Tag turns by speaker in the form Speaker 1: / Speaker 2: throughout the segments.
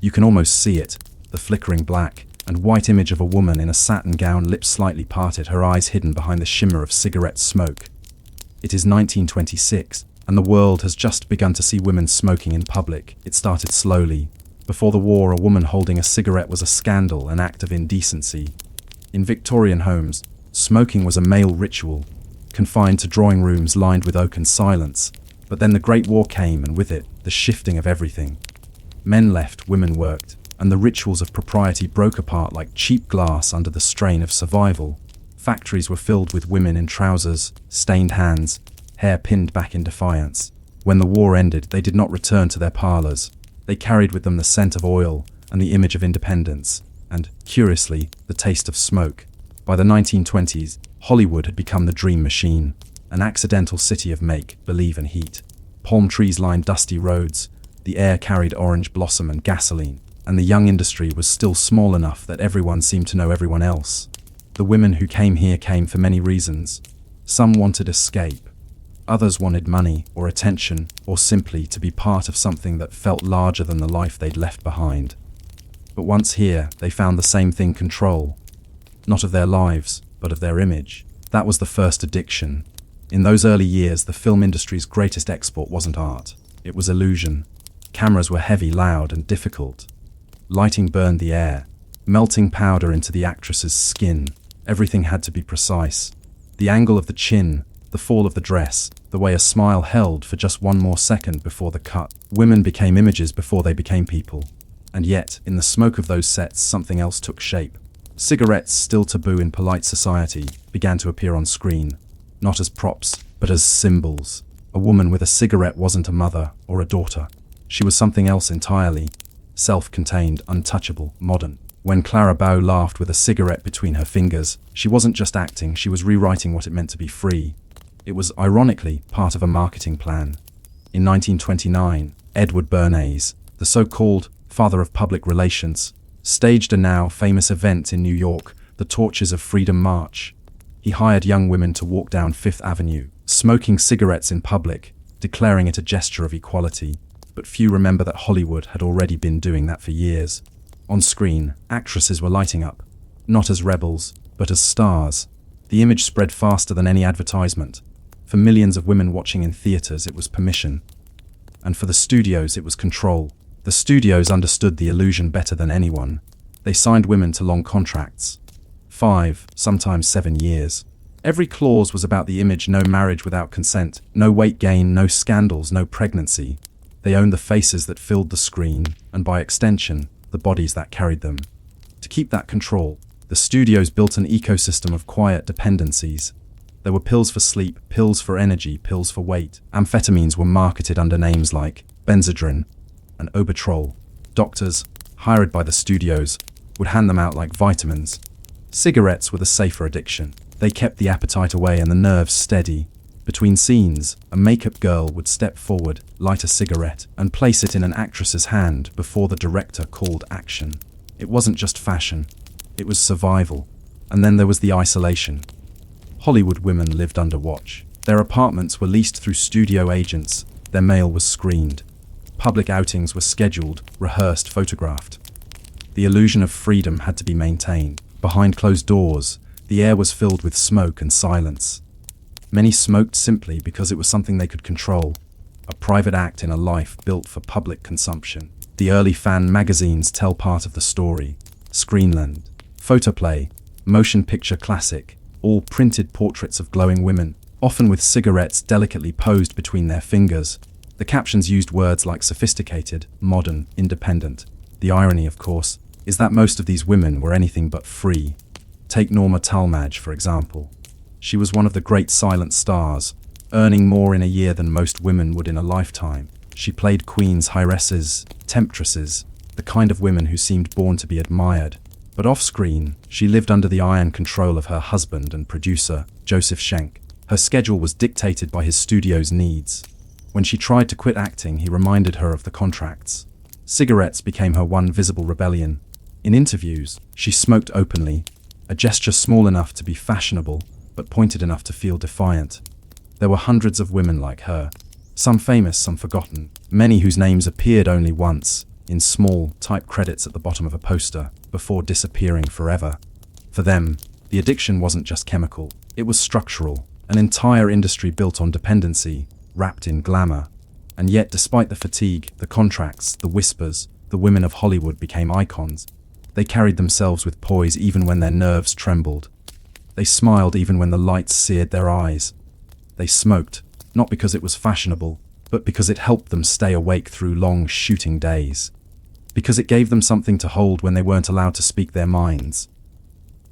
Speaker 1: You can almost see it, the flickering black and white image of a woman in a satin gown, lips slightly parted, her eyes hidden behind the shimmer of cigarette smoke. It is 1926, and the world has just begun to see women smoking in public. It started slowly. Before the war, a woman holding a cigarette was a scandal, an act of indecency. In Victorian homes, smoking was a male ritual, confined to drawing rooms lined with oaken silence. But then the Great War came, and with it, the shifting of everything. Men left, women worked, and the rituals of propriety broke apart like cheap glass under the strain of survival. Factories were filled with women in trousers, stained hands, hair pinned back in defiance. When the war ended, they did not return to their parlors. They carried with them the scent of oil and the image of independence, and, curiously, the taste of smoke. By the 1920s, Hollywood had become the dream machine, an accidental city of make, believe, and heat. Palm trees lined dusty roads, the air carried orange blossom and gasoline, and the young industry was still small enough that everyone seemed to know everyone else. The women who came here came for many reasons. Some wanted escape. Others wanted money or attention, or simply to be part of something that felt larger than the life they'd left behind. But once here, they found the same thing: control. Not of their lives, but of their image. That was the first addiction. In those early years, the film industry's greatest export wasn't art. It was illusion. Cameras were heavy, loud, and difficult. Lighting burned the air, melting powder into the actress's skin. Everything had to be precise. The angle of the chin, the fall of the dress, the way a smile held for just one more second before the cut. Women became images before they became people. And yet, in the smoke of those sets, something else took shape. Cigarettes, still taboo in polite society, began to appear on screen, not as props, but as symbols. A woman with a cigarette wasn't a mother or a daughter. She was something else entirely. Self-contained, untouchable, modern. When Clara Bow laughed with a cigarette between her fingers, she wasn't just acting, she was rewriting what it meant to be free. It was, ironically, part of a marketing plan. In 1929, Edward Bernays, the so-called father of public relations, staged a now famous event in New York, the Torches of Freedom March. He hired young women to walk down Fifth Avenue, smoking cigarettes in public, declaring it a gesture of equality. But few remember that Hollywood had already been doing that for years. On screen, actresses were lighting up, not as rebels, but as stars. The image spread faster than any advertisement. For millions of women watching in theaters, it was permission. And for the studios, it was control. The studios understood the illusion better than anyone. They signed women to long contracts. 5, sometimes 7 years. Every clause was about the image: no marriage without consent, no weight gain, no scandals, no pregnancy. They owned the faces that filled the screen, and by extension, the bodies that carried them. To keep that control, the studios built an ecosystem of quiet dependencies. There were pills for sleep, pills for energy, pills for weight. Amphetamines were marketed under names like Benzedrine and Obertrol. Doctors, hired by the studios, would hand them out like vitamins. Cigarettes were the safer addiction. They kept the appetite away and the nerves steady. Between scenes, a makeup girl would step forward, light a cigarette, and place it in an actress's hand before the director called action. It wasn't just fashion, it was survival. And then there was the isolation. Hollywood women lived under watch. Their apartments were leased through studio agents, their mail was screened. Public outings were scheduled, rehearsed, photographed. The illusion of freedom had to be maintained. Behind closed doors, the air was filled with smoke and silence. Many smoked simply because it was something they could control, a private act in a life built for public consumption. The early fan magazines tell part of the story. Screenland, Photoplay, Motion Picture Classic, all printed portraits of glowing women, often with cigarettes delicately posed between their fingers. The captions used words like sophisticated, modern, independent. The irony, of course, is that most of these women were anything but free. Take Norma Talmadge, for example. She was one of the great silent stars, earning more in a year than most women would in a lifetime. She played queens, heiresses, temptresses, the kind of women who seemed born to be admired. But off-screen, she lived under the iron control of her husband and producer, Joseph Schenck. Her schedule was dictated by his studio's needs. When she tried to quit acting, he reminded her of the contracts. Cigarettes became her one visible rebellion. In interviews, she smoked openly, a gesture small enough to be fashionable, but pointed enough to feel defiant. There were hundreds of women like her, some famous, some forgotten, many whose names appeared only once, in small, typed credits at the bottom of a poster, before disappearing forever. For them, the addiction wasn't just chemical, it was structural, an entire industry built on dependency, wrapped in glamour. And yet, despite the fatigue, the contracts, the whispers, the women of Hollywood became icons. They carried themselves with poise even when their nerves trembled. They smiled even when the lights seared their eyes. They smoked, not because it was fashionable, but because it helped them stay awake through long shooting days. Because it gave them something to hold when they weren't allowed to speak their minds.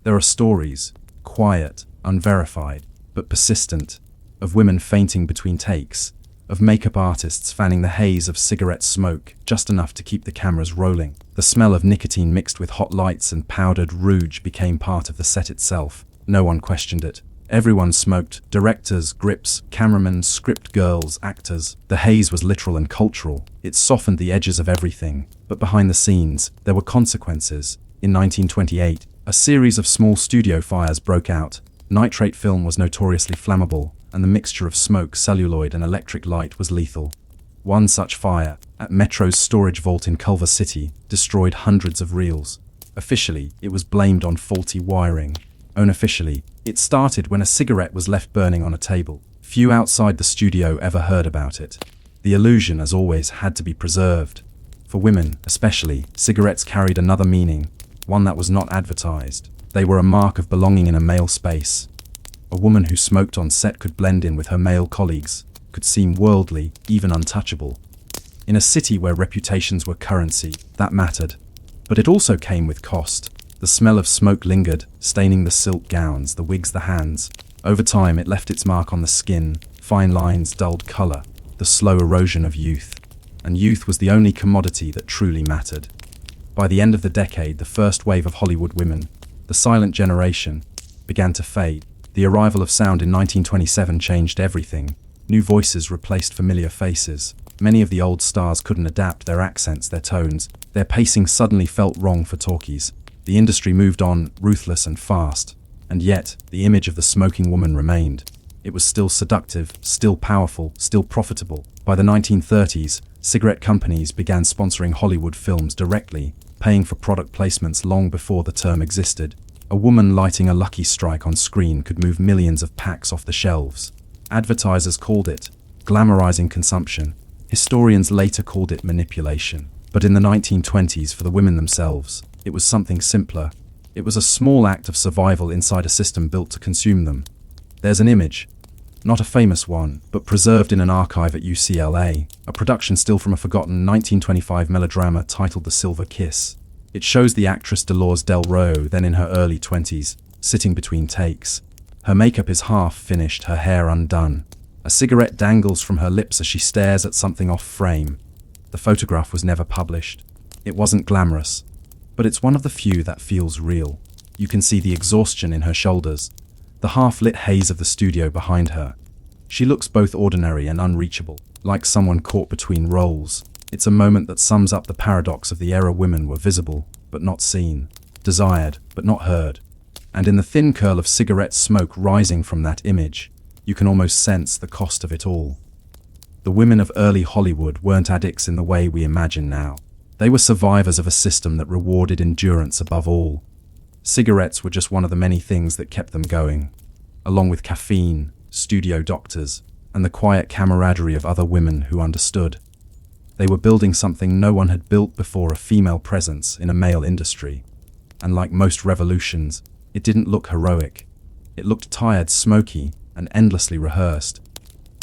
Speaker 1: There are stories, quiet, unverified, but persistent, of women fainting between takes, of makeup artists fanning the haze of cigarette smoke just enough to keep the cameras rolling. The smell of nicotine mixed with hot lights and powdered rouge became part of the set itself. No one questioned it. Everyone smoked, directors, grips, cameramen, script girls, actors. The haze was literal and cultural. It softened the edges of everything. But behind the scenes, there were consequences. In 1928, a series of small studio fires broke out. Nitrate film was notoriously flammable, and the mixture of smoke, celluloid, and electric light was lethal. One such fire, at Metro's storage vault in Culver City, destroyed hundreds of reels. Officially, it was blamed on faulty wiring. Unofficially, it started when a cigarette was left burning on a table. Few outside the studio ever heard about it. The illusion, as always, had to be preserved. For women, especially, cigarettes carried another meaning, one that was not advertised. They were a mark of belonging in a male space. A woman who smoked on set could blend in with her male colleagues, could seem worldly, even untouchable. In a city where reputations were currency, that mattered. But it also came with cost. The smell of smoke lingered, staining the silk gowns, the wigs, the hands. Over time, it left its mark on the skin, fine lines, dulled color, the slow erosion of youth. And youth was the only commodity that truly mattered. By the end of the decade, the first wave of Hollywood women, the silent generation, began to fade. The arrival of sound in 1927 changed everything. New voices replaced familiar faces. Many of the old stars couldn't adapt their accents, their tones. Their pacing suddenly felt wrong for talkies. The industry moved on, ruthless and fast. And yet, the image of the smoking woman remained. It was still seductive, still powerful, still profitable. By the 1930s, cigarette companies began sponsoring Hollywood films directly, paying for product placements long before the term existed. A woman lighting a Lucky Strike on screen could move millions of packs off the shelves. Advertisers called it glamorizing consumption. Historians later called it manipulation. But in the 1920s, for the women themselves, it was something simpler. It was a small act of survival inside a system built to consume them. There's an image, not a famous one, but preserved in an archive at UCLA, a production still from a forgotten 1925 melodrama titled The Silver Kiss. It shows the actress Dolores Del Rio, then in her early 20s, sitting between takes. Her makeup is half finished, her hair undone. A cigarette dangles from her lips as she stares at something off frame. The photograph was never published. It wasn't glamorous, but it's one of the few that feels real. You can see the exhaustion in her shoulders, the half-lit haze of the studio behind her. She looks both ordinary and unreachable, like someone caught between roles. It's a moment that sums up the paradox of the era. Women were visible, but not seen, desired, but not heard. And in the thin curl of cigarette smoke rising from that image, you can almost sense the cost of it all. The women of early Hollywood weren't addicts in the way we imagine now. They were survivors of a system that rewarded endurance above all. Cigarettes were just one of the many things that kept them going, along with caffeine, studio doctors, and the quiet camaraderie of other women who understood. They were building something no one had built before, a female presence in a male industry. And like most revolutions, it didn't look heroic. It looked tired, smoky, and endlessly rehearsed.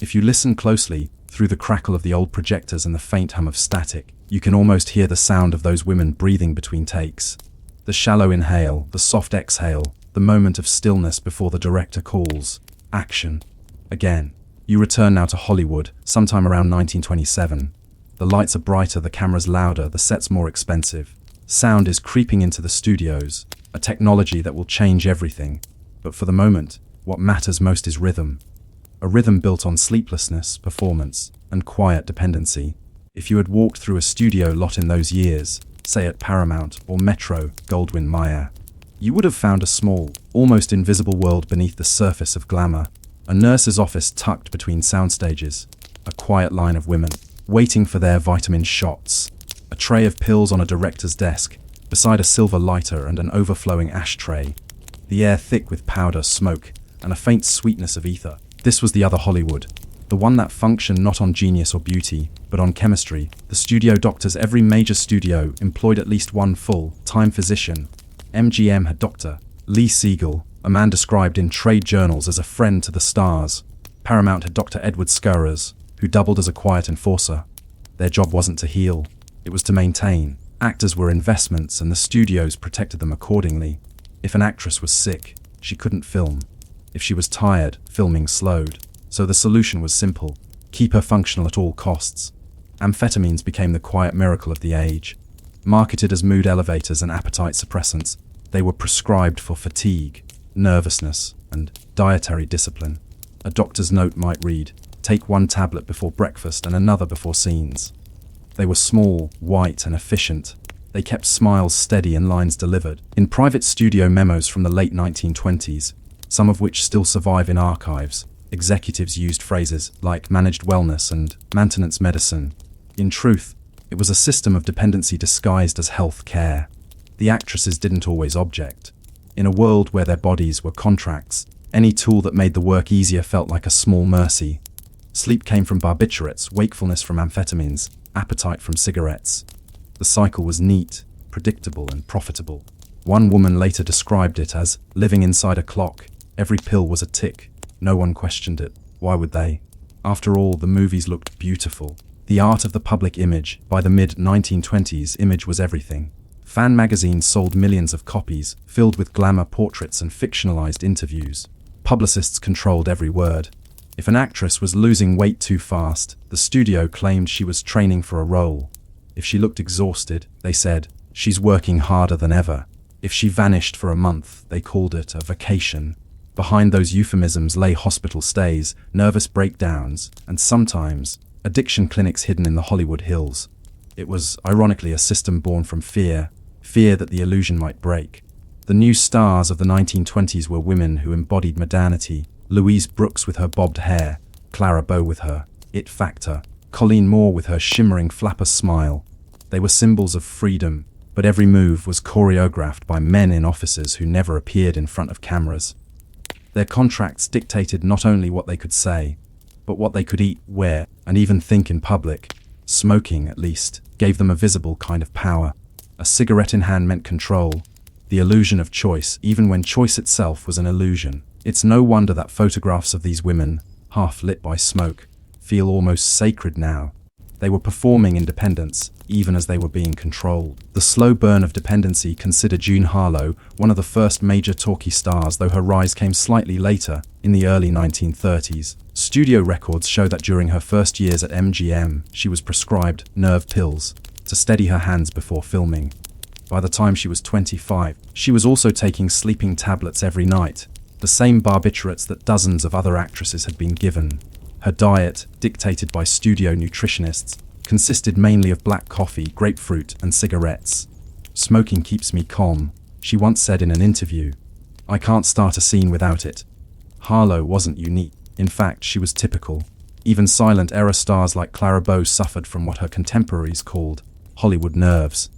Speaker 1: If you listen closely, through the crackle of the old projectors and the faint hum of static, you can almost hear the sound of those women breathing between takes. The shallow inhale, the soft exhale, the moment of stillness before the director calls action. Again, you return now to Hollywood, sometime around 1927. The lights are brighter, the cameras louder, the sets more expensive. Sound is creeping into the studios, a technology that will change everything. But for the moment, what matters most is rhythm. A rhythm built on sleeplessness, performance, and quiet dependency. If you had walked through a studio lot in those years, say at Paramount or Metro, Goldwyn Mayer, you would have found a small, almost invisible world beneath the surface of glamour. A nurse's office tucked between sound stages, a quiet line of women, waiting for their vitamin shots. A tray of pills on a director's desk, beside a silver lighter and an overflowing ashtray. The air thick with powder, smoke, and a faint sweetness of ether. This was the other Hollywood. The one that functioned not on genius or beauty, but on chemistry. The studio doctors. Every major studio employed at least one full-time physician. MGM had Dr. Lee Siegel, a man described in trade journals as a friend to the stars. Paramount had Dr. Edward Skurras, who doubled as a quiet enforcer. Their job wasn't to heal, it was to maintain. Actors were investments, and the studios protected them accordingly. If an actress was sick, she couldn't film. If she was tired, filming slowed. So the solution was simple: keep her functional at all costs. Amphetamines became the quiet miracle of the age. Marketed as mood elevators and appetite suppressants, they were prescribed for fatigue, nervousness, and dietary discipline. A doctor's note might read, "Take one tablet before breakfast and another before scenes." They were small, white, and efficient. They kept smiles steady and lines delivered. In private studio memos from the late 1920s, some of which still survive in archives, executives used phrases like managed wellness and maintenance medicine. In truth, it was a system of dependency disguised as health care. The actresses didn't always object. In a world where their bodies were contracts, any tool that made the work easier felt like a small mercy. Sleep came from barbiturates, wakefulness from amphetamines, appetite from cigarettes. The cycle was neat, predictable, and profitable. One woman later described it as living inside a clock. Every pill was a tick. No one questioned it. Why would they? After all, the movies looked beautiful. The art of the public image. By the mid-1920s, image was everything. Fan magazines sold millions of copies, filled with glamour portraits and fictionalized interviews. Publicists controlled every word. If an actress was losing weight too fast, the studio claimed she was training for a role. If she looked exhausted, they said, "She's working harder than ever." If she vanished for a month, they called it a vacation. Behind those euphemisms lay hospital stays, nervous breakdowns, and sometimes addiction clinics hidden in the Hollywood Hills. It was, ironically, a system born from fear that the illusion might break. The new stars of the 1920s were women who embodied modernity. Louise Brooks with her bobbed hair, Clara Bow with her it factor, Colleen Moore with her shimmering flapper smile. They were symbols of freedom, but every move was choreographed by men in offices who never appeared in front of cameras. Their contracts dictated not only what they could say, but what they could eat, wear, and even think in public. Smoking, at least, gave them a visible kind of power. A cigarette in hand meant control, the illusion of choice, even when choice itself was an illusion. It's no wonder that photographs of these women, half lit by smoke, feel almost sacred now. They were performing independence, even as they were being controlled. The slow burn of dependency. Consider June Harlow, one of the first major talkie stars, though her rise came slightly later, in the early 1930s. Studio records show that during her first years at MGM, she was prescribed nerve pills to steady her hands before filming. By the time she was 25, she was also taking sleeping tablets every night, the same barbiturates that dozens of other actresses had been given. Her diet, dictated by studio nutritionists, consisted mainly of black coffee, grapefruit, and cigarettes. "Smoking keeps me calm," she once said in an interview. "I can't start a scene without it." Harlow wasn't unique. In fact, she was typical. Even silent era stars like Clara Bow suffered from what her contemporaries called Hollywood nerves.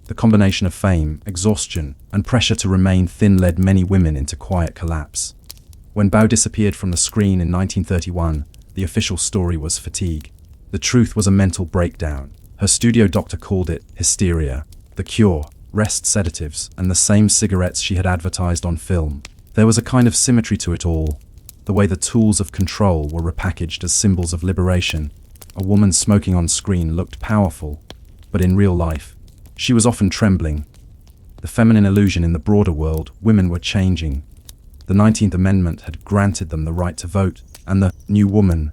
Speaker 1: The combination of fame, exhaustion, and pressure to remain thin led many women into quiet collapse. When Bow disappeared from the screen in 1931, the official story was fatigue. The truth was a mental breakdown. Her studio doctor called it hysteria. The cure, rest sedatives, and the same cigarettes she had advertised on film. There was a kind of symmetry to it all. The way the tools of control were repackaged as symbols of liberation. A woman smoking on screen looked powerful, but in real life, she was often trembling. The feminine illusion in the broader world, women were changing. The 19th Amendment had granted them the right to vote, and the new woman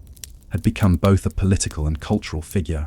Speaker 1: had become both a political and cultural figure.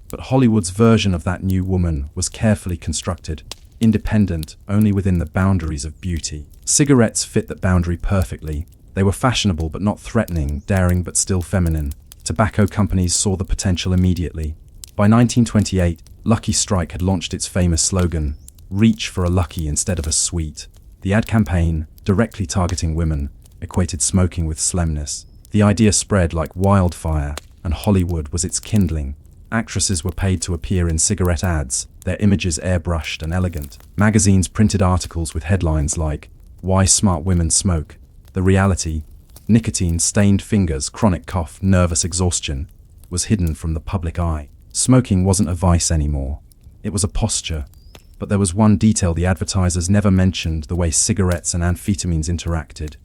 Speaker 1: But Hollywood's version of that new woman was carefully constructed, independent only within the boundaries of beauty. Cigarettes fit that boundary perfectly. They were fashionable but not threatening, daring but still feminine. Tobacco companies saw the potential immediately. By 1928, Lucky Strike had launched its famous slogan, "Reach for a lucky instead of a sweet." The ad campaign, directly targeting women, equated smoking with slimness. The idea spread like wildfire, and Hollywood was its kindling. Actresses were paid to appear in cigarette ads, their images airbrushed and elegant. Magazines printed articles with headlines like, "Why Smart Women Smoke." The reality, nicotine-stained fingers, chronic cough, nervous exhaustion, was hidden from the public eye. Smoking wasn't a vice anymore. It was a posture. But there was one detail the advertisers never mentioned: the way cigarettes and amphetamines interacted.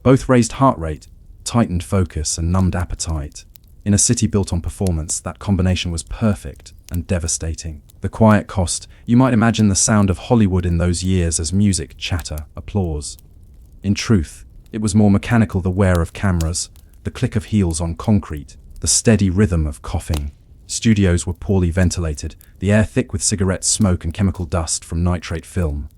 Speaker 1: Both raised heart rate, tightened focus, and numbed appetite. In a city built on performance, that combination was perfect and devastating. The quiet cost: you might imagine the sound of Hollywood in those years as music, chatter, applause. In truth, it was more mechanical: the wear of cameras, the click of heels on concrete, the steady rhythm of coughing. Studios were poorly ventilated, the air thick with cigarette smoke and chemical dust from nitrate film.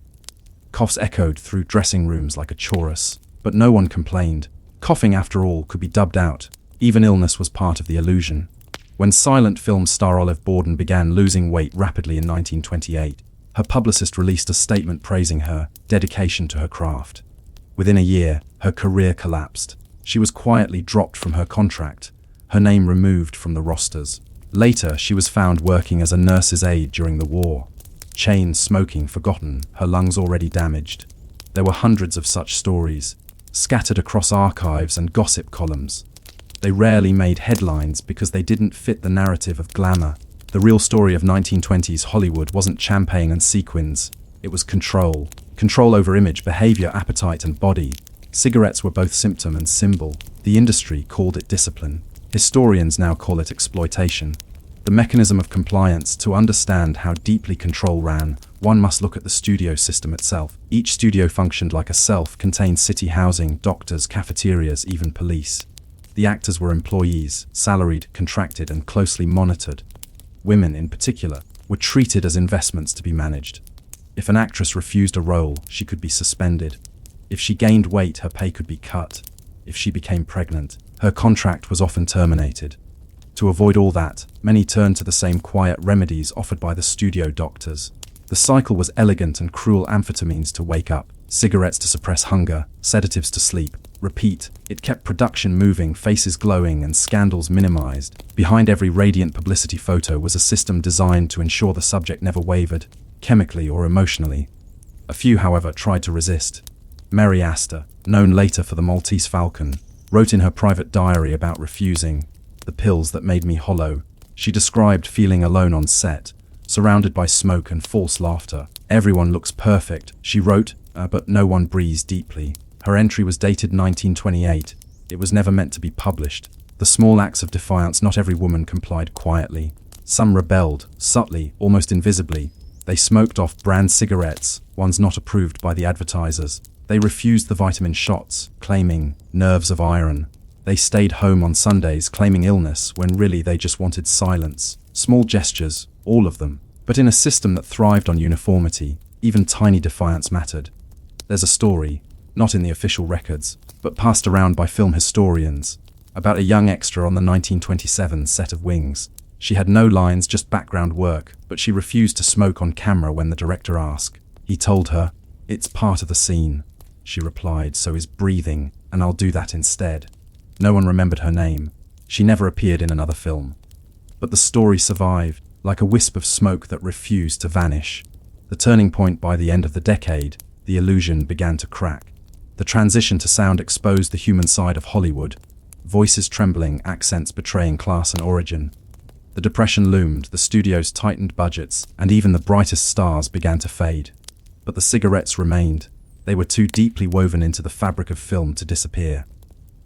Speaker 1: Coughs echoed through dressing rooms like a chorus, but no one complained. Coughing, after all, could be dubbed out. Even illness was part of the illusion. When silent film star Olive Borden began losing weight rapidly in 1928, her publicist released a statement praising her dedication to her craft. Within a year, her career collapsed. She was quietly dropped from her contract, her name removed from the rosters. Later, she was found working as a nurse's aide during the war. Chain smoking forgotten, her lungs already damaged. There were hundreds of such stories, scattered across archives and gossip columns. They rarely made headlines because they didn't fit the narrative of glamour. The real story of 1920s Hollywood wasn't champagne and sequins. It was control. Control over image, behavior, appetite, and body. Cigarettes were both symptom and symbol. The industry called it discipline. Historians now call it exploitation. The mechanism of compliance: to understand how deeply control ran, one must look at the studio system itself. Each studio functioned like a self-contained city: housing, doctors, cafeterias, even police. The actors were employees, salaried, contracted, and closely monitored. Women, in particular, were treated as investments to be managed. If an actress refused a role, she could be suspended. If she gained weight, her pay could be cut. If she became pregnant, her contract was often terminated. To avoid all that, many turned to the same quiet remedies offered by the studio doctors. The cycle was elegant and cruel: amphetamines to wake up, cigarettes to suppress hunger, sedatives to sleep. Repeat. It kept production moving, faces glowing, and scandals minimized. Behind every radiant publicity photo was a system designed to ensure the subject never wavered, chemically or emotionally. A few, however, tried to resist. Mary Astor, known later for the Maltese Falcon, wrote in her private diary about refusing. "The pills that made me hollow." She described feeling alone on set, surrounded by smoke and false laughter. "Everyone looks perfect," she wrote, but no one breathes deeply. Her entry was dated 1928. It was never meant to be published. The small acts of defiance: not every woman complied quietly. Some rebelled, subtly, almost invisibly. They smoked off-brand cigarettes, ones not approved by the advertisers. They refused the vitamin shots, claiming nerves of iron. They stayed home on Sundays, claiming illness, when really they just wanted silence. Small gestures, all of them. But in a system that thrived on uniformity, even tiny defiance mattered. There's a story, not in the official records, but passed around by film historians, about a young extra on the 1927 set of Wings. She had no lines, just background work, but she refused to smoke on camera when the director asked. He told her, "It's part of the scene." She replied, "So is breathing, and I'll do that instead." No one remembered her name. She never appeared in another film. But the story survived, like a wisp of smoke that refused to vanish. The turning point: by the end of the decade, the illusion began to crack. The transition to sound exposed the human side of Hollywood, voices trembling, accents betraying class and origin. The Depression loomed, the studios tightened budgets, and even the brightest stars began to fade. But the cigarettes remained. They were too deeply woven into the fabric of film to disappear.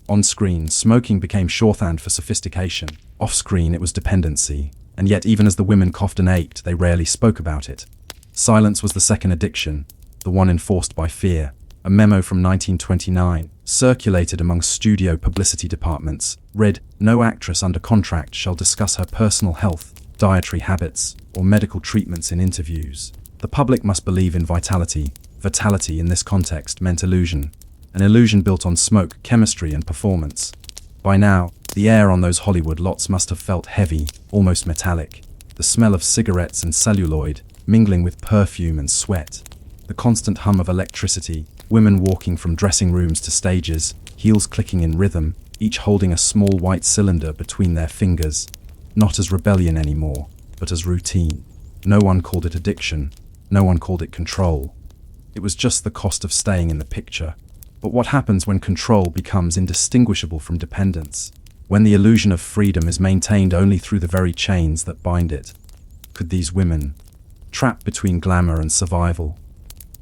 Speaker 1: On screen, smoking became shorthand for sophistication. Off screen, it was dependency. And yet, even as the women coughed and ached, they rarely spoke about it. Silence was the second addiction, the one enforced by fear. A memo from 1929, circulated among studio publicity departments, read, "No actress under contract shall discuss her personal health, dietary habits, or medical treatments in interviews. The public must believe in vitality." Vitality in this context meant illusion. An illusion built on smoke, chemistry, and performance. By now, the air on those Hollywood lots must have felt heavy, almost metallic. The smell of cigarettes and celluloid, mingling with perfume and sweat. The constant hum of electricity, women walking from dressing rooms to stages, heels clicking in rhythm, each holding a small white cylinder between their fingers. not as rebellion anymore, but as routine. No one called it addiction. No one called it control. It was just the cost of staying in the picture. But what happens when control becomes indistinguishable from dependence? When the illusion of freedom is maintained only through the very chains that bind it? Could these women, trapped between glamour and survival,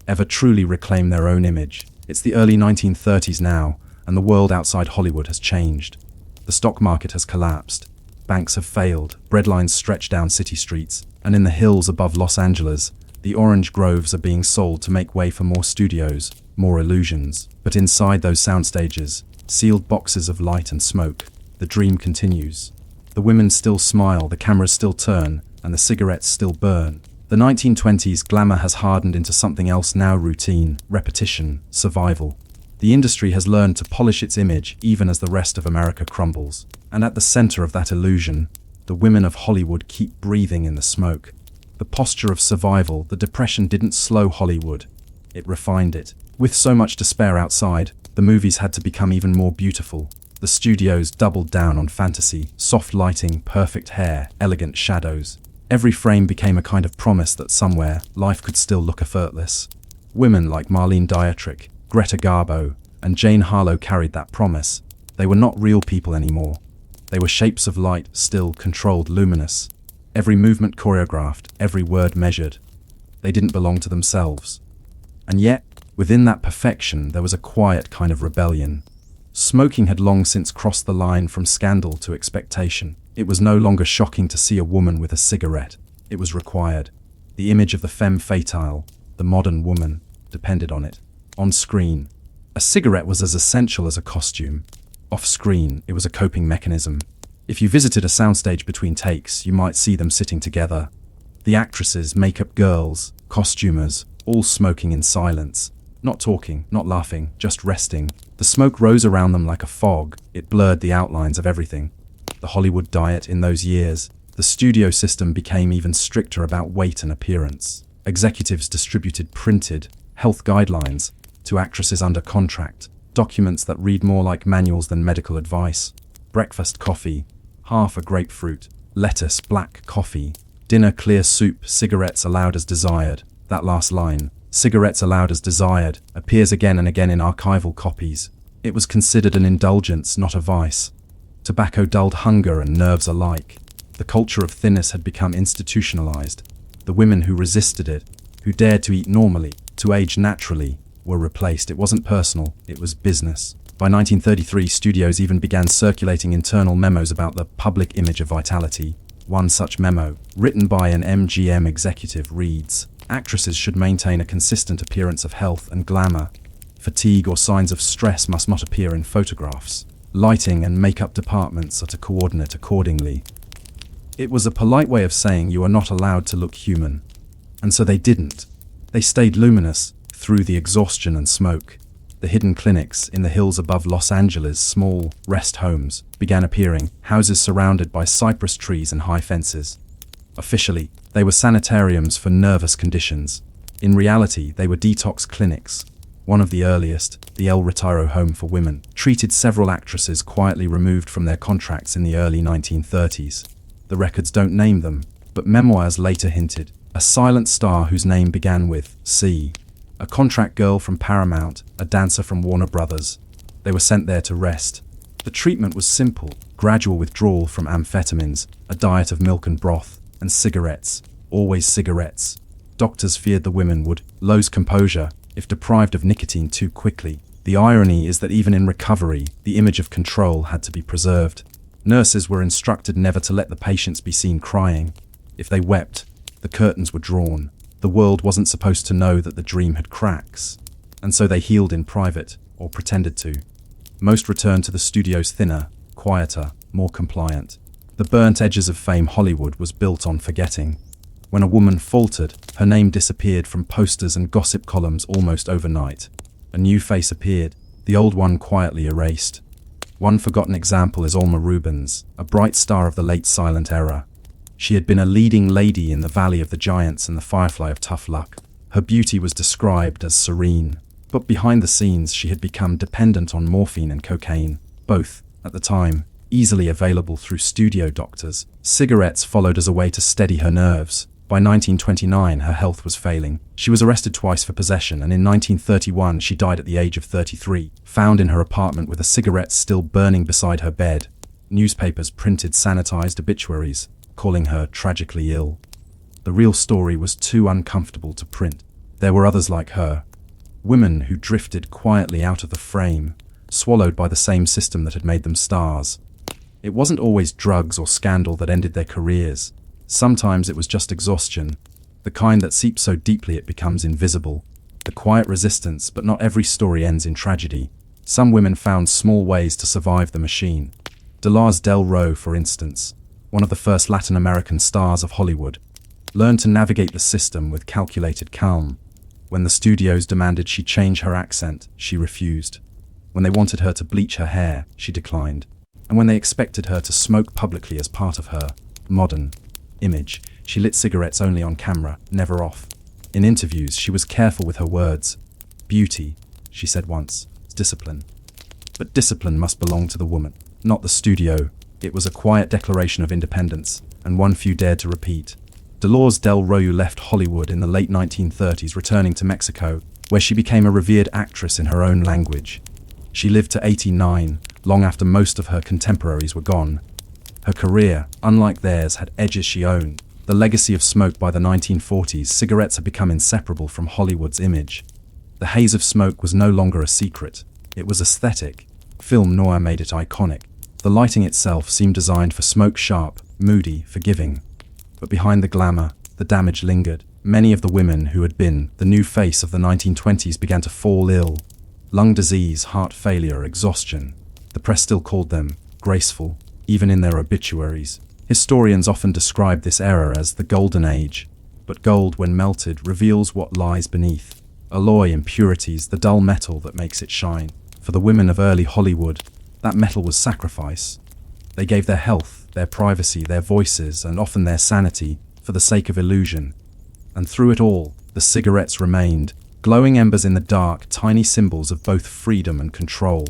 Speaker 1: ever truly reclaim their own image? It's the early 1930s now, and the world outside Hollywood has changed. The stock market has collapsed. Banks have failed, breadlines stretch down city streets, and in the hills above Los Angeles, the orange groves are being sold to make way for more studios, more illusions. But inside those soundstages, sealed boxes of light and smoke, the dream continues. The women still smile, the cameras still turn, and the cigarettes still burn. The 1920s glamour has hardened into something else now: routine, repetition, survival. The industry has learned to polish its image even as the rest of America crumbles. And at the center of that illusion, the women of Hollywood keep breathing in the smoke. The posture of survival, the depression didn't slow Hollywood. It refined it. With so much despair outside, the movies had to become even more beautiful. The studios doubled down on fantasy, soft lighting, perfect hair, elegant shadows. Every frame became a kind of promise that somewhere, life could still look effortless. Women like Marlene Dietrich, Greta Garbo, and Jane Harlow carried that promise. They were not real people anymore. They were shapes of light, still, controlled, luminous. Every movement choreographed, every word measured. They didn't belong to themselves. And yet, within that perfection, there was a quiet kind of rebellion. Smoking had long since crossed the line from scandal to expectation. It was no longer shocking to see a woman with a cigarette. It was required. The image of the femme fatale, the modern woman, depended on it. On screen, a cigarette was as essential as a costume. Off screen, it was a coping mechanism. If you visited a soundstage between takes, you might see them sitting together. The actresses, makeup girls, costumers, all smoking in silence. Not talking, not laughing, just resting. The smoke rose around them like a fog. It blurred the outlines of everything. The Hollywood diet in those years, the studio system became even stricter about weight and appearance. Executives distributed printed health guidelines to actresses under contract, documents that read more like manuals than medical advice. Breakfast coffee, half a grapefruit, lettuce, black coffee. Dinner, clear soup, cigarettes allowed as desired. That last line, cigarettes allowed as desired, appears again and again in archival copies. It was considered an indulgence, not a vice. Tobacco dulled hunger and nerves alike. The culture of thinness had become institutionalized. The women who resisted it, who dared to eat normally, to age naturally, were replaced. It wasn't personal, it was business. By 1933, studios even began circulating internal memos about the public image of vitality. One such memo, written by an MGM executive, reads, "Actresses should maintain a consistent appearance of health and glamour. Fatigue or signs of stress must not appear in photographs. Lighting and makeup departments are to coordinate accordingly." It was a polite way of saying you are not allowed to look human. And so they didn't. They stayed luminous through the exhaustion and smoke. The hidden clinics in the hills above Los Angeles, small rest homes, began appearing, houses surrounded by cypress trees and high fences. Officially, they were sanitariums for nervous conditions. In reality, they were detox clinics. One of the earliest, the El Retiro Home for Women, treated several actresses quietly removed from their contracts in the early 1930s. The records don't name them, but memoirs later hinted. A silent star whose name began with C. A contract girl from Paramount, a dancer from Warner Brothers. They were sent there to rest. The treatment was simple: gradual withdrawal from amphetamines, a diet of milk and broth, and cigarettes. Always cigarettes. Doctors feared the women would lose composure if deprived of nicotine too quickly. The irony is that even in recovery, the image of control had to be preserved. Nurses were instructed never to let the patients be seen crying. If they wept, the curtains were drawn. The world wasn't supposed to know that the dream had cracks. And so they healed in private, or pretended to. Most returned to the studios thinner, quieter, more compliant. The burnt edges of fame Hollywood was built on forgetting. When a woman faltered, her name disappeared from posters and gossip columns almost overnight. A new face appeared, the old one quietly erased. One forgotten example is Alma Rubens, a bright star of the late silent era. She had been a leading lady in The Valley of the Giants and The Firefly of Tough Luck. Her beauty was described as serene, but behind the scenes she had become dependent on morphine and cocaine, both, at the time, easily available through studio doctors. Cigarettes followed as a way to steady her nerves. By 1929, her health was failing. She was arrested twice for possession, and in 1931 she died at the age of 33, found in her apartment with a cigarette still burning beside her bed. Newspapers printed sanitized obituaries, calling her tragically ill. The real story was too uncomfortable to print. There were others like her, women who drifted quietly out of the frame, swallowed by the same system that had made them stars. It wasn't always drugs or scandal that ended their careers. Sometimes it was just exhaustion, the kind that seeps so deeply it becomes invisible. The quiet resistance, but not every story ends in tragedy. Some women found small ways to survive the machine. Dolores Del Rio, for instance, one of the first Latin American stars of Hollywood, learned to navigate the system with calculated calm. When the studios demanded she change her accent, she refused. When they wanted her to bleach her hair, she declined. And when they expected her to smoke publicly as part of her modern image, she lit cigarettes only on camera, never off. In interviews, she was careful with her words. "Beauty," she said once, "is discipline." But discipline must belong to the woman, not the studio. It was a quiet declaration of independence, and one few dared to repeat. Dolores Del Rio left Hollywood in the late 1930s, returning to Mexico, where she became a revered actress in her own language. She lived to 89, long after most of her contemporaries were gone. Her career, unlike theirs, had edges she owned. The legacy of smoke. By the 1940s, cigarettes had become inseparable from Hollywood's image. The haze of smoke was no longer a secret. It was aesthetic. Film noir made it iconic. The lighting itself seemed designed for smoke, sharp, moody, forgiving. But behind the glamour, the damage lingered. Many of the women who had been the new face of the 1920s began to fall ill. Lung disease, heart failure, exhaustion. The press still called them graceful, even in their obituaries. Historians often describe this era as the Golden Age, but gold, when melted, reveals what lies beneath. Alloy, impurities, the dull metal that makes it shine. For the women of early Hollywood, that metal was sacrifice. They gave their health, their privacy, their voices, and often their sanity, for the sake of illusion. And through it all, the cigarettes remained, glowing embers in the dark, tiny symbols of both freedom and control.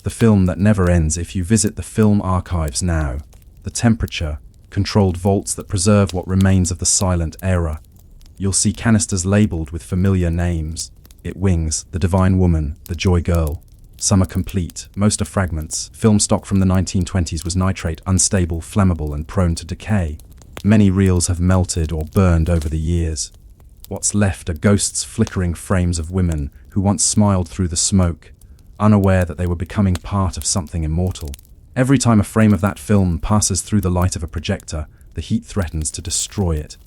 Speaker 1: The film that never ends. If you visit the film archives now, the temperature-controlled vaults that preserve what remains of the silent era, you'll see canisters labeled with familiar names. It Wings, The Divine Woman, The Joy Girl. Some are complete, most are fragments. Film stock from the 1920s was nitrate, unstable, flammable, and prone to decay. Many reels have melted or burned over the years. What's left are ghosts, flickering frames of women who once smiled through the smoke, unaware that they were becoming part of something immortal. Every time a frame of that film passes through the light of a projector, the heat threatens to destroy it.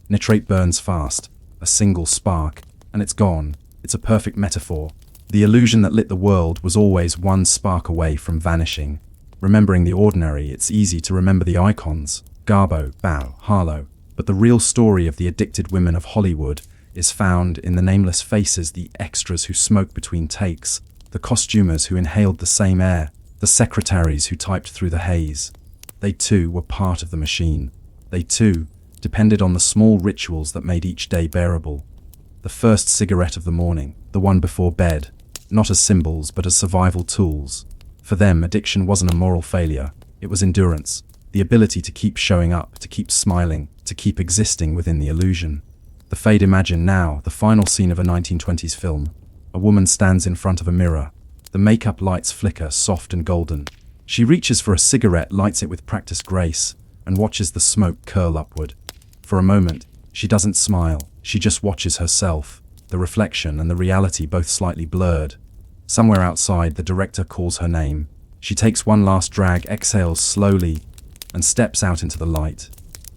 Speaker 1: Nitrate burns fast, a single spark, and it's gone. It's a perfect metaphor. The illusion that lit the world was always one spark away from vanishing. Remembering the ordinary, it's easy to remember the icons, Garbo, Bao, Harlow. But the real story of the addicted women of Hollywood is found in the nameless faces, the extras who smoked between takes, the costumers who inhaled the same air, the secretaries who typed through the haze. They too were part of the machine. They too depended on the small rituals that made each day bearable. The first cigarette of the morning, the one before bed, not as symbols but as survival tools. For them, addiction wasn't a moral failure, it was endurance, the ability to keep showing up, to keep smiling, to keep existing within the illusion. The fade. Imagine now, the final scene of a 1920s film. A woman stands in front of a mirror. The makeup lights flicker, soft and golden. She reaches for a cigarette, lights it with practiced grace, and watches the smoke curl upward. For a moment, she doesn't smile, she just watches herself, the reflection and the reality both slightly blurred. Somewhere outside, the director calls her name. She takes one last drag, exhales slowly, and steps out into the light.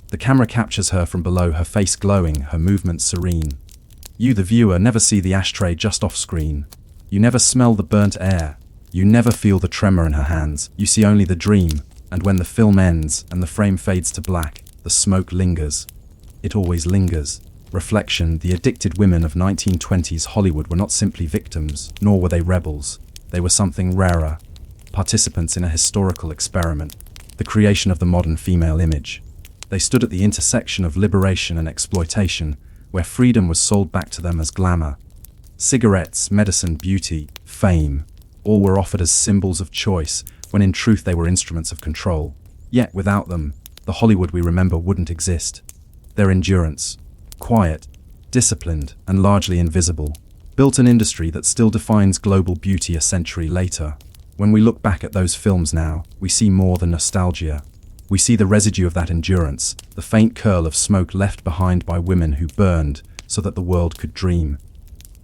Speaker 1: The camera captures her from below, her face glowing, her movements serene. You, the viewer, never see the ashtray just off screen. You never smell the burnt air. You never feel the tremor in her hands. You see only the dream, and when the film ends and the frame fades to black, the smoke lingers. It always lingers. Reflection. The addicted women of 1920s Hollywood were not simply victims, nor were they rebels. They were something rarer, participants in a historical experiment, the creation of the modern female image. They stood at the intersection of liberation and exploitation, where freedom was sold back to them as glamour. Cigarettes, medicine, beauty, fame, all were offered as symbols of choice, when in truth they were instruments of control. Yet, without them, the Hollywood we remember wouldn't exist. Their endurance, quiet, disciplined, and largely invisible, built an industry that still defines global beauty a century later. When we look back at those films now, we see more than nostalgia. We see the residue of that endurance, the faint curl of smoke left behind by women who burned so that the world could dream.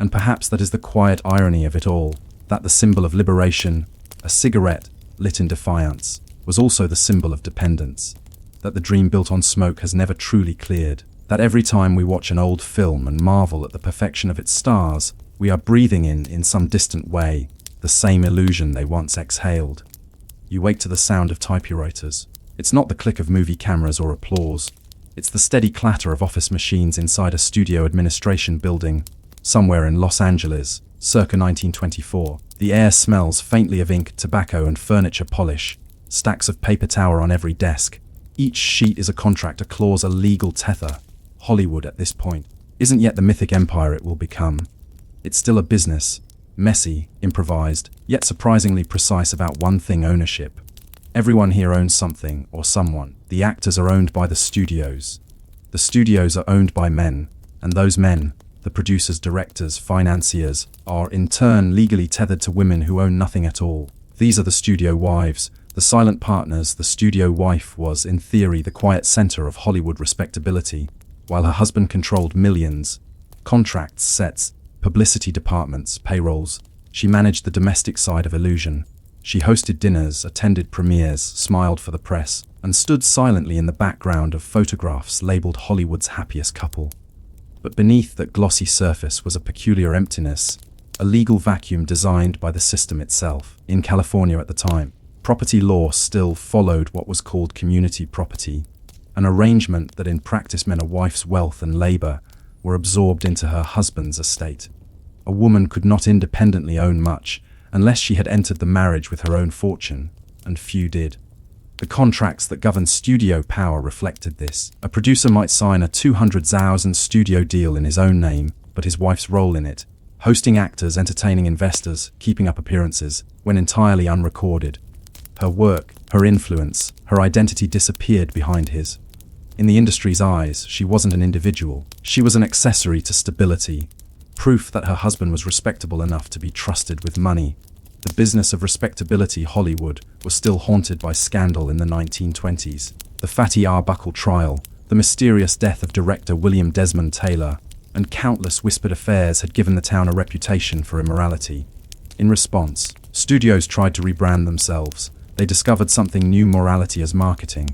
Speaker 1: And perhaps that is the quiet irony of it all, that the symbol of liberation, a cigarette lit in defiance, was also the symbol of dependence. That the dream built on smoke has never truly cleared. That every time we watch an old film and marvel at the perfection of its stars, we are breathing in some distant way, the same illusion they once exhaled. You wake to the sound of typewriters. It's not the click of movie cameras or applause. It's the steady clatter of office machines inside a studio administration building, somewhere in Los Angeles, circa 1924. The air smells faintly of ink, tobacco, and furniture polish. Stacks of paper tower on every desk. Each sheet is a contract, a clause, a legal tether. Hollywood, at this point, isn't yet the mythic empire it will become. It's still a business, messy, improvised, yet surprisingly precise about one thing: ownership. Everyone here owns something or someone. The actors are owned by the studios. The studios are owned by men, and those men, the producers, directors, financiers, are in turn legally tethered to women who own nothing at all. These are the studio wives, the silent partners. The studio wife was, in theory, the quiet center of Hollywood respectability, while her husband controlled millions, contracts, sets, publicity departments, payrolls. She managed the domestic side of illusion. She hosted dinners, attended premieres, smiled for the press, and stood silently in the background of photographs labeled Hollywood's happiest couple. But beneath that glossy surface was a peculiar emptiness, a legal vacuum designed by the system itself. In California at the time, property law still followed what was called community property, an arrangement that in practice meant a wife's wealth and labor were absorbed into her husband's estate. A woman could not independently own much unless she had entered the marriage with her own fortune, and few did. The contracts that governed studio power reflected this. A producer might sign a $200,000 studio deal in his own name, but his wife's role in it, hosting actors, entertaining investors, keeping up appearances, went entirely unrecorded. Her work, her influence, her identity disappeared behind his. In the industry's eyes, she wasn't an individual. She was an accessory to stability, proof that her husband was respectable enough to be trusted with money. The business of respectability, Hollywood, was still haunted by scandal in the 1920s. The Fatty Arbuckle trial, the mysterious death of director William Desmond Taylor, and countless whispered affairs had given the town a reputation for immorality. In response, studios tried to rebrand themselves. They discovered something new: morality as marketing.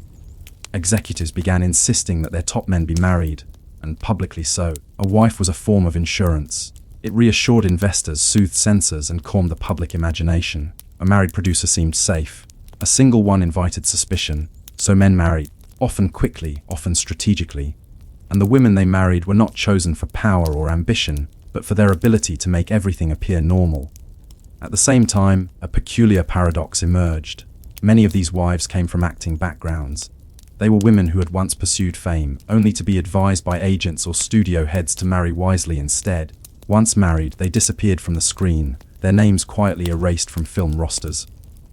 Speaker 1: Executives began insisting that their top men be married, and publicly so. A wife was a form of insurance. It reassured investors, soothed censors, and calmed the public imagination. A married producer seemed safe. A single one invited suspicion. So men married, often quickly, often strategically. And the women they married were not chosen for power or ambition, but for their ability to make everything appear normal. At the same time, a peculiar paradox emerged. Many of these wives came from acting backgrounds. They were women who had once pursued fame, only to be advised by agents or studio heads to marry wisely instead. Once married, they disappeared from the screen, their names quietly erased from film rosters.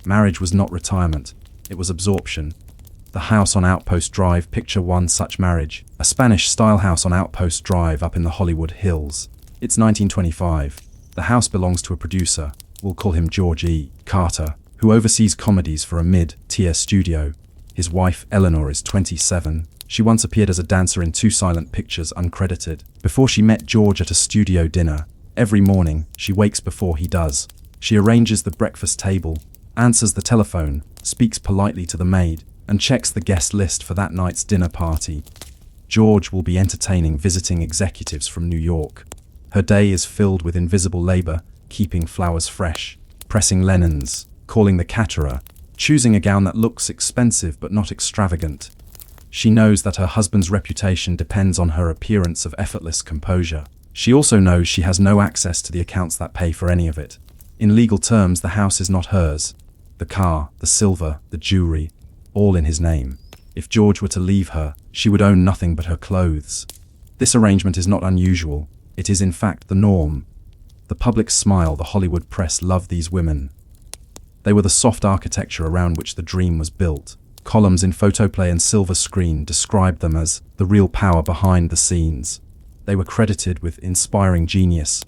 Speaker 1: Marriage was not retirement, it was absorption. The house on Outpost Drive, picture one such marriage. A Spanish-style house on Outpost Drive up in the Hollywood Hills. It's 1925. The house belongs to a producer, we'll call him George E. Carter, who oversees comedies for a mid-tier studio. His wife, Eleanor, is 27. She once appeared as a dancer in 2 silent pictures, uncredited. Before she met George at a studio dinner, every morning, she wakes before he does. She arranges the breakfast table, answers the telephone, speaks politely to the maid, and checks the guest list for that night's dinner party. George will be entertaining visiting executives from New York. Her day is filled with invisible labor, keeping flowers fresh, pressing linens, calling the caterer, choosing a gown that looks expensive but not extravagant. She knows that her husband's reputation depends on her appearance of effortless composure. She also knows she has no access to the accounts that pay for any of it. In legal terms, the house is not hers. The car, the silver, the jewelry, all in his name. If George were to leave her, she would own nothing but her clothes. This arrangement is not unusual. It is in fact the norm. The public smile, the Hollywood press love these women. They were the soft architecture around which the dream was built. Columns in photoplay and silver screen described them as the real power behind the scenes. They were credited with inspiring genius,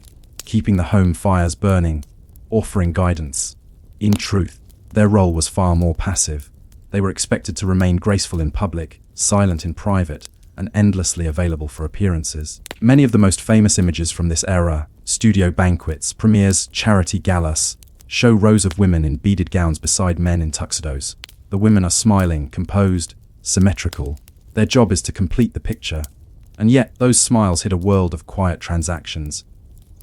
Speaker 1: keeping the home fires burning, offering guidance. In truth, their role was far more passive. They were expected to remain graceful in public, silent in private, and endlessly available for appearances. Many of the most famous images from this era, studio banquets, premieres, charity galas, show rows of women in beaded gowns beside men in tuxedos. The women are smiling, composed, symmetrical. Their job is to complete the picture. And yet, those smiles hid a world of quiet transactions.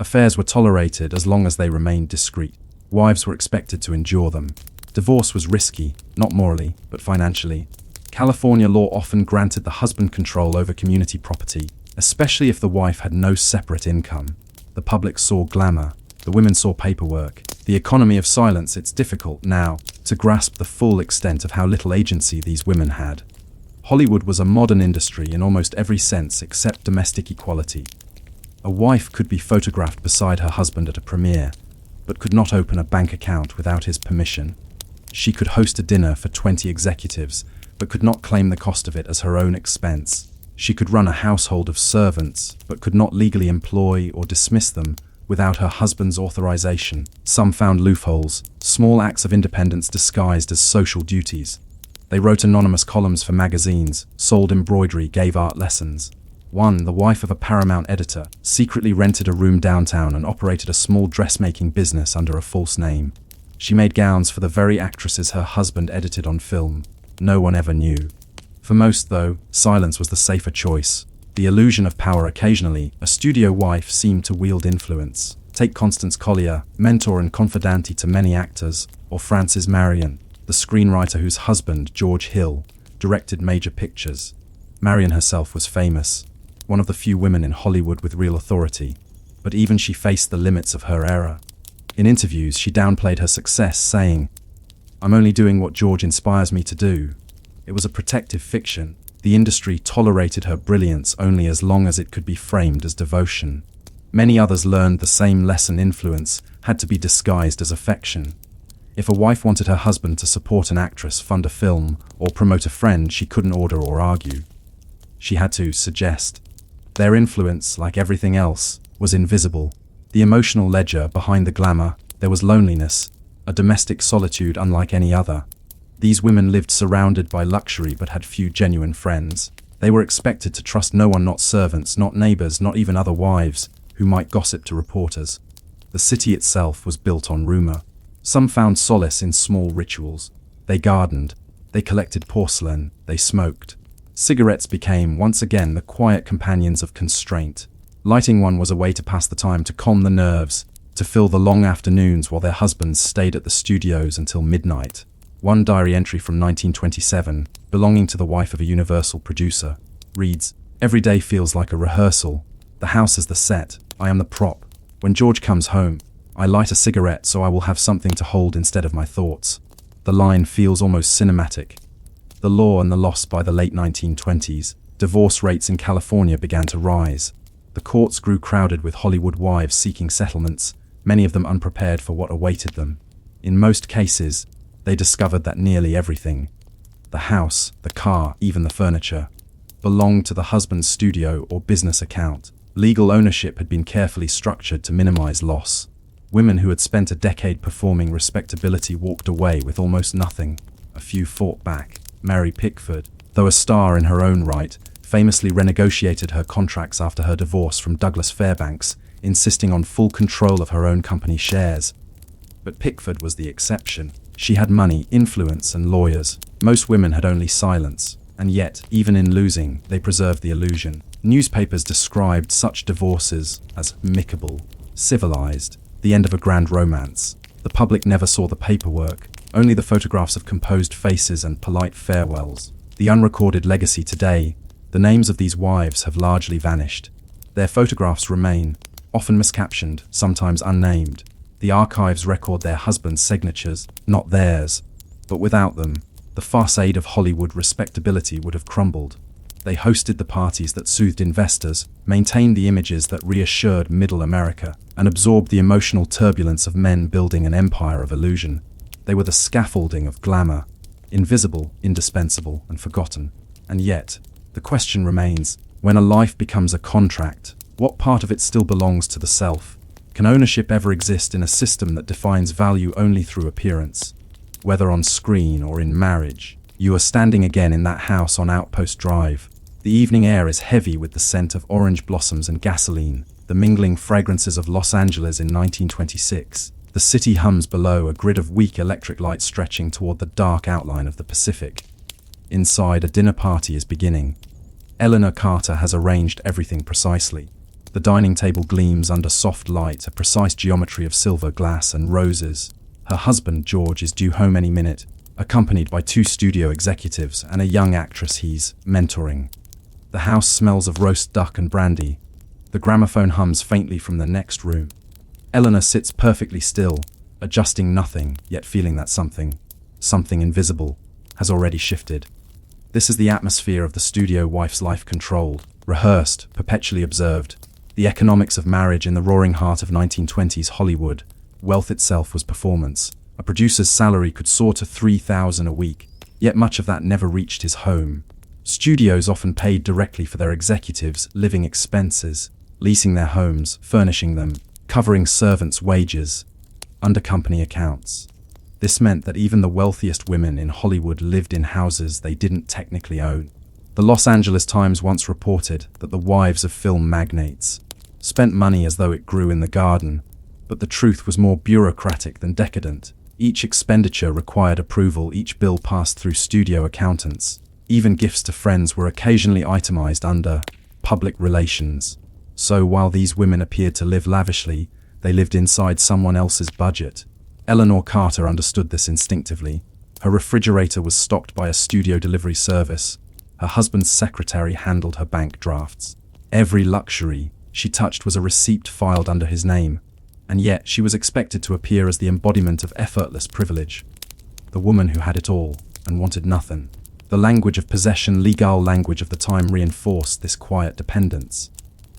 Speaker 1: Affairs were tolerated as long as they remained discreet. Wives were expected to endure them. Divorce was risky, not morally, but financially. California law often granted the husband control over community property, especially if the wife had no separate income. The public saw glamour. The women saw paperwork. The economy of silence. It's difficult now to grasp the full extent of how little agency these women had. Hollywood was a modern industry in almost every sense except domestic equality. A wife could be photographed beside her husband at a premiere, but could not open a bank account without his permission. She could host a dinner for 20 executives, but could not claim the cost of it as her own expense. She could run a household of servants, but could not legally employ or dismiss them without her husband's authorization. Some found loopholes, small acts of independence disguised as social duties. They wrote anonymous columns for magazines, sold embroidery, gave art lessons. One, the wife of a Paramount editor, secretly rented a room downtown and operated a small dressmaking business under a false name. She made gowns for the very actresses her husband edited on film. No one ever knew. For most, though, silence was the safer choice. The illusion of power. Occasionally, a studio wife seemed to wield influence. Take Constance Collier, mentor and confidante to many actors, or Frances Marion, the screenwriter whose husband, George Hill, directed major pictures. Marion herself was famous, one of the few women in Hollywood with real authority, but even she faced the limits of her era. In interviews, she downplayed her success, saying, "I'm only doing what George inspires me to do." It was a protective fiction. The industry tolerated her brilliance only as long as it could be framed as devotion. Many others learned the same lesson. Influence had to be disguised as affection. If a wife wanted her husband to support an actress, fund a film, or promote a friend, she couldn't order or argue. She had to suggest. Their influence, like everything else, was invisible. The emotional ledger behind the glamour, there was loneliness, a domestic solitude unlike any other. These women lived surrounded by luxury but had few genuine friends. They were expected to trust no one, not servants, not neighbors, not even other wives, who might gossip to reporters. The city itself was built on rumor. Some found solace in small rituals. They gardened, they collected porcelain, they smoked. Cigarettes became, once again, the quiet companions of constraint. Lighting one was a way to pass the time, to calm the nerves, to fill the long afternoons while their husbands stayed at the studios until midnight. One diary entry from 1927, belonging to the wife of a Universal producer, reads, "Every day feels like a rehearsal. The house is the set. I am the prop. When George comes home, I light a cigarette so I will have something to hold instead of my thoughts." The line feels almost cinematic. The law and the loss. By the late 1920s, divorce rates in California began to rise. The courts grew crowded with Hollywood wives seeking settlements, many of them unprepared for what awaited them. In most cases, they discovered that nearly everything, the house, the car, even the furniture, belonged to the husband's studio or business account. Legal ownership had been carefully structured to minimize loss. Women who had spent a decade performing respectability walked away with almost nothing. A few fought back. Mary Pickford, though a star in her own right, famously renegotiated her contracts after her divorce from Douglas Fairbanks, insisting on full control of her own company shares. But Pickford was the exception. She had money, influence, and lawyers. Most women had only silence, and yet, even in losing, they preserved the illusion. Newspapers described such divorces as amicable, civilized, the end of a grand romance. The public never saw the paperwork, only the photographs of composed faces and polite farewells. The unrecorded legacy today, the names of these wives have largely vanished. Their photographs remain, often miscaptioned, sometimes unnamed. The archives record their husbands' signatures, not theirs. But without them, the facade of Hollywood respectability would have crumbled. They hosted the parties that soothed investors, maintained the images that reassured middle America, and absorbed the emotional turbulence of men building an empire of illusion. They were the scaffolding of glamour, invisible, indispensable, and forgotten. And yet, the question remains, when a life becomes a contract, what part of it still belongs to the self? Can ownership ever exist in a system that defines value only through appearance? Whether on screen or in marriage, you are standing again in that house on Outpost Drive. The evening air is heavy with the scent of orange blossoms and gasoline, the mingling fragrances of Los Angeles in 1926. The city hums below, a grid of weak electric light stretching toward the dark outline of the Pacific. Inside, a dinner party is beginning. Eleanor Carter has arranged everything precisely. The dining table gleams under soft light, a precise geometry of silver, glass, and roses. Her husband, George, is due home any minute, accompanied by 2 studio executives and a young actress he's mentoring. The house smells of roast duck and brandy. The gramophone hums faintly from the next room. Eleanor sits perfectly still, adjusting nothing, yet feeling that something invisible, has already shifted. This is the atmosphere of the studio wife's life, controlled, rehearsed, perpetually observed. The economics of marriage in the roaring heart of 1920s Hollywood. Wealth itself was performance. A producer's salary could soar to $3,000 a week, yet much of that never reached his home. Studios often paid directly for their executives' living expenses, leasing their homes, furnishing them, covering servants' wages, under company accounts. This meant that even the wealthiest women in Hollywood lived in houses they didn't technically own. The Los Angeles Times once reported that the wives of film magnates spent money as though it grew in the garden, but the truth was more bureaucratic than decadent. Each expenditure required approval, each bill passed through studio accountants. Even gifts to friends were occasionally itemized under public relations. So while these women appeared to live lavishly, they lived inside someone else's budget. Eleanor Carter understood this instinctively. Her refrigerator was stocked by a studio delivery service. Her husband's secretary handled her bank drafts. Every luxury she touched was a receipt filed under his name, and yet she was expected to appear as the embodiment of effortless privilege. The woman who had it all and wanted nothing. The language of possession, legal language of the time, reinforced this quiet dependence.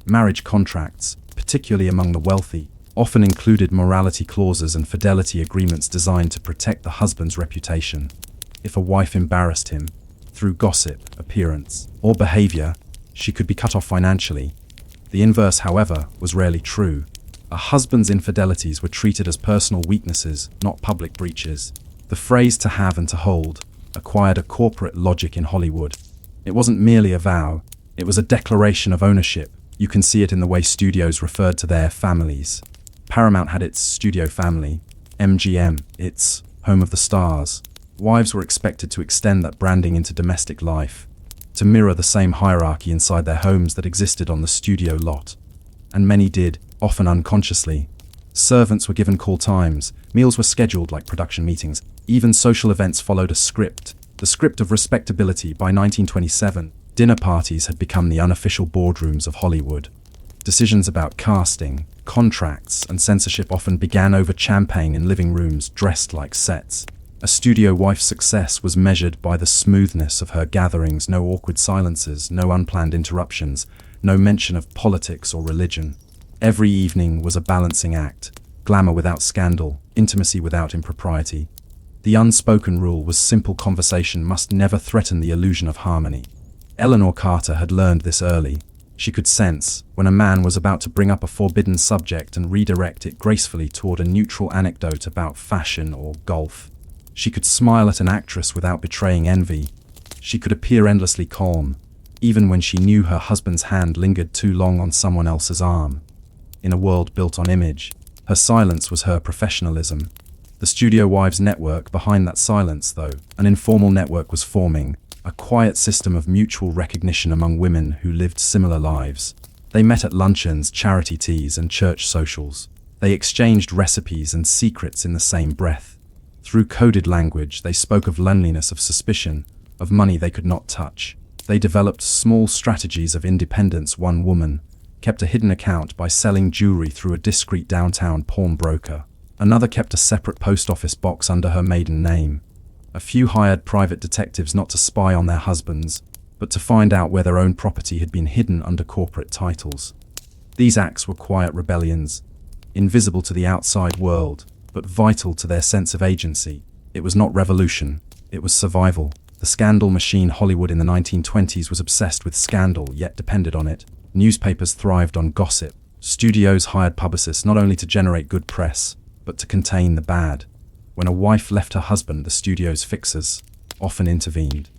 Speaker 1: Marriage contracts, particularly among the wealthy, often included morality clauses and fidelity agreements designed to protect the husband's reputation. If a wife embarrassed him, through gossip, appearance, or behavior, she could be cut off financially. The inverse, however, was rarely true. A husband's infidelities were treated as personal weaknesses, not public breaches. The phrase "to have and to hold" acquired a corporate logic in Hollywood. It wasn't merely a vow, it was a declaration of ownership. You can see it in the way studios referred to their families. Paramount had its studio family, MGM, its home of the stars. Wives were expected to extend that branding into domestic life, to mirror the same hierarchy inside their homes that existed on the studio lot. And many did, often unconsciously. Servants were given call times, meals were scheduled like production meetings, even social events followed a script, the script of respectability. By 1927, dinner parties had become the unofficial boardrooms of Hollywood. Decisions about casting, contracts, and censorship often began over champagne in living rooms dressed like sets. A studio wife's success was measured by the smoothness of her gatherings, no awkward silences, no unplanned interruptions, no mention of politics or religion. Every evening was a balancing act, glamour without scandal, intimacy without impropriety. The unspoken rule was simple: conversation must never threaten the illusion of harmony. Eleanor Carter had learned this early. She could sense when a man was about to bring up a forbidden subject and redirect it gracefully toward a neutral anecdote about fashion or golf. She could smile at an actress without betraying envy. She could appear endlessly calm, even when she knew her husband's hand lingered too long on someone else's arm. In a world built on image, her silence was her professionalism. The studio wives' network behind that silence, though, an informal network was forming, a quiet system of mutual recognition among women who lived similar lives. They met at luncheons, charity teas, and church socials. They exchanged recipes and secrets in the same breath. Through coded language, they spoke of loneliness, of suspicion, of money they could not touch. They developed small strategies of independence. One woman kept a hidden account by selling jewelry through a discreet downtown pawnbroker. Another kept a separate post office box under her maiden name. A few hired private detectives not to spy on their husbands, but to find out where their own property had been hidden under corporate titles. These acts were quiet rebellions, invisible to the outside world, but vital to their sense of agency. It was not revolution, it was survival. The scandal machine Hollywood in the 1920s was obsessed with scandal, yet depended on it. Newspapers thrived on gossip. Studios hired publicists not only to generate good press, but to contain the bad. When a wife left her husband, the studio's fixers often intervened.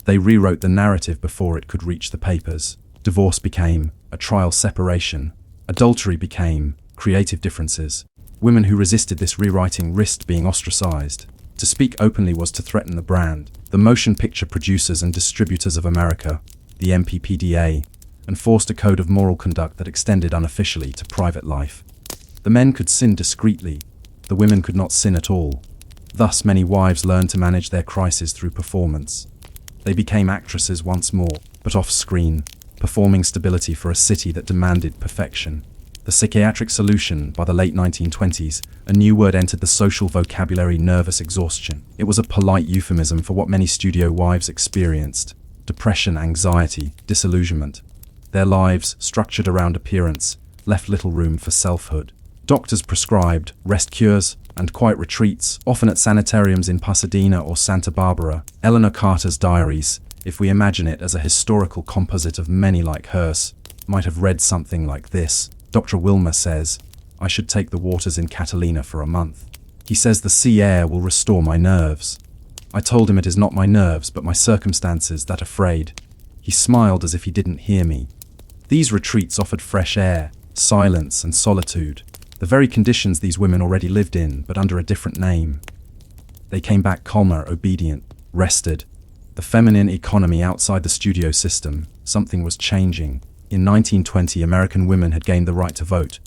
Speaker 1: They rewrote the narrative before it could reach the papers. Divorce became a trial separation. Adultery became creative differences. Women who resisted this rewriting risked being ostracized. To speak openly was to threaten the brand. The Motion Picture Producers and Distributors of America, the MPPDA, enforced a code of moral conduct that extended unofficially to private life. The men could sin discreetly, the women could not sin at all. Thus, many wives learned to manage their crises through performance. They became actresses once more, but off-screen, performing stability for a city that demanded perfection. The psychiatric solution. By the late 1920s, a new word entered the social vocabulary: nervous exhaustion. It was a polite euphemism for what many studio wives experienced: depression, anxiety, disillusionment. Their lives, structured around appearance, left little room for selfhood. Doctors prescribed rest cures and quiet retreats, often at sanitariums in Pasadena or Santa Barbara. Eleanor Carter's diaries, if we imagine it as a historical composite of many like hers, might have read something like this. Dr. Wilmer says, "I should take the waters in Catalina for a month. He says the sea air will restore my nerves. I told him it is not my nerves, but my circumstances that are frayed. He smiled as if he didn't hear me." These retreats offered fresh air, silence, and solitude, the very conditions these women already lived in, but under a different name. They came back calmer, obedient, rested. The feminine economy outside the studio system, something was changing. In 1920, American women had gained the right to vote.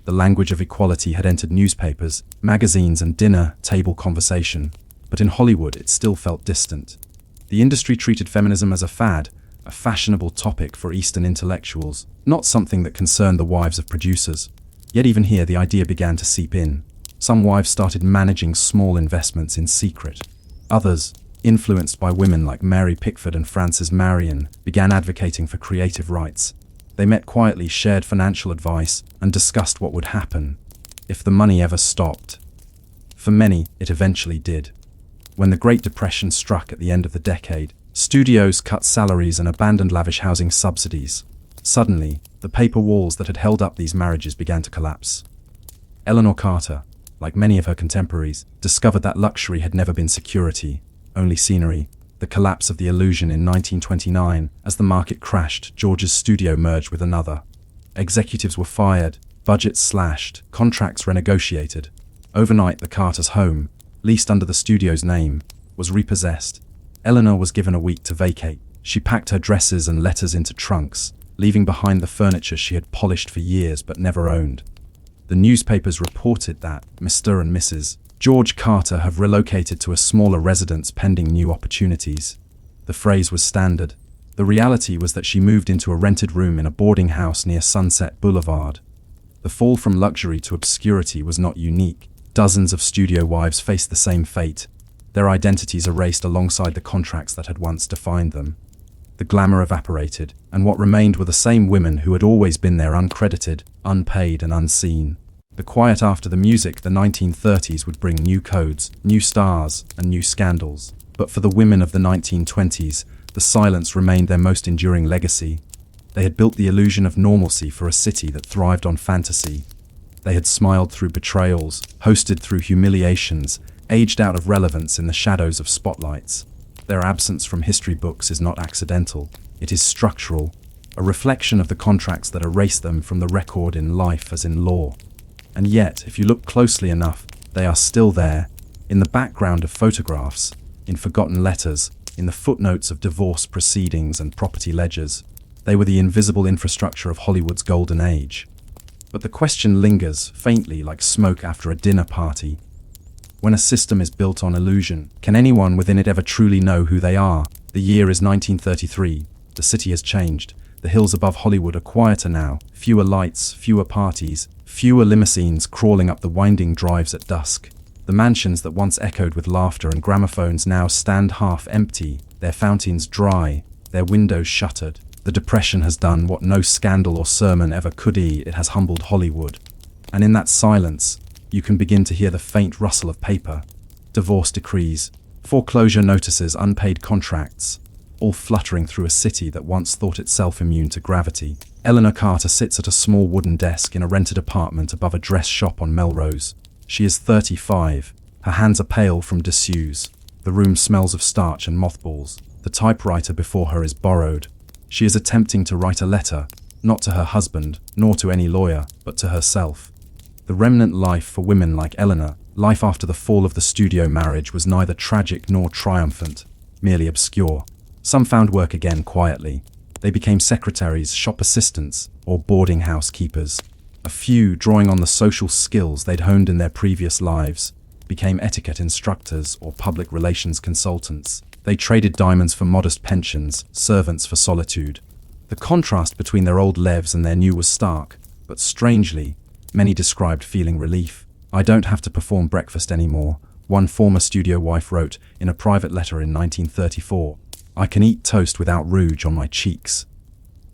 Speaker 1: The language of equality had entered newspapers, magazines, and dinner table conversation. But in Hollywood, it still felt distant. The industry treated feminism as a fad, a fashionable topic for Eastern intellectuals, not something that concerned the wives of producers. Yet even here, the idea began to seep in. Some wives started managing small investments in secret. Others, influenced by women like Mary Pickford and Frances Marion, began advocating for creative rights. They met quietly, shared financial advice, and discussed what would happen if the money ever stopped. For many, it eventually did. When the Great Depression struck at the end of the decade, studios cut salaries and abandoned lavish housing subsidies. Suddenly, the paper walls that had held up these marriages began to collapse. Eleanor Carter, like many of her contemporaries, discovered that luxury had never been security, only scenery. The collapse of the illusion in 1929, as the market crashed, George's studio merged with another. Executives were fired, budgets slashed, contracts renegotiated. Overnight, the Carters' home, leased under the studio's name, was repossessed. Eleanor was given a week to vacate. She packed her dresses and letters into trunks, leaving behind the furniture she had polished for years but never owned. The newspapers reported that Mr. and Mrs. George Carter have relocated to a smaller residence pending new opportunities. The phrase was standard. The reality was that she moved into a rented room in a boarding house near Sunset Boulevard. The fall from luxury to obscurity was not unique. Dozens of studio wives faced the same fate, their identities erased alongside the contracts that had once defined them. The glamour evaporated, and what remained were the same women who had always been there, uncredited, unpaid, and unseen. The quiet after the music, the 1930s would bring new codes, new stars, and new scandals. But for the women of the 1920s, the silence remained their most enduring legacy. They had built the illusion of normalcy for a city that thrived on fantasy. They had smiled through betrayals, hosted through humiliations, aged out of relevance in the shadows of spotlights. Their absence from history books is not accidental. It is structural, a reflection of the contracts that erase them from the record in life as in law. And yet, if you look closely enough, they are still there, in the background of photographs, in forgotten letters, in the footnotes of divorce proceedings and property ledgers. They were the invisible infrastructure of Hollywood's golden age. But the question lingers, faintly like smoke after a dinner party. When a system is built on illusion, can anyone within it ever truly know who they are? The year is 1933. The city has changed. The hills above Hollywood are quieter now. Fewer lights, fewer parties, fewer limousines crawling up the winding drives at dusk. The mansions that once echoed with laughter and gramophones now stand half empty, their fountains dry, their windows shuttered. The Depression has done what no scandal or sermon ever could. It has humbled Hollywood. And in that silence, you can begin to hear the faint rustle of paper, divorce decrees, foreclosure notices, unpaid contracts, all fluttering through a city that once thought itself immune to gravity. Eleanor Carter sits at a small wooden desk in a rented apartment above a dress shop on Melrose. She is 35. Her hands are pale from disuse. The room smells of starch and mothballs. The typewriter before her is borrowed. She is attempting to write a letter, not to her husband, nor to any lawyer, but to herself. The remnant life for women like Eleanor, life after the fall of the studio marriage, was neither tragic nor triumphant, merely obscure. Some found work again quietly. They became secretaries, shop assistants, or boarding house keepers. A few, drawing on the social skills they'd honed in their previous lives, became etiquette instructors or public relations consultants. They traded diamonds for modest pensions, servants for solitude. The contrast between their old lives and their new was stark, but strangely, many described feeling relief. "I don't have to perform breakfast anymore," one former studio wife wrote in a private letter in 1934. "I can eat toast without rouge on my cheeks."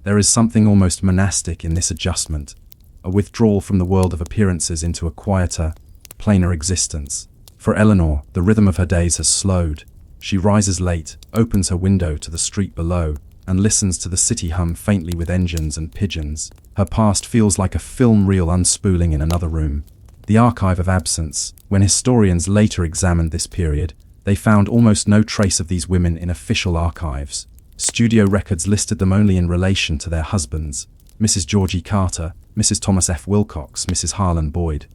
Speaker 1: There is something almost monastic in this adjustment, a withdrawal from the world of appearances into a quieter, plainer existence. For Eleanor, the rhythm of her days has slowed. She rises late, opens her window to the street below, and listens to the city hum faintly with engines and pigeons. Her past feels like a film reel unspooling in another room. The archive of absence. When historians later examined this period, they found almost no trace of these women in official archives. Studio records listed them only in relation to their husbands: Mrs. George E. Carter, Mrs. Thomas F. Wilcox, Mrs. Harlan Boyd.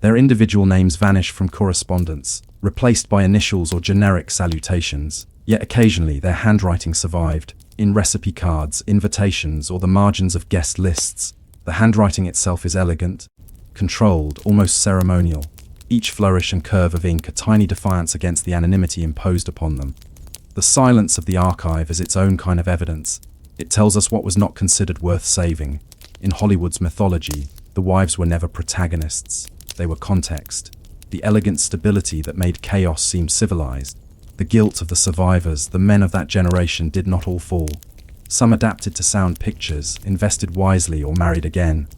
Speaker 1: Their individual names vanish from correspondence, replaced by initials or generic salutations. Yet occasionally their handwriting survived, in recipe cards, invitations, or the margins of guest lists. The handwriting itself is elegant, controlled, almost ceremonial. Each flourish and curve of ink a tiny defiance against the anonymity imposed upon them. The silence of the archive is its own kind of evidence. It tells us what was not considered worth saving. In Hollywood's mythology, the wives were never protagonists. They were context. The elegant stability that made chaos seem civilized. The guilt of the survivors, the men of that generation, did not all fall. Some adapted to sound pictures, invested wisely, or married again,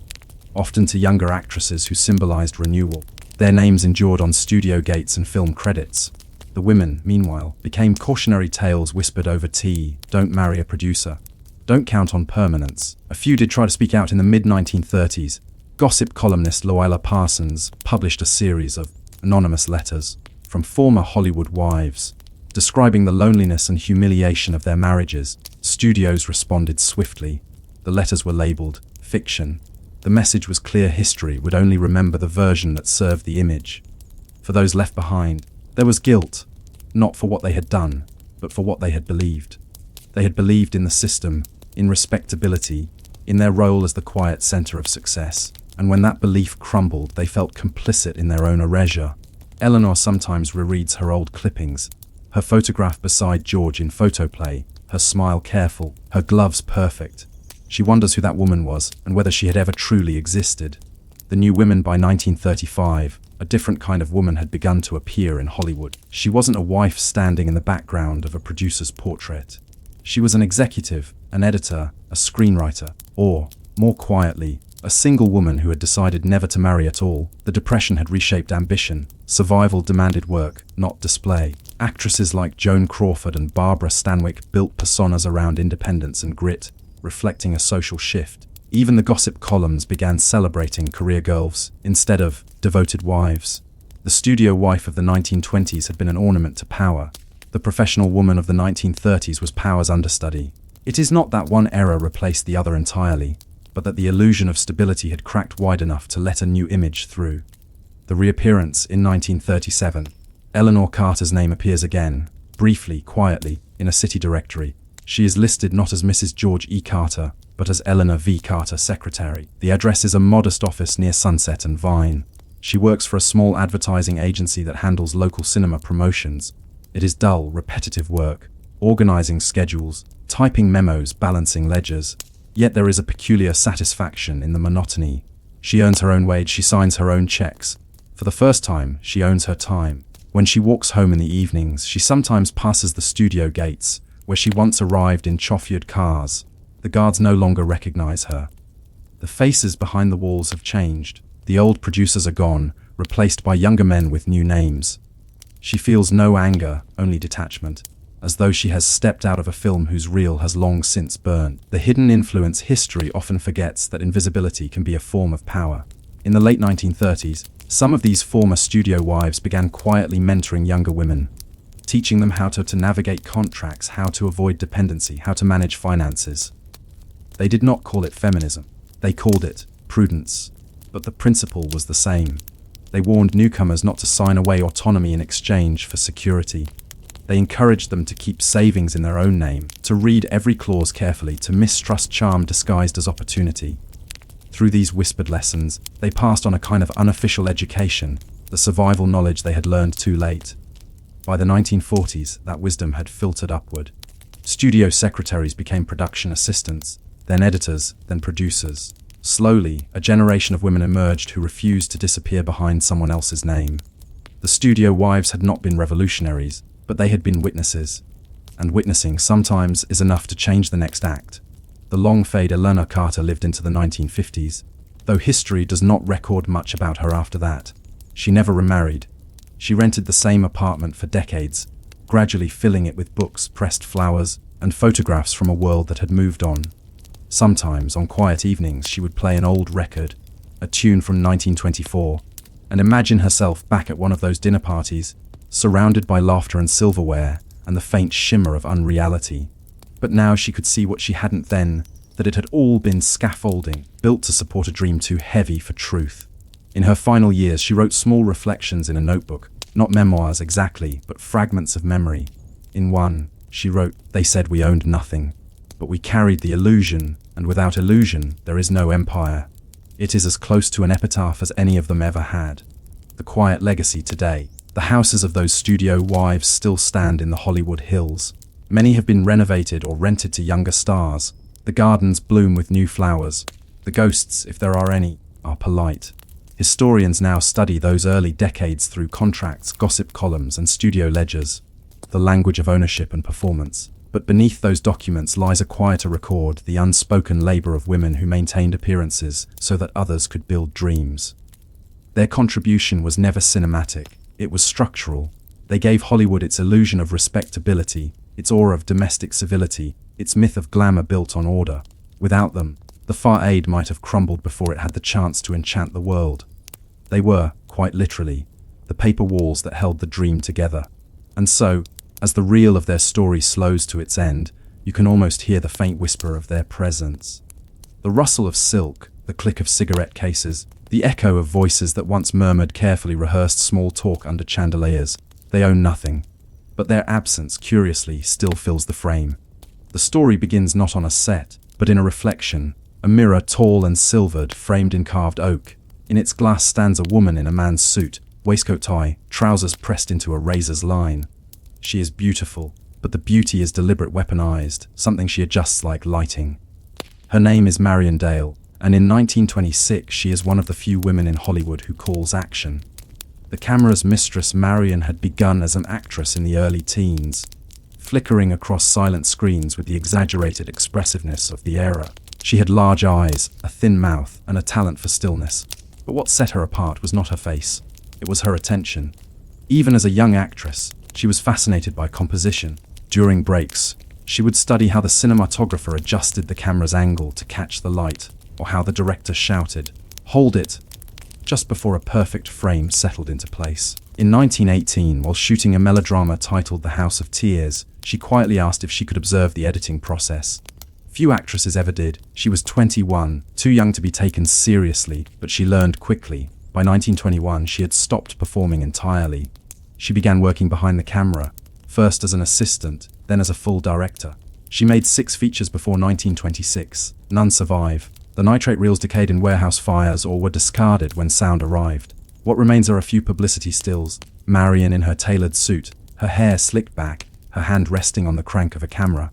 Speaker 1: often to younger actresses who symbolized renewal. Their names endured on studio gates and film credits. The women, meanwhile, became cautionary tales whispered over tea: "Don't marry a producer. Don't count on permanence." A few did try to speak out in the mid-1930s. Gossip columnist Loila Parsons published a series of anonymous letters from former Hollywood wives, describing the loneliness and humiliation of their marriages. Studios responded swiftly. The letters were labeled fiction. The message was clear: history would only remember the version that served the image. For those left behind, there was guilt, not for what they had done, but for what they had believed. They had believed in the system, in respectability, in their role as the quiet center of success. And when that belief crumbled, they felt complicit in their own erasure. Eleanor sometimes rereads her old clippings, her photograph beside George in Photoplay, her smile careful, her gloves perfect. She wonders who that woman was and whether she had ever truly existed. The new women by 1935, a different kind of woman had begun to appear in Hollywood. She wasn't a wife standing in the background of a producer's portrait. She was an executive, an editor, a screenwriter, or, more quietly, a single woman who had decided never to marry at all. The Depression had reshaped ambition. Survival demanded work, not display. Actresses like Joan Crawford and Barbara Stanwyck built personas around independence and grit, reflecting a social shift. Even the gossip columns began celebrating career girls instead of devoted wives. The studio wife of the 1920s had been an ornament to power. The professional woman of the 1930s was power's understudy. It is not that one era replaced the other entirely, but that the illusion of stability had cracked wide enough to let a new image through. The reappearance in 1937. Eleanor Carter's name appears again, briefly, quietly, in a city directory. She is listed not as Mrs. George E. Carter, but as Eleanor V. Carter, secretary. The address is a modest office near Sunset and Vine. She works for a small advertising agency that handles local cinema promotions. It is dull, repetitive work, organizing schedules, typing memos, balancing ledgers. Yet there is a peculiar satisfaction in the monotony. She earns her own wage, she signs her own checks. For the first time, she owns her time. When she walks home in the evenings, she sometimes passes the studio gates, where she once arrived in chauffeured cars. The guards no longer recognize her. The faces behind the walls have changed. The old producers are gone, replaced by younger men with new names. She feels no anger, only detachment, as though she has stepped out of a film whose reel has long since burned. The hidden influence history often forgets that invisibility can be a form of power. In the late 1930s, some of these former studio wives began quietly mentoring younger women, teaching them how to navigate contracts, how to avoid dependency, how to manage finances. They did not call it feminism. They called it prudence. But the principle was the same. They warned newcomers not to sign away autonomy in exchange for security. They encouraged them to keep savings in their own name, to read every clause carefully, to mistrust charm disguised as opportunity. Through these whispered lessons, they passed on a kind of unofficial education, the survival knowledge they had learned too late. By the 1940s, that wisdom had filtered upward. Studio secretaries became production assistants, then editors, then producers. Slowly, a generation of women emerged who refused to disappear behind someone else's name. The studio wives had not been revolutionaries, but they had been witnesses. And witnessing sometimes is enough to change the next act. The long-fade Eleanor Carter lived into the 1950s, though history does not record much about her after that. She never remarried. She rented the same apartment for decades, gradually filling it with books, pressed flowers, and photographs from a world that had moved on. Sometimes, on quiet evenings, she would play an old record, a tune from 1924, and imagine herself back at one of those dinner parties, surrounded by laughter and silverware, and the faint shimmer of unreality. But now she could see what she hadn't then, that it had all been scaffolding, built to support a dream too heavy for truth. In her final years, she wrote small reflections in a notebook, not memoirs exactly, but fragments of memory. In one, she wrote, "They said we owned nothing, but we carried the illusion, and without illusion, there is no empire." It is as close to an epitaph as any of them ever had. The quiet legacy today. The houses of those studio wives still stand in the Hollywood Hills. Many have been renovated or rented to younger stars. The gardens bloom with new flowers. The ghosts, if there are any, are polite. Historians now study those early decades through contracts, gossip columns, and studio ledgers. The language of ownership and performance. But beneath those documents lies a quieter record, the unspoken labor of women who maintained appearances so that others could build dreams. Their contribution was never cinematic, it was structural. They gave Hollywood its illusion of respectability, its aura of domestic civility, its myth of glamour built on order. Without them, the Far East might have crumbled before it had the chance to enchant the world. They were, quite literally, the paper walls that held the dream together. And so, as the reel of their story slows to its end, you can almost hear the faint whisper of their presence. The rustle of silk, the click of cigarette cases, the echo of voices that once murmured carefully rehearsed small talk under chandeliers. They own nothing, but their absence, curiously, still fills the frame. The story begins not on a set, but in a reflection, a mirror tall and silvered, framed in carved oak. In its glass stands a woman in a man's suit, waistcoat tie, trousers pressed into a razor's line. She is beautiful, but the beauty is deliberate, weaponized, something she adjusts like lighting. Her name is Marion Dale, and in 1926 she is one of the few women in Hollywood who calls action. The camera's mistress, Marion, had begun as an actress in the early teens, flickering across silent screens with the exaggerated expressiveness of the era. She had large eyes, a thin mouth, and a talent for stillness. But what set her apart was not her face, it was her attention. Even as a young actress, she was fascinated by composition. During breaks, she would study how the cinematographer adjusted the camera's angle to catch the light, or how the director shouted, "Hold it," just before a perfect frame settled into place. In 1918, while shooting a melodrama titled The House of Tears, she quietly asked if she could observe the editing process. Few actresses ever did. She was 21, too young to be taken seriously, but she learned quickly. By 1921, she had stopped performing entirely. She began working behind the camera, first as an assistant, then as a full director. She made 6 features before 1926. None survive. The nitrate reels decayed in warehouse fires or were discarded when sound arrived. What remains are a few publicity stills. Marion in her tailored suit, her hair slicked back, her hand resting on the crank of a camera.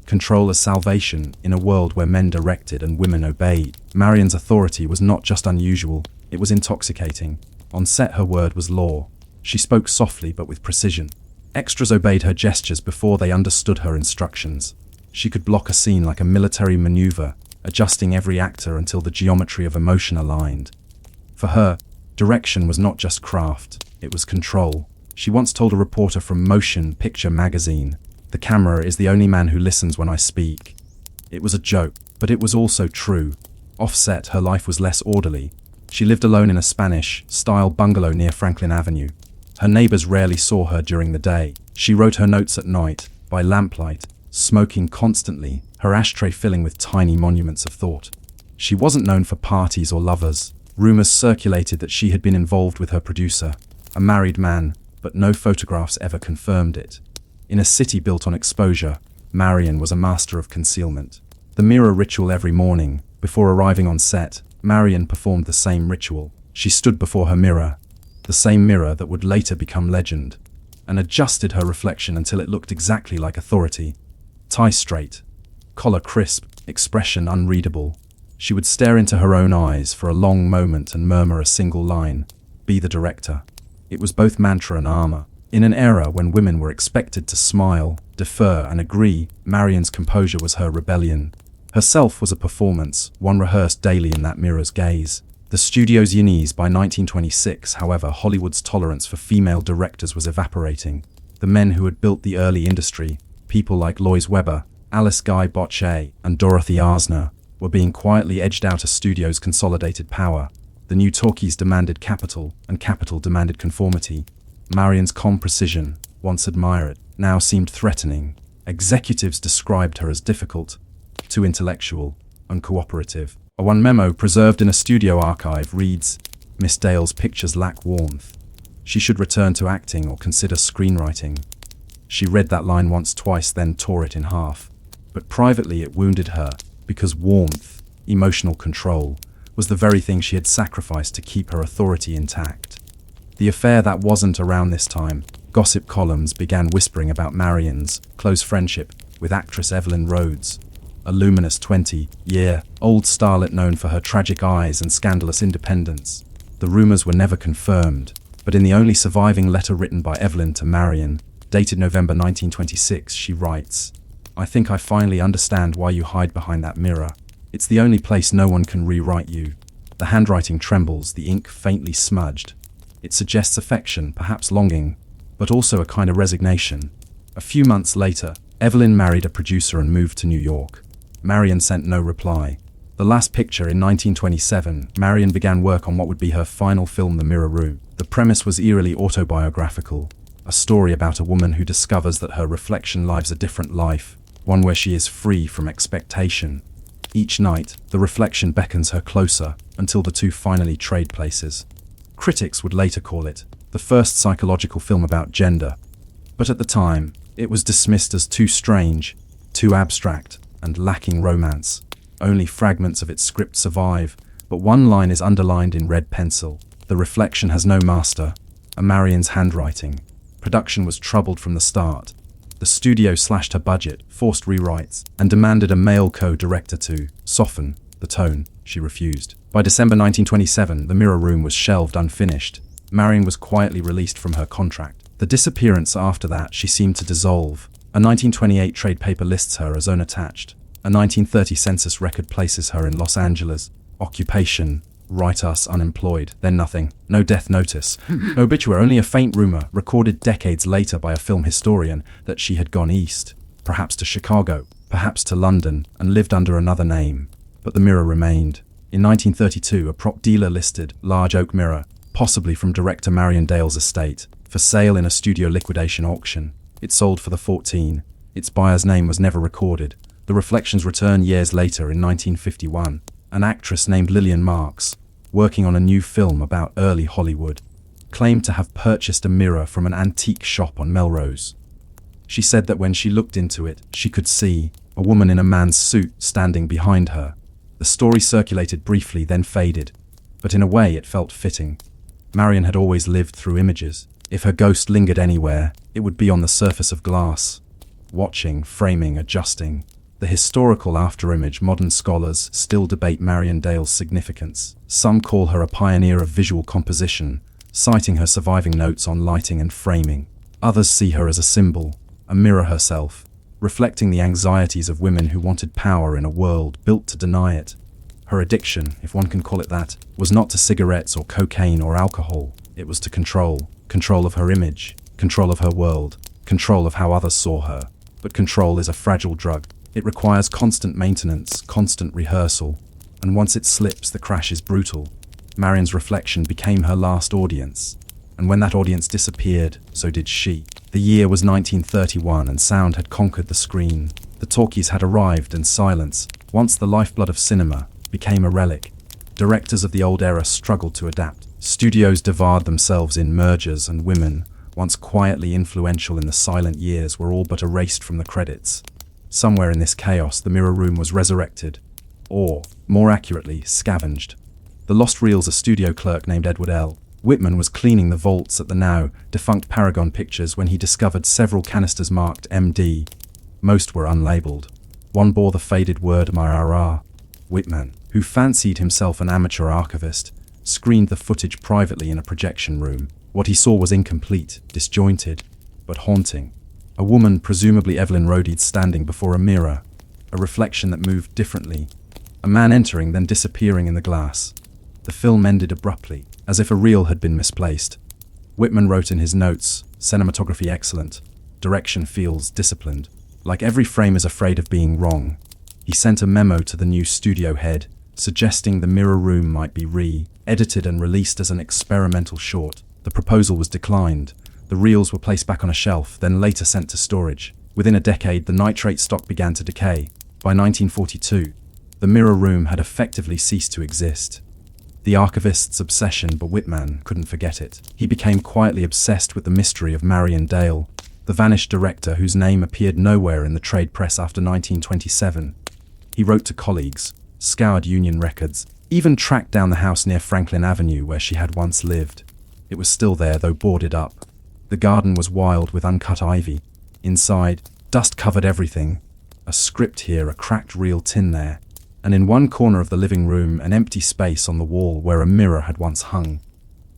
Speaker 1: Control as salvation in a world where men directed and women obeyed. Marion's authority was not just unusual, it was intoxicating. On set, her word was law. She spoke softly but with precision. Extras obeyed her gestures before they understood her instructions. She could block a scene like a military maneuver, adjusting every actor until the geometry of emotion aligned. For her, direction was not just craft, it was control. She once told a reporter from Motion Picture magazine, "The camera is the only man who listens when I speak." It was a joke, but it was also true. Offset, her life was less orderly. She lived alone in a Spanish-style bungalow near Franklin Avenue. Her neighbors rarely saw her during the day. She wrote her notes at night, by lamplight, smoking constantly, her ashtray filling with tiny monuments of thought. She wasn't known for parties or lovers. Rumors circulated that she had been involved with her producer, a married man, but no photographs ever confirmed it. In a city built on exposure, Marion was a master of concealment. The mirror ritual every morning. Before arriving on set, Marion performed the same ritual. She stood before her mirror, the same mirror that would later become legend, and adjusted her reflection until it looked exactly like authority. Tie straight, collar crisp, expression unreadable. She would stare into her own eyes for a long moment and murmur a single line, "Be the director." It was both mantra and armor. In an era when women were expected to smile, defer, and agree, Marion's composure was her rebellion. Herself was a performance, one rehearsed daily in that mirror's gaze. The studio's unis by 1926, however, Hollywood's tolerance for female directors was evaporating. The men who had built the early industry, people like Lois Weber, Alice Guy Bochet, and Dorothy Arzner, were being quietly edged out of studios' consolidated power. The new talkies demanded capital, and capital demanded conformity. Marion's calm precision, once admired, now seemed threatening. Executives described her as difficult, too intellectual, uncooperative. One memo preserved in a studio archive reads, "Miss Dale's pictures lack warmth. She should return to acting or consider screenwriting." She read that line once, twice, then tore it in half. But privately it wounded her, because warmth, emotional control, was the very thing she had sacrificed to keep her authority intact. The affair that wasn't around this time, gossip columns began whispering about Marion's close friendship with actress Evelyn Rhodes, a luminous 20-year-old starlet known for her tragic eyes and scandalous independence. The rumors were never confirmed, but in the only surviving letter written by Evelyn to Marion, dated November 1926, she writes, "I think I finally understand why you hide behind that mirror. It's the only place no one can rewrite you." The handwriting trembles, the ink faintly smudged. It suggests affection, perhaps longing, but also a kind of resignation. A few months later, Evelyn married a producer and moved to New York. Marion sent no reply. The last picture in 1927, Marion began work on what would be her final film, The Mirror Room. The premise was eerily autobiographical, a story about a woman who discovers that her reflection lives a different life, one where she is free from expectation. Each night, the reflection beckons her closer, until the two finally trade places. Critics would later call it the first psychological film about gender, but at the time, it was dismissed as too strange, too abstract, and lacking romance. Only fragments of its script survive, but one line is underlined in red pencil. "The reflection has no master," a Marion's handwriting. Production was troubled from the start. The studio slashed her budget, forced rewrites, and demanded a male co-director to soften the tone. She refused. By December 1927, The Mirror Room was shelved unfinished. Marion was quietly released from her contract. The disappearance after that, she seemed to dissolve. A 1928 trade paper lists her as unattached. A 1930 census record places her in Los Angeles. Occupation, write us unemployed. Then nothing. No death notice. No obituary, only a faint rumor, recorded decades later by a film historian, that she had gone east. Perhaps to Chicago, perhaps to London, and lived under another name. But the mirror remained. In 1932, a prop dealer listed large oak mirror, possibly from director Marion Dale's estate, for sale in a studio liquidation auction. It sold for the 14. Its buyer's name was never recorded. The reflections return years later in 1951. An actress named Lillian Marks, working on a new film about early Hollywood, claimed to have purchased a mirror from an antique shop on Melrose. She said that when she looked into it, she could see a woman in a man's suit standing behind her. The story circulated briefly, then faded, but in a way it felt fitting. Marion had always lived through images. If her ghost lingered anywhere, it would be on the surface of glass, watching, framing, adjusting. The historical afterimage, modern scholars still debate Marion Dale's significance. Some call her a pioneer of visual composition, citing her surviving notes on lighting and framing. Others see her as a symbol, a mirror herself, reflecting the anxieties of women who wanted power in a world built to deny it. Her addiction, if one can call it that, was not to cigarettes or cocaine or alcohol. It was to control of her image. control of her world, control of how others saw her. But control is a fragile drug. It requires constant maintenance, constant rehearsal, and once it slips, the crash is brutal. Marion's reflection became her last audience, and when that audience disappeared, so did she. The year was 1931, and sound had conquered the screen. The talkies had arrived, and silence, once the lifeblood of cinema, became a relic. Directors of the old era struggled to adapt. Studios devoured themselves in mergers, and women, once quietly influential in the silent years, were all but erased from the credits. Somewhere in this chaos, the Mirror Room was resurrected, or, more accurately, scavenged. The lost reels a studio clerk named Edward L. Whitman was cleaning the vaults at the now defunct Paragon Pictures when he discovered several canisters marked MD. Most were unlabeled. One bore the faded word Myra. Whitman, who fancied himself an amateur archivist, screened the footage privately in a projection room. What he saw was incomplete, disjointed, but haunting. A woman, presumably Evelyn Rodied, standing before a mirror, a reflection that moved differently. A man entering, then disappearing in the glass. The film ended abruptly, as if a reel had been misplaced. Whitman wrote in his notes, "Cinematography excellent. Direction feels disciplined. Like every frame is afraid of being wrong." He sent a memo to the new studio head, suggesting the Mirror Room might be re-edited and released as an experimental short. The proposal was declined. The reels were placed back on a shelf, then later sent to storage. Within a decade, the nitrate stock began to decay. By 1942, the Mirror Room had effectively ceased to exist. The archivist's obsession, but Whitman couldn't forget it. He became quietly obsessed with the mystery of Marion Dale, the vanished director whose name appeared nowhere in the trade press after 1927. He wrote to colleagues, scoured union records, even tracked down the house near Franklin Avenue where she had once lived. It was still there, though boarded up. The garden was wild with uncut ivy. Inside, dust covered everything. A script here, a cracked reel tin there, and in one corner of the living room, an empty space on the wall where a mirror had once hung.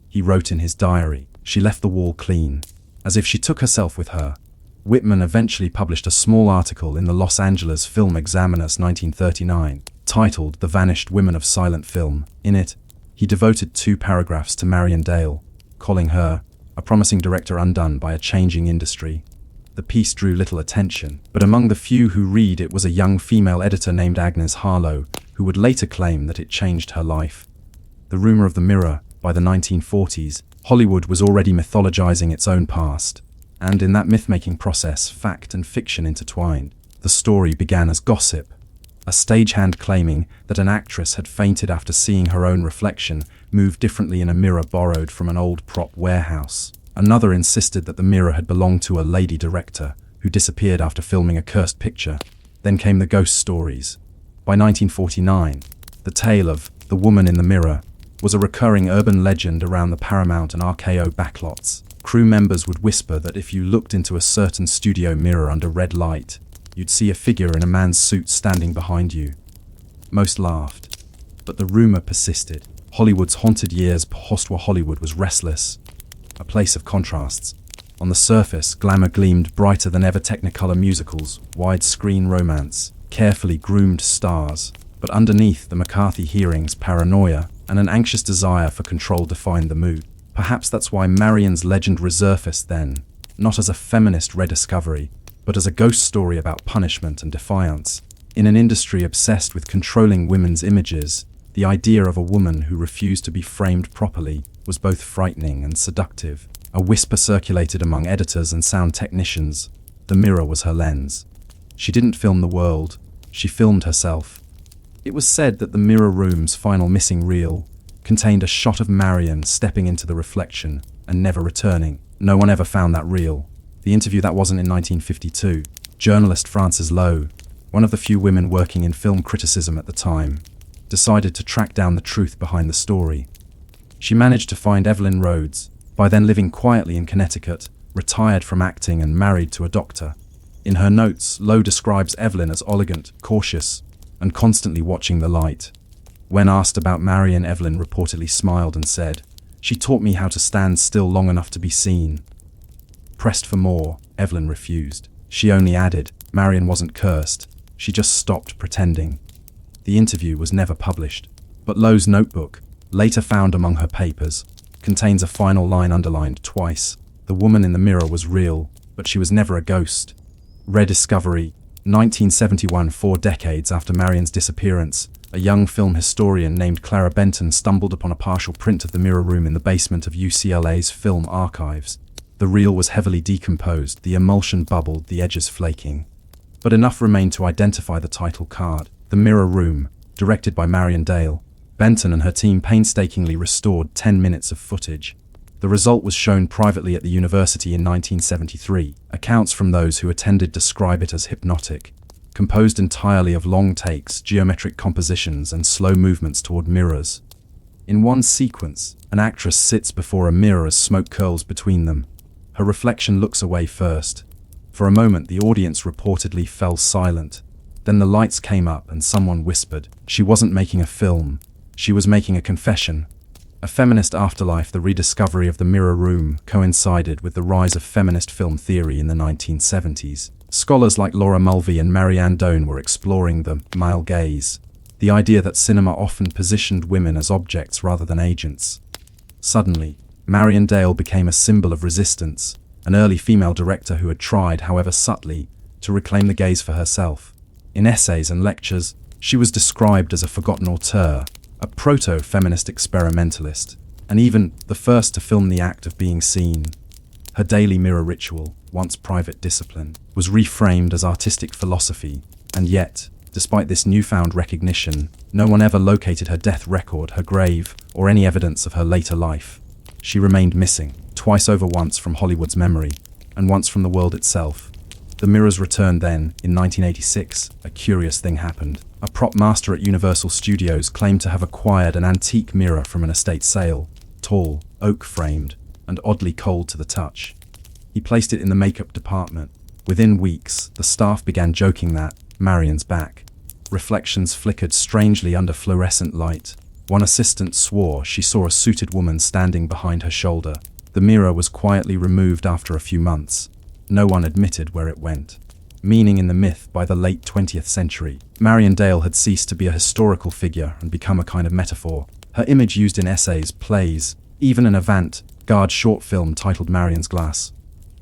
Speaker 1: He wrote in his diary, "She left the wall clean, as if she took herself with her." Whitman eventually published a small article in the Los Angeles Film Examiner's 1939, titled "The Vanished Women of Silent Film." In it, he devoted 2 paragraphs to Marion Dale, calling her a promising director undone by a changing industry. The piece drew little attention, but among the few who read it was a young female editor named Agnes Harlow, who would later claim that it changed her life. The rumor of the mirror, by the 1940s, Hollywood was already mythologizing its own past, and in that myth-making process, fact and fiction intertwined. The story began as gossip, a stagehand claiming that an actress had fainted after seeing her own reflection move differently in a mirror borrowed from an old prop warehouse. Another insisted that the mirror had belonged to a lady director who disappeared after filming a cursed picture. Then came the ghost stories. By 1949, the tale of the woman in the mirror was a recurring urban legend around the Paramount and RKO backlots. Crew members would whisper that if you looked into a certain studio mirror under red light, you'd see a figure in a man's suit standing behind you. Most laughed, but the rumor persisted. Hollywood's haunted years, post-war Hollywood was restless, a place of contrasts. On the surface, glamour gleamed brighter than ever: Technicolor musicals, widescreen romance, carefully groomed stars. But underneath, the McCarthy hearings, paranoia, and an anxious desire for control defined the mood. Perhaps that's why Marion's legend resurfaced then, not as a feminist rediscovery, but as a ghost story about punishment and defiance. In an industry obsessed with controlling women's images, the idea of a woman who refused to be framed properly was both frightening and seductive. A whisper circulated among editors and sound technicians. The mirror was her lens. She didn't film the world, she filmed herself. It was said that the Mirror Room's final missing reel contained a shot of Marion stepping into the reflection and never returning. No one ever found that reel. The interview that wasn't in 1952. Journalist Frances Lowe, one of the few women working in film criticism at the time, decided to track down the truth behind the story. She managed to find Evelyn Rhodes, by then living quietly in Connecticut, retired from acting and married to a doctor. In her notes, Lowe describes Evelyn as elegant, cautious, and constantly watching the light. When asked about Marion, Evelyn reportedly smiled and said, "She taught me how to stand still long enough to be seen." Pressed for more, Evelyn refused. She only added, "Marion wasn't cursed, she just stopped pretending." The interview was never published, but Lowe's notebook, later found among her papers, contains a final line underlined twice. The woman in the mirror was real, but she was never a ghost. Rediscovery, 1971. 4 decades after Marian's disappearance, a young film historian named Clara Benton stumbled upon a partial print of the mirror room in the basement of UCLA's film archives. The reel was heavily decomposed, the emulsion bubbled, the edges flaking. But enough remained to identify the title card, The Mirror Room, directed by Marian Dale. Benton and her team painstakingly restored 10 minutes of footage. The result was shown privately at the university in 1973. Accounts from those who attended describe it as hypnotic, composed entirely of long takes, geometric compositions, and slow movements toward mirrors. In one sequence, an actress sits before a mirror as smoke curls between them. Her reflection looks away first. For a moment, the audience reportedly fell silent. Then the lights came up and someone whispered. She wasn't making a film. She was making a confession. A feminist afterlife. The rediscovery of the mirror room coincided with the rise of feminist film theory in the 1970s. Scholars like Laura Mulvey and Marianne Doan were exploring the male gaze, the idea that cinema often positioned women as objects rather than agents. Suddenly, Marian Dale became a symbol of resistance, an early female director who had tried, however subtly, to reclaim the gaze for herself. In essays and lectures, she was described as a forgotten auteur, a proto-feminist experimentalist, and even the first to film the act of being seen. Her daily mirror ritual, once private discipline, was reframed as artistic philosophy, and yet, despite this newfound recognition, no one ever located her death record, her grave, or any evidence of her later life. She remained missing, twice over, once from Hollywood's memory, and once from the world itself. The mirrors returned then, in 1986, a curious thing happened. A prop master at Universal Studios claimed to have acquired an antique mirror from an estate sale, tall, oak-framed, and oddly cold to the touch. He placed it in the makeup department. Within weeks, the staff began joking that Marian's back. Reflections flickered strangely under fluorescent light. One assistant swore she saw a suited woman standing behind her shoulder. The mirror was quietly removed after a few months. No one admitted where it went. Meaning in the myth, by the late 20th century, Marian Dale had ceased to be a historical figure and become a kind of metaphor. Her image used in essays, plays, even an avant-garde short film titled Marian's Glass.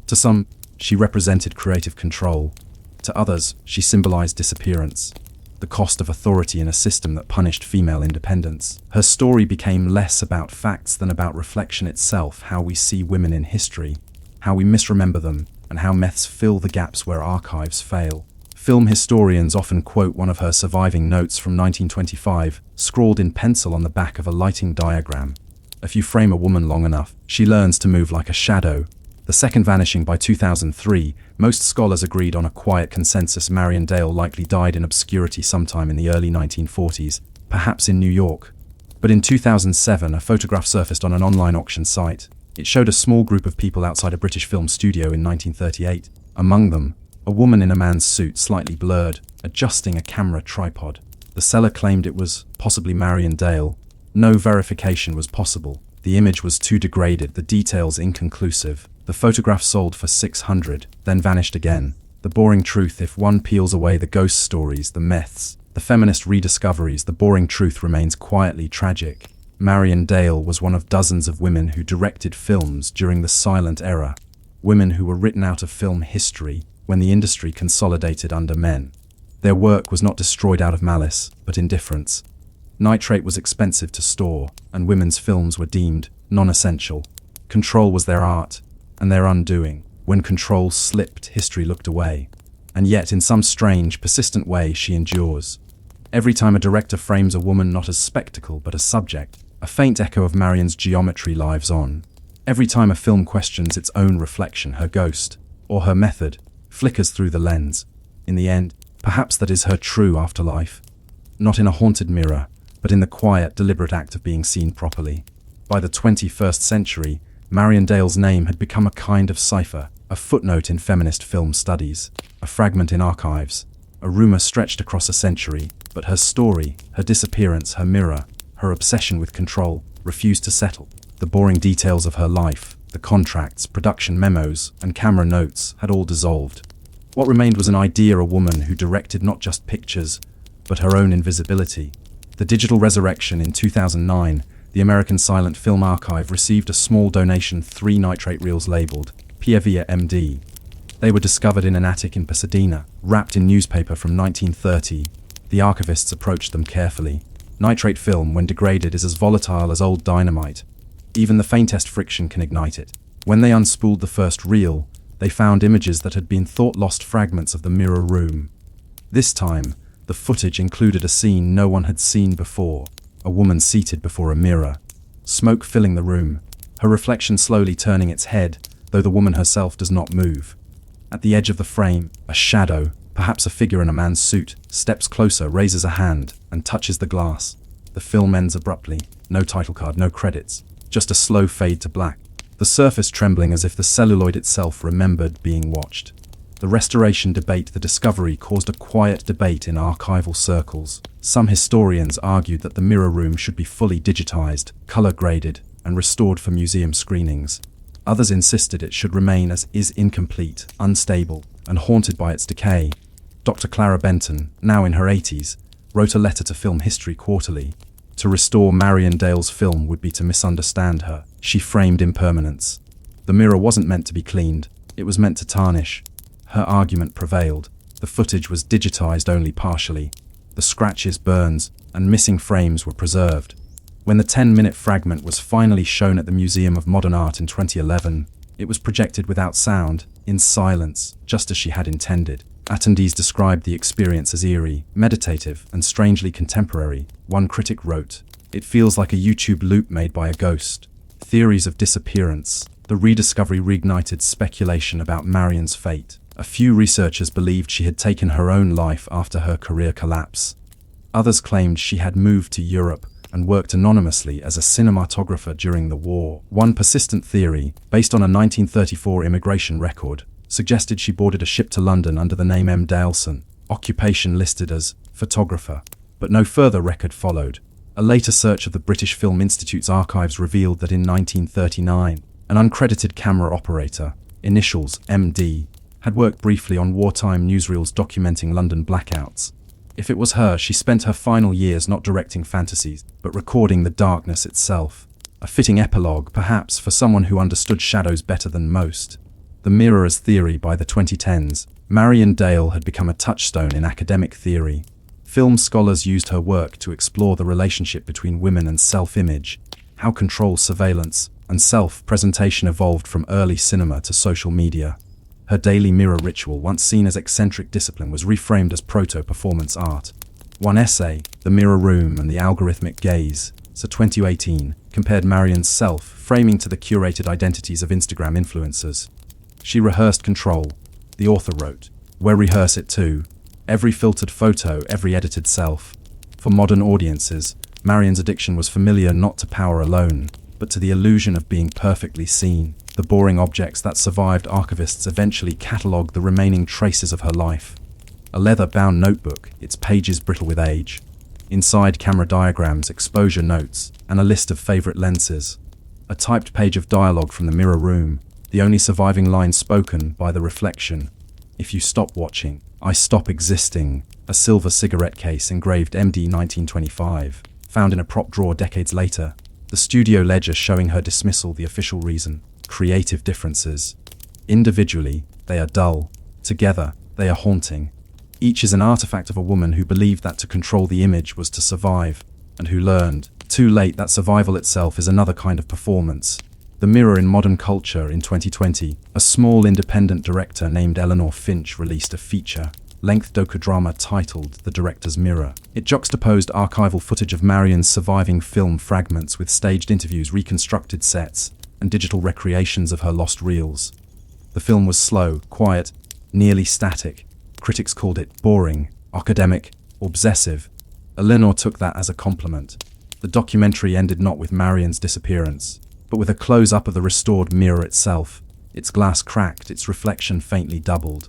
Speaker 1: To some, she represented creative control. To others, she symbolized disappearance, the cost of authority in a system that punished female independence. Her story became less about facts than about reflection itself, how we see women in history, how we misremember them, and how myths fill the gaps where archives fail. Film historians often quote one of her surviving notes from 1925, scrawled in pencil on the back of a lighting diagram. If you frame a woman long enough, she learns to move like a shadow. The second vanishing by 2003, most scholars agreed on a quiet consensus. Marian Dale likely died in obscurity sometime in the early 1940s, perhaps in New York. But in 2007, a photograph surfaced on an online auction site. It showed a small group of people outside a British film studio in 1938. Among them, a woman in a man's suit, slightly blurred, adjusting a camera tripod. The seller claimed it was possibly Marian Dale. No verification was possible. The image was too degraded, the details inconclusive. The photograph sold for $600, then vanished again. The boring truth: if one peels away the ghost stories, the myths, the feminist rediscoveries, the boring truth remains quietly tragic. Marian Dale was one of dozens of women who directed films during the silent era, women who were written out of film history when the industry consolidated under men. Their work was not destroyed out of malice, but indifference. Nitrate was expensive to store, and women's films were deemed non-essential. Control was their art, and their undoing. When control slipped, history looked away. And yet, in some strange, persistent way, she endures. Every time a director frames a woman not as spectacle but as subject, a faint echo of Marian's geometry lives on. Every time a film questions its own reflection, her ghost, or her method, flickers through the lens. In the end, perhaps that is her true afterlife. Not in a haunted mirror, but in the quiet, deliberate act of being seen properly. By the 21st century, Marian Dale's name had become a kind of cipher, a footnote in feminist film studies, a fragment in archives, a rumor stretched across a century. But her story, her disappearance, her mirror, her obsession with control, refused to settle. The boring details of her life, the contracts, production memos, and camera notes had all dissolved. What remained was an idea, a woman who directed not just pictures, but her own invisibility. The digital resurrection in 2009 the American Silent Film Archive received a small donation, 3 nitrate reels labeled Pievia MD. They were discovered in an attic in Pasadena, wrapped in newspaper from 1930. The archivists approached them carefully. Nitrate film, when degraded, is as volatile as old dynamite. Even the faintest friction can ignite it. When they unspooled the first reel, they found images that had been thought lost fragments of the mirror room. This time, the footage included a scene no one had seen before. A woman seated before a mirror, smoke filling the room, her reflection slowly turning its head, though the woman herself does not move. At the edge of the frame, a shadow, perhaps a figure in a man's suit, steps closer, raises a hand, and touches the glass. The film ends abruptly. No title card, no credits, just a slow fade to black, the surface trembling as if the celluloid itself remembered being watched. The restoration debate, the discovery, caused a quiet debate in archival circles. Some historians argued that the mirror room should be fully digitized, color-graded, and restored for museum screenings. Others insisted it should remain as is, incomplete, unstable, and haunted by its decay. Dr. Clara Benton, now in her 80s, wrote a letter to Film History Quarterly. To restore Marion Dale's film would be to misunderstand her. She framed impermanence. The mirror wasn't meant to be cleaned, it was meant to tarnish. Her argument prevailed. The footage was digitized only partially. The scratches, burns, and missing frames were preserved. When the 10-minute fragment was finally shown at the Museum of Modern Art in 2011, it was projected without sound, in silence, just as she had intended. Attendees described the experience as eerie, meditative, and strangely contemporary. One critic wrote, "It feels like a YouTube loop made by a ghost." Theories of disappearance. The rediscovery reignited speculation about Marion's fate. A few researchers believed she had taken her own life after her career collapse. Others claimed she had moved to Europe and worked anonymously as a cinematographer during the war. One persistent theory, based on a 1934 immigration record, suggested she boarded a ship to London under the name M. Daleson, occupation listed as photographer, but no further record followed. A later search of the British Film Institute's archives revealed that in 1939, an uncredited camera operator, initials MD, had worked briefly on wartime newsreels documenting London blackouts. If it was her, she spent her final years not directing fantasies, but recording the darkness itself. A fitting epilogue, perhaps, for someone who understood shadows better than most. The mirror as theory. By the 2010s, Marion Dale had become a touchstone in academic theory. Film scholars used her work to explore the relationship between women and self-image, how control, surveillance, and self-presentation evolved from early cinema to social media. Her daily mirror ritual, once seen as eccentric discipline, was reframed as proto-performance art. One essay, The Mirror Room and the Algorithmic Gaze, so 2018, compared Marion's self-framing to the curated identities of Instagram influencers. She rehearsed control, the author wrote. Where rehearse it too? Every filtered photo, every edited self. For modern audiences, Marion's addiction was familiar not to power alone, but to the illusion of being perfectly seen. The boring objects that survived, archivists eventually catalogued the remaining traces of her life. A leather-bound notebook, its pages brittle with age. Inside, camera diagrams, exposure notes, and a list of favorite lenses. A typed page of dialogue from the mirror room, the only surviving line spoken by the reflection. "If you stop watching, I stop existing." A silver cigarette case engraved MD 1925, found in a prop drawer decades later. The studio ledger showing her dismissal, the official reason. Creative differences. Individually, they are dull. Together, they are haunting. Each is an artifact of a woman who believed that to control the image was to survive, and who learned, too late, that survival itself is another kind of performance. The mirror in modern culture. In 2020, a small independent director named Eleanor Finch released a feature-length docudrama titled The Director's Mirror. It juxtaposed archival footage of Marion's surviving film fragments with staged interviews, reconstructed sets, and digital recreations of her lost reels. The film was slow, quiet, nearly static. Critics called it boring, academic, obsessive. Eleanor took that as a compliment. The documentary ended not with Marion's disappearance, but with a close-up of the restored mirror itself. Its glass cracked, its reflection faintly doubled.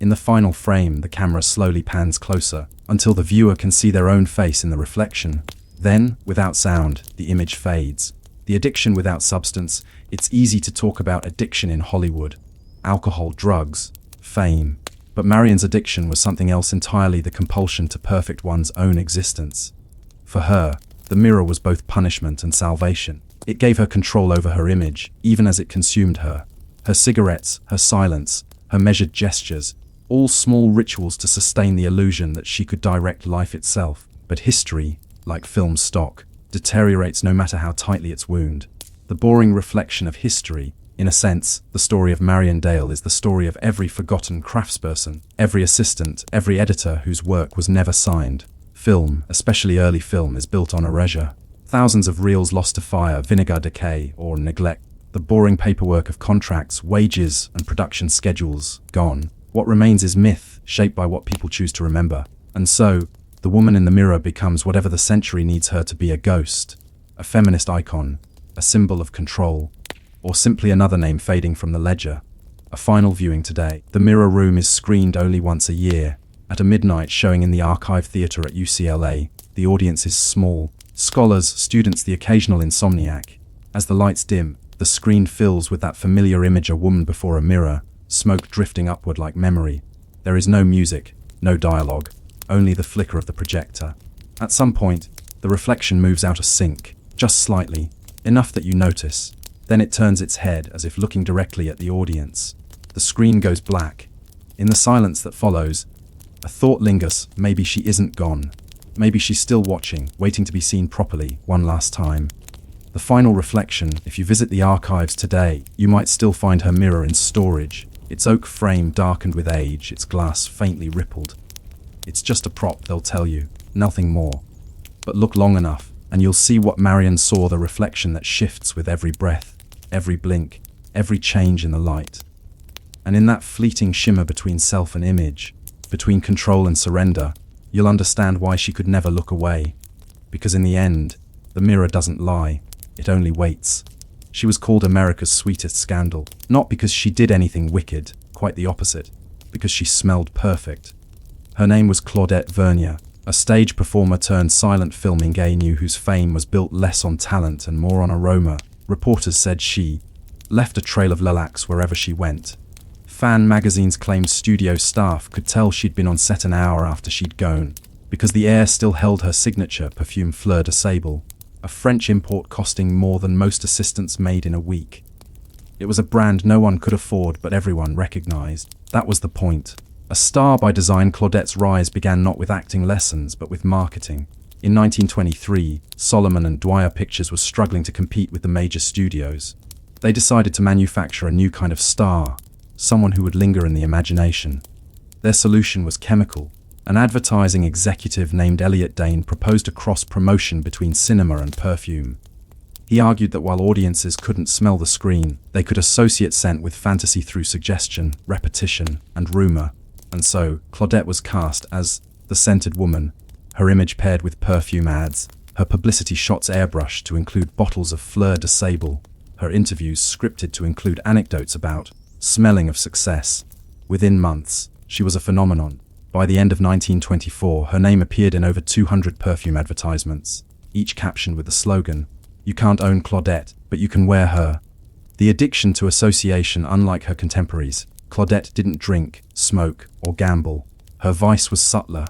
Speaker 1: In the final frame, the camera slowly pans closer, until the viewer can see their own face in the reflection. Then, without sound, the image fades. The addiction without substance. It's easy to talk about addiction in Hollywood. Alcohol, drugs, fame. But Marion's addiction was something else entirely, the compulsion to perfect one's own existence. For her, The mirror was both punishment and salvation. It gave her control over her image, even as it consumed her. Her cigarettes, her silence, her measured gestures, all small rituals to sustain the illusion that she could direct life itself. But history, like film stock, deteriorates no matter how tightly it's wound. The boring reflection of history, in a sense, the story of Marion Dale is the story of every forgotten craftsperson, every assistant, every editor whose work was never signed. Film, especially early film, is built on erasure. Thousands of reels lost to fire, vinegar, decay, or neglect. The boring paperwork of contracts, wages, and production schedules, gone. What remains is myth, shaped by what people choose to remember. And so, the woman in the mirror becomes whatever the century needs her to be: a ghost, a feminist icon, a symbol of control, or simply another name fading from the ledger. A final viewing today. The Mirror Room is screened only once a year, at a midnight showing in the Archive Theatre at UCLA. The audience is small. Scholars, students, the occasional insomniac. As the lights dim, the screen fills with that familiar image: a woman before a mirror, smoke drifting upward like memory. There is no music, no dialogue, only the flicker of the projector. At some point, the reflection moves out of sync, just slightly, enough that you notice. Then it turns its head as if looking directly at the audience. The screen goes black. In the silence that follows, a thought lingers: maybe she isn't gone. Maybe she's still watching, waiting to be seen properly, one last time. The final reflection: if you visit the archives today, you might still find her mirror in storage, its oak frame darkened with age, its glass faintly rippled. It's just a prop, they'll tell you, nothing more. But look long enough, and you'll see what Marion saw: the reflection that shifts with every breath, every blink, every change in the light. And in that fleeting shimmer between self and image, between control and surrender, you'll understand why she could never look away. Because in the end, the mirror doesn't lie, it only waits. She was called America's sweetest scandal, not because she did anything wicked, quite the opposite, because she smelled perfect. Her name was Claudette Vernier, a stage performer turned silent film ingenue whose fame was built less on talent and more on aroma. Reporters said she left a trail of lilacs wherever she went. Fan magazines claimed studio staff could tell she'd been on set an hour after she'd gone, because the air still held her signature perfume Fleur de Sable, a French import costing more than most assistants made in a week. It was a brand no one could afford, but everyone recognized. That was the point. A star by design, Claudette's rise began not with acting lessons, but with marketing. In 1923, Solomon and Dwyer Pictures was struggling to compete with the major studios. They decided to manufacture a new kind of star, someone who would linger in the imagination. Their solution was chemical. An advertising executive named Elliot Dane proposed a cross-promotion between cinema and perfume. He argued that while audiences couldn't smell the screen, they could associate scent with fantasy through suggestion, repetition, and rumor. And so, Claudette was cast as the scented woman, her image paired with perfume ads, her publicity shots airbrushed to include bottles of Fleur de Sable, her interviews scripted to include anecdotes about smelling of success. Within months, she was a phenomenon. By the end of 1924, her name appeared in over 200 perfume advertisements, each captioned with the slogan, "You can't own Claudette, but you can wear her." The addiction to association, unlike her contemporaries, Claudette didn't drink, smoke, or gamble. Her vice was subtler.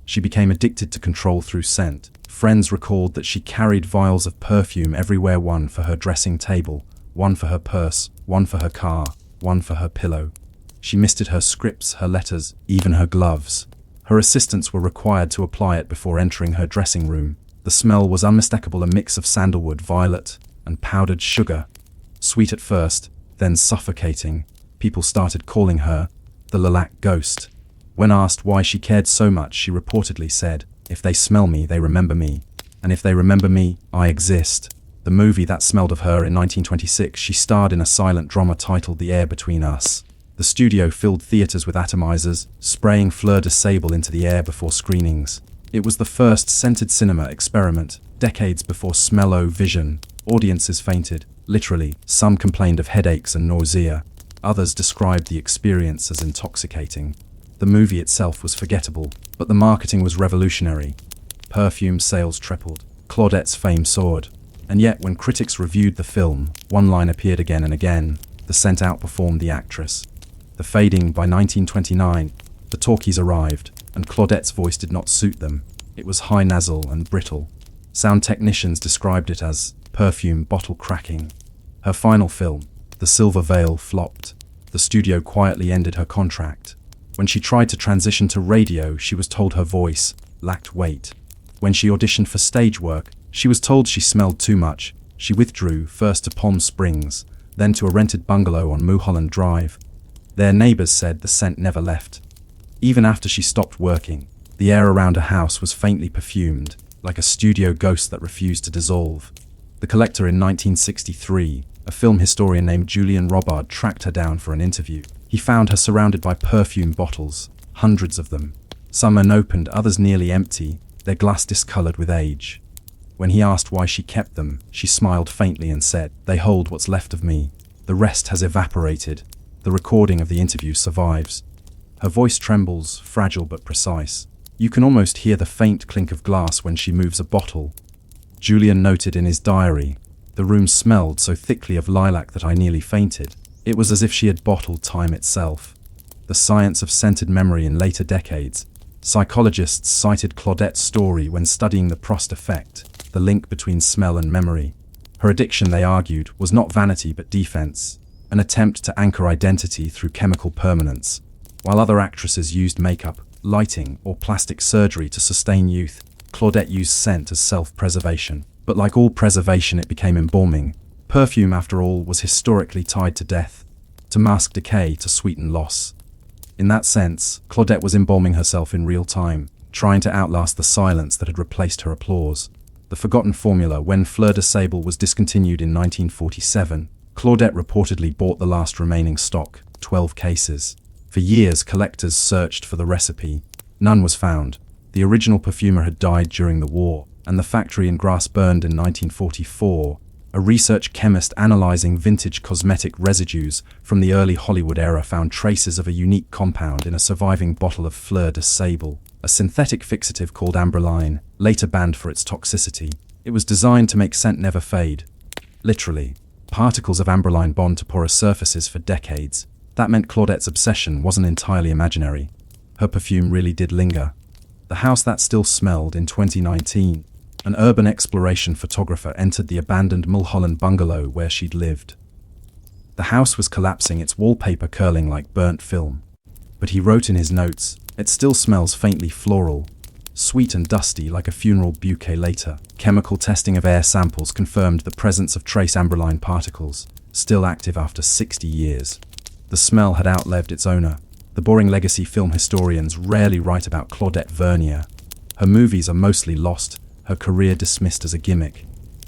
Speaker 1: She became addicted to control through scent. Friends recalled that she carried vials of perfume everywhere: one for her dressing table, one for her purse, one for her car, one for her pillow. She misted her scripts, her letters, even her gloves. Her assistants were required to apply it before entering her dressing room. The smell was unmistakable, a mix of sandalwood, violet, and powdered sugar. Sweet at first, then suffocating. People started calling her the Lilac Ghost. When asked why she cared so much, she reportedly said, "If they smell me, they remember me. And if they remember me, I exist." The movie that smelled of her: in 1926, she starred in a silent drama titled The Air Between Us. The studio filled theaters with atomizers, spraying Fleur de Sable into the air before screenings. It was the first scented cinema experiment, decades before smell-o-vision. Audiences fainted, literally. Some complained of headaches and nausea. Others described the experience as intoxicating. The movie itself was forgettable, but the marketing was revolutionary. Perfume sales tripled. Claudette's fame soared. And yet, when critics reviewed the film, one line appeared again and again: the scent outperformed the actress. The fading. By 1929, the talkies arrived, and Claudette's voice did not suit them. It was high nasal and brittle. Sound technicians described it as perfume bottle cracking. Her final film, The Silver Veil, flopped. The studio quietly ended her contract. When she tried to transition to radio, she was told her voice lacked weight. When she auditioned for stage work, she was told she smelled too much. She withdrew, first to Palm Springs, then to a rented bungalow on Mulholland Drive. Their neighbors said the scent never left. Even after she stopped working, the air around her house was faintly perfumed, like a studio ghost that refused to dissolve. The Collector in 1963, a film historian named Julian Robard tracked her down for an interview. He found her surrounded by perfume bottles, hundreds of them. Some unopened, others nearly empty, their glass discolored with age. When he asked why she kept them, she smiled faintly and said, "They hold what's left of me. The rest has evaporated." The recording of the interview survives. Her voice trembles, fragile but precise. You can almost hear the faint clink of glass when she moves a bottle. Julian noted in his diary, "The room smelled so thickly of lilac that I nearly fainted. It was as if she had bottled time itself." The science of scented memory in later decades. Psychologists cited Claudette's story when studying the Proust effect, the link between smell and memory. Her addiction, they argued, was not vanity but defense, an attempt to anchor identity through chemical permanence. While other actresses used makeup, lighting, or plastic surgery to sustain youth, Claudette used scent as self-preservation. But like all preservation, it became embalming. Perfume, after all, was historically tied to death, to mask decay, to sweeten loss. In that sense, Claudette was embalming herself in real time, trying to outlast the silence that had replaced her applause. The forgotten formula: when Fleur de Sable was discontinued in 1947, Claudette reportedly bought the last remaining stock, 12 cases. For years, collectors searched for the recipe. None was found. The original perfumer had died during the war, and the factory in Grasse burned in 1944. A research chemist analyzing vintage cosmetic residues from the early Hollywood era found traces of a unique compound in a surviving bottle of Fleur de Sable, a synthetic fixative called ambroline, later banned for its toxicity. It was designed to make scent never fade. Literally, particles of ambroline bond to porous surfaces for decades. That meant Claudette's obsession wasn't entirely imaginary. Her perfume really did linger. The house that still smelled. In 2019, an urban exploration photographer entered the abandoned Mulholland bungalow where she'd lived. The house was collapsing, its wallpaper curling like burnt film. But he wrote in his notes, "It still smells faintly floral, sweet and dusty like a funeral bouquet." Later, chemical testing of air samples confirmed the presence of trace ambroline particles, still active after 60 years. The smell had outlived its owner. The boring legacy film historians rarely write about Claudette Vernier. Her movies are mostly lost, her career dismissed as a gimmick.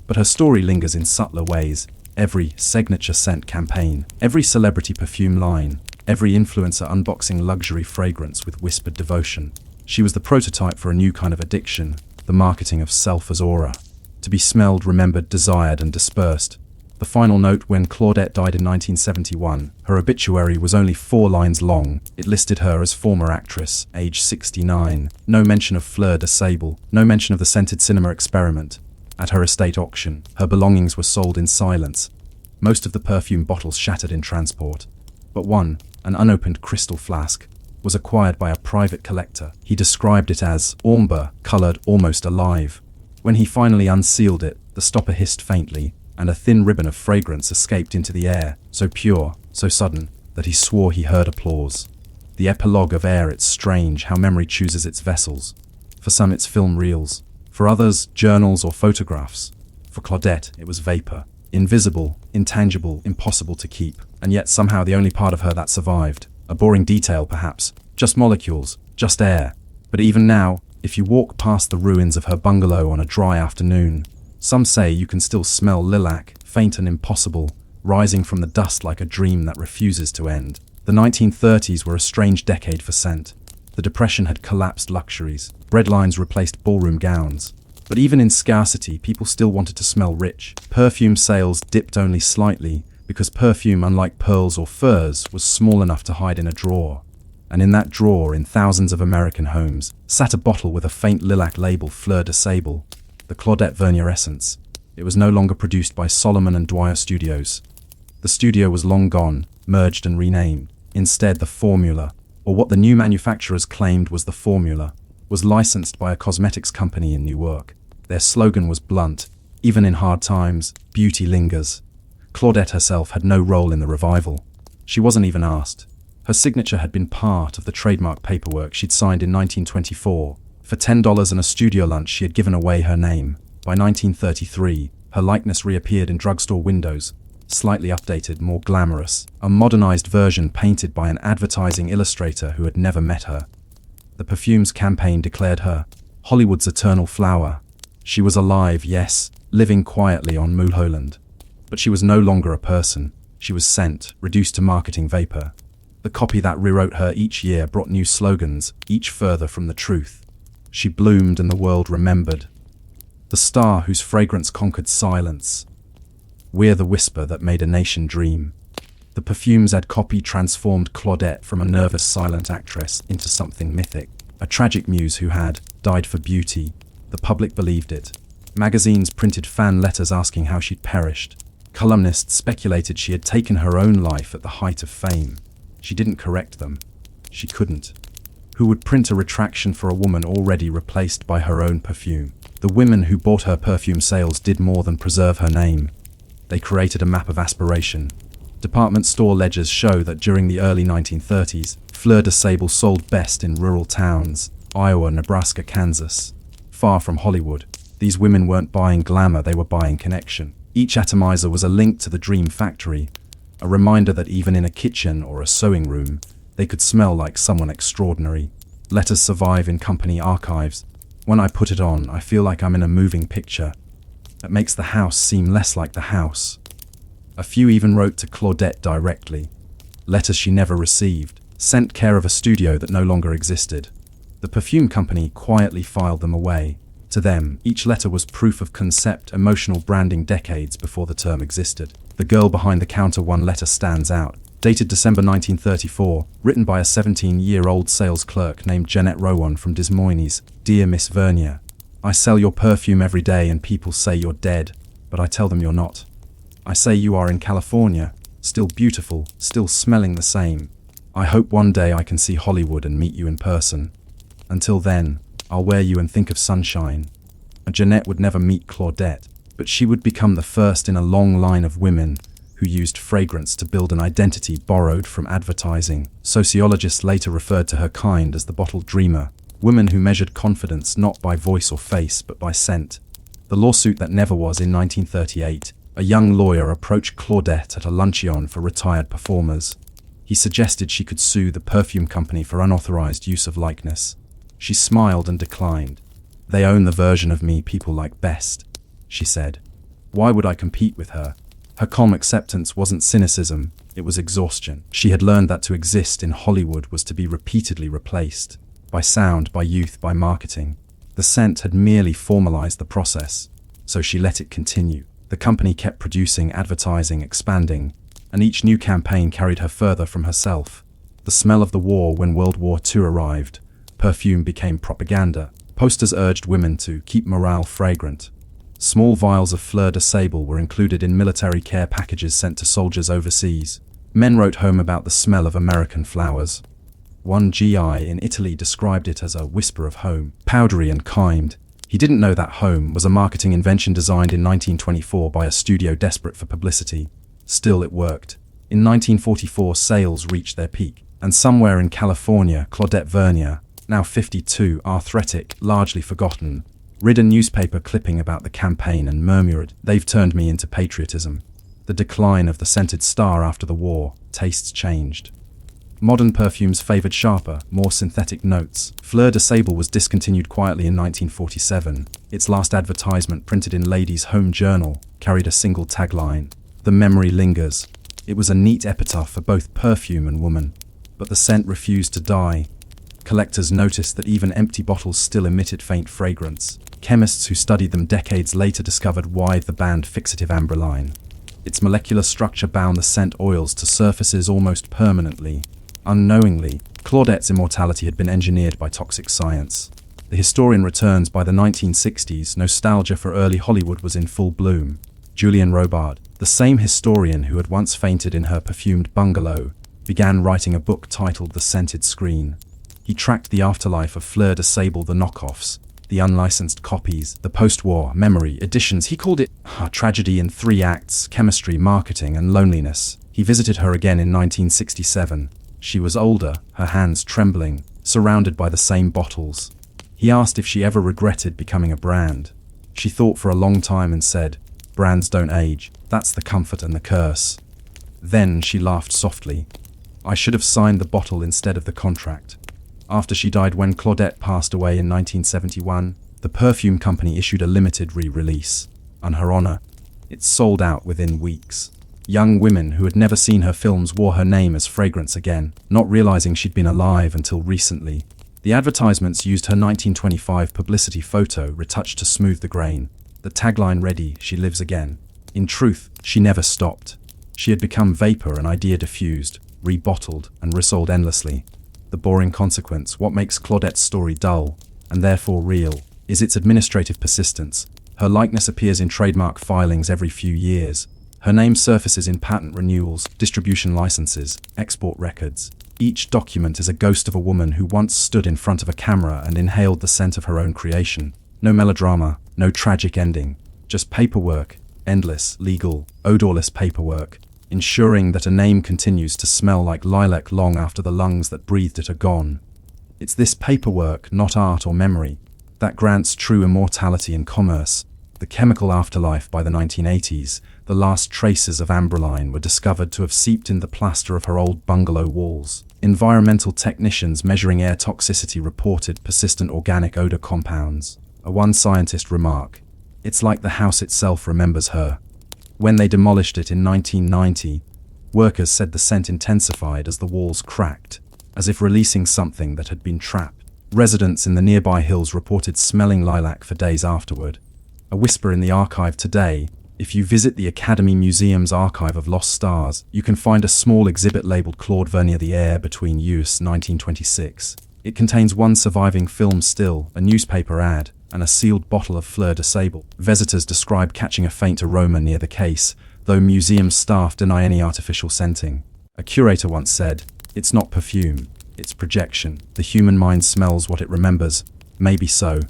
Speaker 1: But her story lingers in subtler ways. Every signature scent campaign, every celebrity perfume line, every influencer unboxing luxury fragrance with whispered devotion. She was the prototype for a new kind of addiction, the marketing of self as aura. To be smelled, remembered, desired, and dispersed. The final note: when Claudette died in 1971, her obituary was only 4 lines long. It listed her as former actress, age 69. No mention of Fleur de Sable, no mention of the scented cinema experiment. At her estate auction, her belongings were sold in silence. Most of the perfume bottles shattered in transport. But one, an unopened crystal flask, was acquired by a private collector. He described it as amber, colored, almost alive. When he finally unsealed it, the stopper hissed faintly, and a thin ribbon of fragrance escaped into the air, so pure, so sudden, that he swore he heard applause. The epilogue of Air. It's strange how memory chooses its vessels. For some it's film reels, for others journals or photographs. For Claudette it was vapor, invisible, intangible, impossible to keep, and yet somehow the only part of her that survived. A boring detail perhaps, just molecules, just air. But even now, if you walk past the ruins of her bungalow on a dry afternoon, some say you can still smell lilac, faint and impossible, rising from the dust like a dream that refuses to end. The 1930s were a strange decade for scent. The Depression had collapsed luxuries. Breadlines replaced ballroom gowns. But even in scarcity, people still wanted to smell rich. Perfume sales dipped only slightly, because perfume, unlike pearls or furs, was small enough to hide in a drawer. And in that drawer, in thousands of American homes, sat a bottle with a faint lilac label, Fleur de Sable, the Claudette Vernier essence. It was no longer produced by Solomon and Dwyer Studios. The studio was long gone, merged and renamed. Instead, the formula, or what the new manufacturers claimed was the formula, was licensed by a cosmetics company in Newark. Their slogan was blunt: even in hard times, beauty lingers. Claudette herself had no role in the revival. She wasn't even asked. Her signature had been part of the trademark paperwork she'd signed in 1924. For $10 and a studio lunch, she had given away her name. By 1933, her likeness reappeared in drugstore windows, slightly updated, more glamorous, a modernized version painted by an advertising illustrator who had never met her. The perfume's campaign declared her Hollywood's eternal flower. She was alive, yes, living quietly on Mulholland. But she was no longer a person. She was scent, reduced to marketing vapor. The copy that rewrote her each year brought new slogans, each further from the truth. She bloomed and the world remembered. The star whose fragrance conquered silence. We're the whisper that made a nation dream. The perfume's ad copy transformed Claudette from a nervous, silent actress into something mythic, a tragic muse who had died for beauty. The public believed it. Magazines printed fan letters asking how she'd perished. Columnists speculated she had taken her own life at the height of fame. She didn't correct them. She couldn't. Who would print a retraction for a woman already replaced by her own perfume? The women who bought her perfume sales did more than preserve her name. They created a map of aspiration. Department store ledgers show that during the early 1930s, Fleur de Sable sold best in rural towns, Iowa, Nebraska, Kansas. Far from Hollywood, these women weren't buying glamour, they were buying connection. Each atomizer was a link to the dream factory, a reminder that even in a kitchen or a sewing room, they could smell like someone extraordinary. Letters survive in company archives. When I put it on, I feel like I'm in a moving picture. That makes the house seem less like the house. A few even wrote to Claudette directly. Letters she never received, sent care of a studio that no longer existed. The perfume company quietly filed them away. To them, each letter was proof of concept, emotional branding decades before the term existed. The girl behind the counter one letter stands out. Dated December 1934, written by a 17-year-old sales clerk named Jeanette Rowan from Des Moines. Dear Miss Vernier, I sell your perfume every day and people say you're dead, but I tell them you're not. I say you are in California, still beautiful, still smelling the same. I hope one day I can see Hollywood and meet you in person. Until then, I'll wear you and think of sunshine. And Jeanette would never meet Claudette, but she would become the first in a long line of women who used fragrance to build an identity borrowed from advertising. Sociologists later referred to her kind as the bottle dreamer, women who measured confidence not by voice or face but by scent. The lawsuit that never was in 1938, a young lawyer approached Claudette at a luncheon for retired performers. He suggested she could sue the perfume company for unauthorized use of likeness. She smiled and declined. They own the version of me people like best, she said. Why would I compete with her? Her calm acceptance wasn't cynicism, it was exhaustion. She had learned that to exist in Hollywood was to be repeatedly replaced. By sound, by youth, by marketing. The scent had merely formalized the process, so she let it continue. The company kept producing, advertising, expanding, and each new campaign carried her further from herself. The smell of the war when World War II arrived. Perfume became propaganda. Posters urged women to keep morale fragrant. Small vials of Fleur de Sable were included in military care packages sent to soldiers overseas. Men wrote home about the smell of American flowers. One GI in Italy described it as a whisper of home, powdery and kind. He didn't know that home was a marketing invention designed in 1924 by a studio desperate for publicity. Still, it worked. In 1944, sales reached their peak, and somewhere in California, Claudette Vernier, now 52, arthritic, largely forgotten, read a newspaper clipping about the campaign and murmured, "They've turned me into patriotism." The decline of the scented star after the war, tastes changed. Modern perfumes favored sharper, more synthetic notes. Fleur de Sable was discontinued quietly in 1947. Its last advertisement, printed in Ladies' Home Journal, carried a single tagline, "The memory lingers." It was a neat epitaph for both perfume and woman. But the scent refused to die. Collectors noticed that even empty bottles still emitted faint fragrance. Chemists who studied them decades later discovered why the banned fixative ambroline. Its molecular structure bound the scent oils to surfaces almost permanently. Unknowingly, Claudette's immortality had been engineered by toxic science. The historian returns. By the 1960s, nostalgia for early Hollywood was in full bloom. Julian Robard, the same historian who had once fainted in her perfumed bungalow, began writing a book titled The Scented Screen. He tracked the afterlife of Fleur de Sable, the knockoffs, the unlicensed copies, the post-war memory editions. He called it a tragedy in 3 acts: chemistry, marketing, and loneliness. He visited her again in 1967. She was older, her hands trembling, surrounded by the same bottles. He asked if she ever regretted becoming a brand. She thought for a long time and said, "Brands don't age. That's the comfort and the curse." Then she laughed softly. "I should have signed the bottle instead of the contract." After she died, when Claudette passed away in 1971, the perfume company issued a limited re-release on her honor. It sold out within weeks. Young women who had never seen her films wore her name as fragrance again, not realizing she'd been alive until recently. The advertisements used her 1925 publicity photo retouched to smooth the grain. The tagline read, "She lives again." In truth, she never stopped. She had become vapor, an idea diffused, rebottled, and resold endlessly. The boring consequence, what makes Claudette's story dull, and therefore real, is its administrative persistence. Her likeness appears in trademark filings every few years. Her name surfaces in patent renewals, distribution licenses, export records. Each document is a ghost of a woman who once stood in front of a camera and inhaled the scent of her own creation. No melodrama, no tragic ending, just paperwork, endless, legal, odorless paperwork, ensuring that a name continues to smell like lilac long after the lungs that breathed it are gone. It's this paperwork, not art or memory, that grants true immortality in commerce. The chemical afterlife. By the 1980s, the last traces of ambroline were discovered to have seeped in the plaster of her old bungalow walls. Environmental technicians measuring air toxicity reported persistent organic odor compounds. One scientist remarked, "It's like the house itself remembers her." When they demolished it in 1990, workers said the scent intensified as the walls cracked, as if releasing something that had been trapped. Residents in the nearby hills reported smelling lilac for days afterward. A whisper in the archive today. If you visit the Academy Museum's Archive of Lost Stars, you can find a small exhibit labeled Claude Vernier, The Air Between Us, 1926. It contains one surviving film still, a newspaper ad, and a sealed bottle of Fleur de Sable. Visitors describe catching a faint aroma near the case, though museum staff deny any artificial scenting. A curator once said, "It's not perfume, it's projection. The human mind smells what it remembers." Maybe so.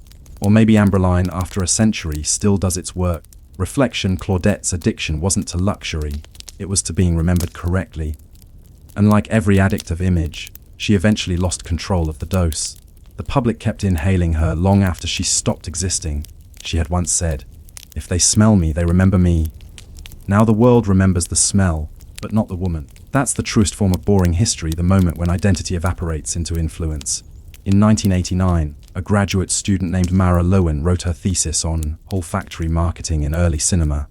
Speaker 1: Or maybe ambroline, after a century, still does its work. Reflection. Claudette's addiction wasn't to luxury, it was to being remembered correctly. And like every addict of image, she eventually lost control of the dose. The public kept inhaling her long after she stopped existing. She had once said, "If they smell me, they remember me." Now the world remembers the smell, but not the woman. That's the truest form of boring history, the moment when identity evaporates into influence. In 1989, a graduate student named Mara Lowen wrote her thesis on olfactory marketing in early cinema.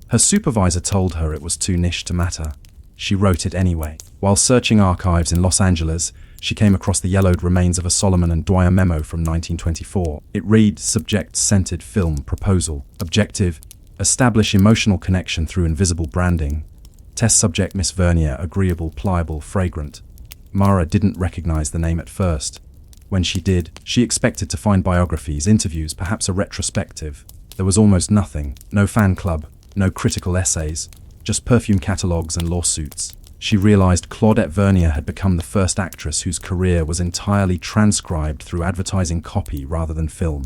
Speaker 1: Her supervisor told her it was too niche to matter. She wrote it anyway. While searching archives in Los Angeles, she came across the yellowed remains of a Solomon and Dwyer memo from 1924. It read, "Subject scented film proposal. Objective, establish emotional connection through invisible branding. Test subject Miss Vernier, agreeable, pliable, fragrant." Mara didn't recognize the name at first. When she did, she expected to find biographies, interviews, perhaps a retrospective. There was almost nothing. No fan club, no critical essays, just perfume catalogues and lawsuits. She realized Claudette Vernier had become the first actress whose career was entirely transcribed through advertising copy rather than film.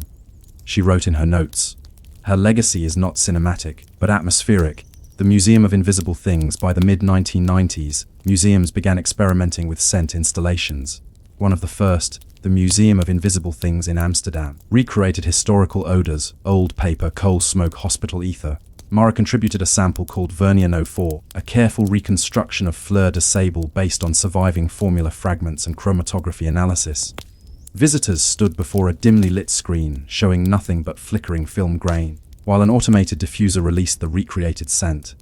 Speaker 1: She wrote in her notes, "Her legacy is not cinematic, but atmospheric." The Museum of Invisible Things. By the mid-1990s, museums began experimenting with scent installations. One of the first, the Museum of Invisible Things in Amsterdam, recreated historical odors, old paper, coal smoke, hospital ether. Mara contributed a sample called Vernier No. 4, a careful reconstruction of Fleur de Sable based on surviving formula fragments and chromatography analysis. Visitors stood before a dimly lit screen, showing nothing but flickering film grain, while an automated diffuser released the recreated scent.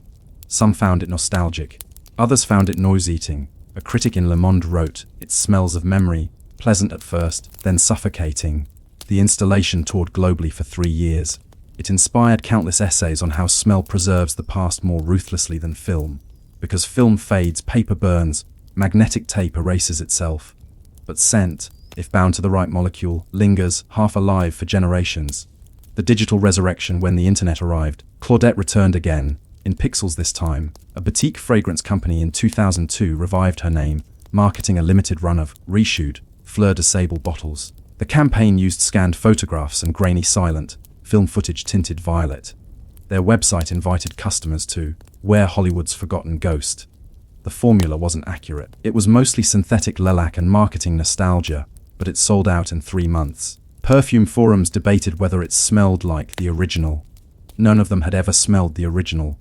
Speaker 1: Some found it nostalgic, others found it noise-eating. A critic in Le Monde wrote, "It smells of memory, pleasant at first, then suffocating." The installation toured globally for 3 years. It inspired countless essays on how smell preserves the past more ruthlessly than film. Because film fades, paper burns, magnetic tape erases itself. But scent, if bound to the right molecule, lingers, half alive for generations. The digital resurrection. When the internet arrived, Claudette returned again, in pixels this time. A boutique fragrance company in 2002 revived her name, marketing a limited run of reshoot Fleur de Sable bottles. The campaign used scanned photographs and grainy silent, film footage tinted violet. Their website invited customers to wear Hollywood's forgotten ghost. The formula wasn't accurate. It was mostly synthetic lilac and marketing nostalgia, but it sold out in 3 months. Perfume forums debated whether it smelled like the original. None of them had ever smelled the original.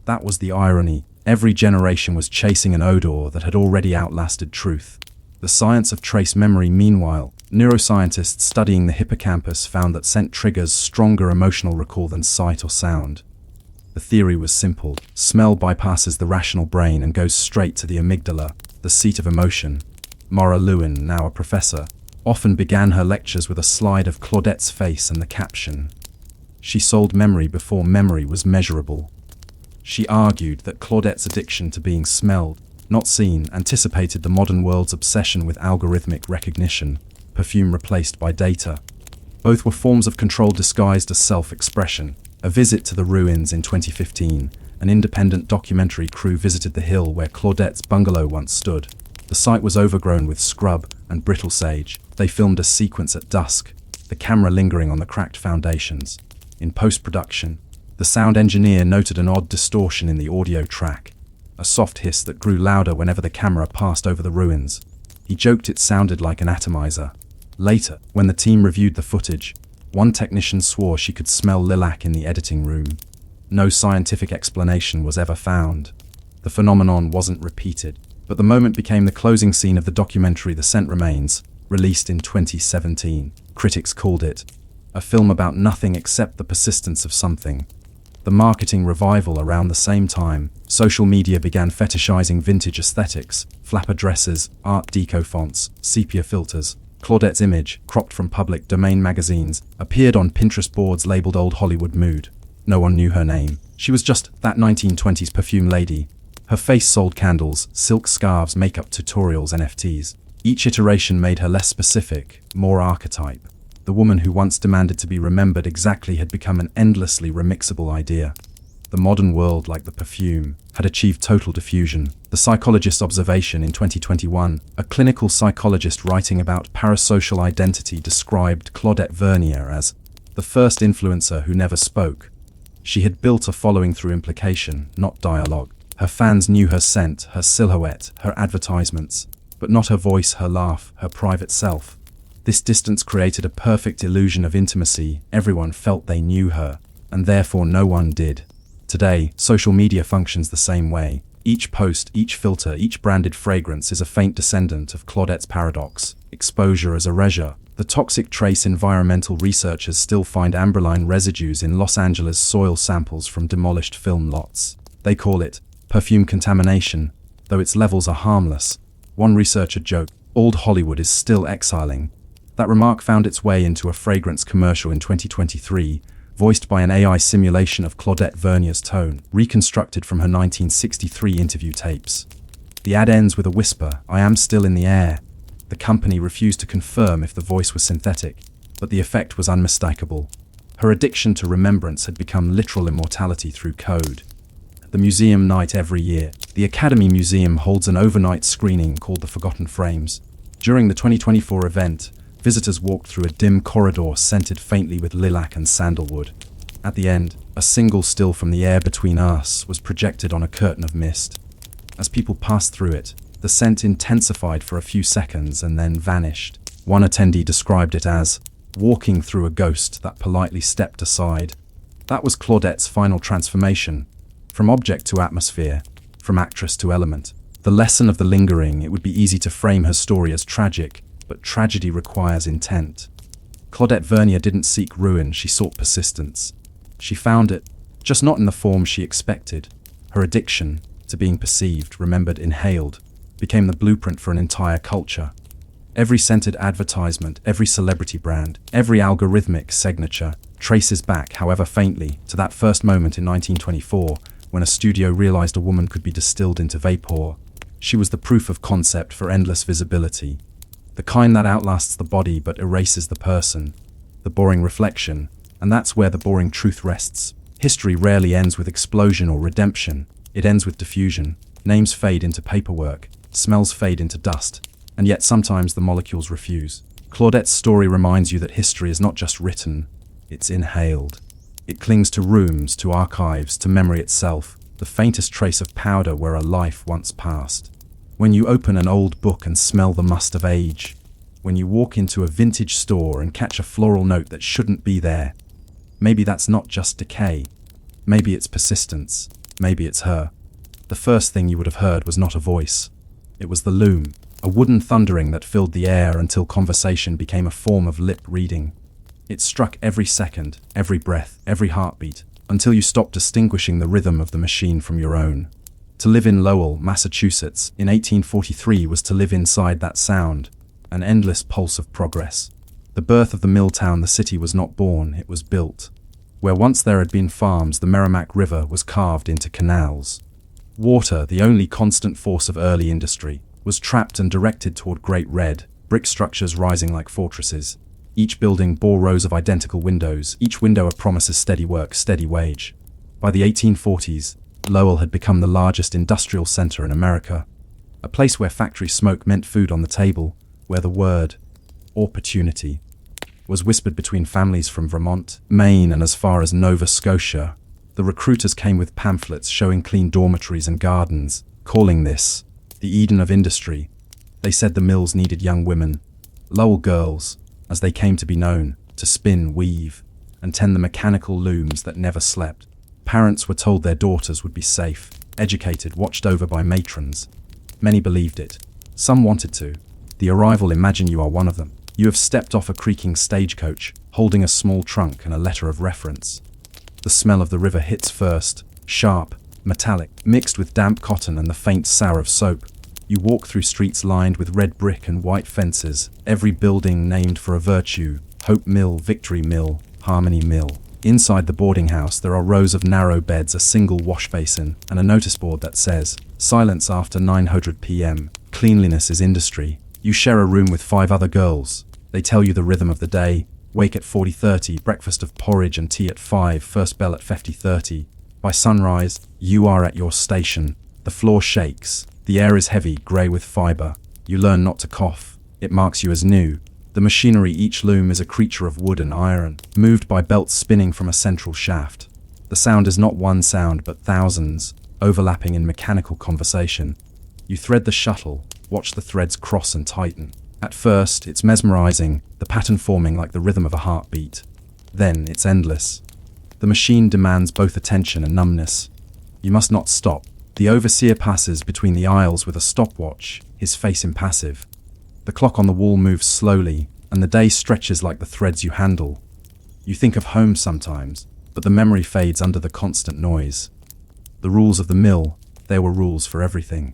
Speaker 1: That was the irony. Every generation was chasing an odor that had already outlasted truth. The science of trace memory, meanwhile, neuroscientists studying the hippocampus found that scent triggers stronger emotional recall than sight or sound. The theory was simple. Smell bypasses the rational brain and goes straight to the amygdala, the seat of emotion. Maura Lewin, now a professor, often began her lectures with a slide of Claudette's face and the caption, "She sold memory before memory was measurable." She argued that Claudette's addiction to being smelled, not seen, anticipated the modern world's obsession with algorithmic recognition, perfume replaced by data. Both were forms of control disguised as self-expression. A visit to the ruins in 2015, an independent documentary crew visited the hill where Claudette's bungalow once stood. The site was overgrown with scrub and brittle sage. They filmed a sequence at dusk, the camera lingering on the cracked foundations. In post-production, the sound engineer noted an odd distortion in the audio track, a soft hiss that grew louder whenever the camera passed over the ruins. He joked it sounded like an atomizer. Later, when the team reviewed the footage, one technician swore she could smell lilac in the editing room. No scientific explanation was ever found. The phenomenon wasn't repeated, but the moment became the closing scene of the documentary The Scent Remains, released in 2017. Critics called it a film about nothing except the persistence of something. The marketing revival around the same time, social media began fetishizing vintage aesthetics, flapper dresses, Art Deco fonts, sepia filters. Claudette's image, cropped from public domain magazines, appeared on Pinterest boards labeled Old Hollywood Mood. No one knew her name. She was just that 1920s perfume lady. Her face sold candles, silk scarves, makeup tutorials, NFTs. Each iteration made her less specific, more archetype. The woman who once demanded to be remembered exactly had become an endlessly remixable idea. The modern world, like the perfume, had achieved total diffusion. The Psychologist's observation in 2021, a clinical psychologist writing about parasocial identity described Claudette Vernier as the first influencer who never spoke. She had built a following through implication, not dialogue. Her fans knew her scent, her silhouette, her advertisements, but not her voice, her laugh, her private self. This distance created a perfect illusion of intimacy. Everyone felt they knew her, and therefore no one did. Today, social media functions the same way. Each post, each filter, each branded fragrance is a faint descendant of Claudette's paradox. Exposure as erasure. The toxic trace environmental researchers still find amberline residues in Los Angeles soil samples from demolished film lots. They call it perfume contamination, though its levels are harmless. One researcher joked, "Old Hollywood is still exiling." That remark found its way into a fragrance commercial in 2023, voiced by an AI simulation of Claudette Vernier's tone, reconstructed from her 1963 interview tapes. The ad ends with a whisper, "I am still in the air." The company refused to confirm if the voice was synthetic, but the effect was unmistakable. Her addiction to remembrance had become literal immortality through code. The museum night every year. The Academy Museum holds an overnight screening called The Forgotten Frames. During the 2024 event, visitors walked through a dim corridor scented faintly with lilac and sandalwood. At the end, a single still from The Air Between Us was projected on a curtain of mist. As people passed through it, the scent intensified for a few seconds and then vanished. One attendee described it as walking through a ghost that politely stepped aside. That was Claudette's final transformation, from object to atmosphere, from actress to element. The lesson of the lingering: it would be easy to frame her story as tragic, but tragedy requires intent. Claudette Vernier didn't seek ruin, she sought persistence. She found it, just not in the form she expected. Her addiction to being perceived, remembered, inhaled, became the blueprint for an entire culture. Every scented advertisement, every celebrity brand, every algorithmic signature traces back, however faintly, to that first moment in 1924, when a studio realized a woman could be distilled into vapor. She was the proof of concept for endless visibility. The kind that outlasts the body but erases the person. The boring reflection, and that's where the boring truth rests. History rarely ends with explosion or redemption. It ends with diffusion. Names fade into paperwork, smells fade into dust, and yet sometimes the molecules refuse. Claudette's story reminds you that history is not just written, it's inhaled. It clings to rooms, to archives, to memory itself, the faintest trace of powder where a life once passed. When you open an old book and smell the must of age, when you walk into a vintage store and catch a floral note that shouldn't be there, maybe that's not just decay. Maybe it's persistence. Maybe it's her. The first thing you would have heard was not a voice. It was the loom, a wooden thundering that filled the air until conversation became a form of lip reading. It struck every second, every breath, every heartbeat, until you stopped distinguishing the rhythm of the machine from your own. To live in Lowell, Massachusetts, in 1843 was to live inside that sound, an endless pulse of progress. The birth of the mill town, the city was not born, it was built. Where once there had been farms, the Merrimack River was carved into canals. Water, the only constant force of early industry, was trapped and directed toward Great Red, brick structures rising like fortresses. Each building bore rows of identical windows, each window a promise of steady work, steady wage. By the 1840s, Lowell had become the largest industrial center in America, a place where factory smoke meant food on the table, where the word opportunity was whispered between families from Vermont, Maine, and as far as Nova Scotia. The recruiters came with pamphlets showing clean dormitories and gardens, calling this the Eden of industry. They said the mills needed young women, Lowell girls, as they came to be known, to spin, weave, and tend the mechanical looms that never slept. Parents were told their daughters would be safe, educated, watched over by matrons. Many believed it. Some wanted to. The arrival, imagine you are one of them. You have stepped off a creaking stagecoach, holding a small trunk and a letter of reference. The smell of the river hits first, sharp, metallic, mixed with damp cotton and the faint sour of soap. You walk through streets lined with red brick and white fences, every building named for a virtue: Hope Mill, Victory Mill, Harmony Mill. Inside the boarding house there are rows of narrow beds, a single wash basin, and a notice board that says, "Silence after 900 p.m. Cleanliness is industry." You share a room with 5 other girls. They tell you the rhythm of the day: wake at 40:30, breakfast of porridge and tea at 5, first bell at 50:30. By sunrise, you are at your station. The floor shakes. The air is heavy, grey with fibre. You learn not to cough. It marks you as new. The machinery, each loom is a creature of wood and iron, moved by belts spinning from a central shaft. The sound is not one sound, but thousands, overlapping in mechanical conversation. You thread the shuttle, watch the threads cross and tighten. At first, it's mesmerizing, the pattern forming like the rhythm of a heartbeat. Then, it's endless. The machine demands both attention and numbness. You must not stop. The overseer passes between the aisles with a stopwatch, his face impassive. The clock on the wall moves slowly, and the day stretches like the threads you handle. You think of home sometimes, but the memory fades under the constant noise. The rules of the mill, there were rules for everything.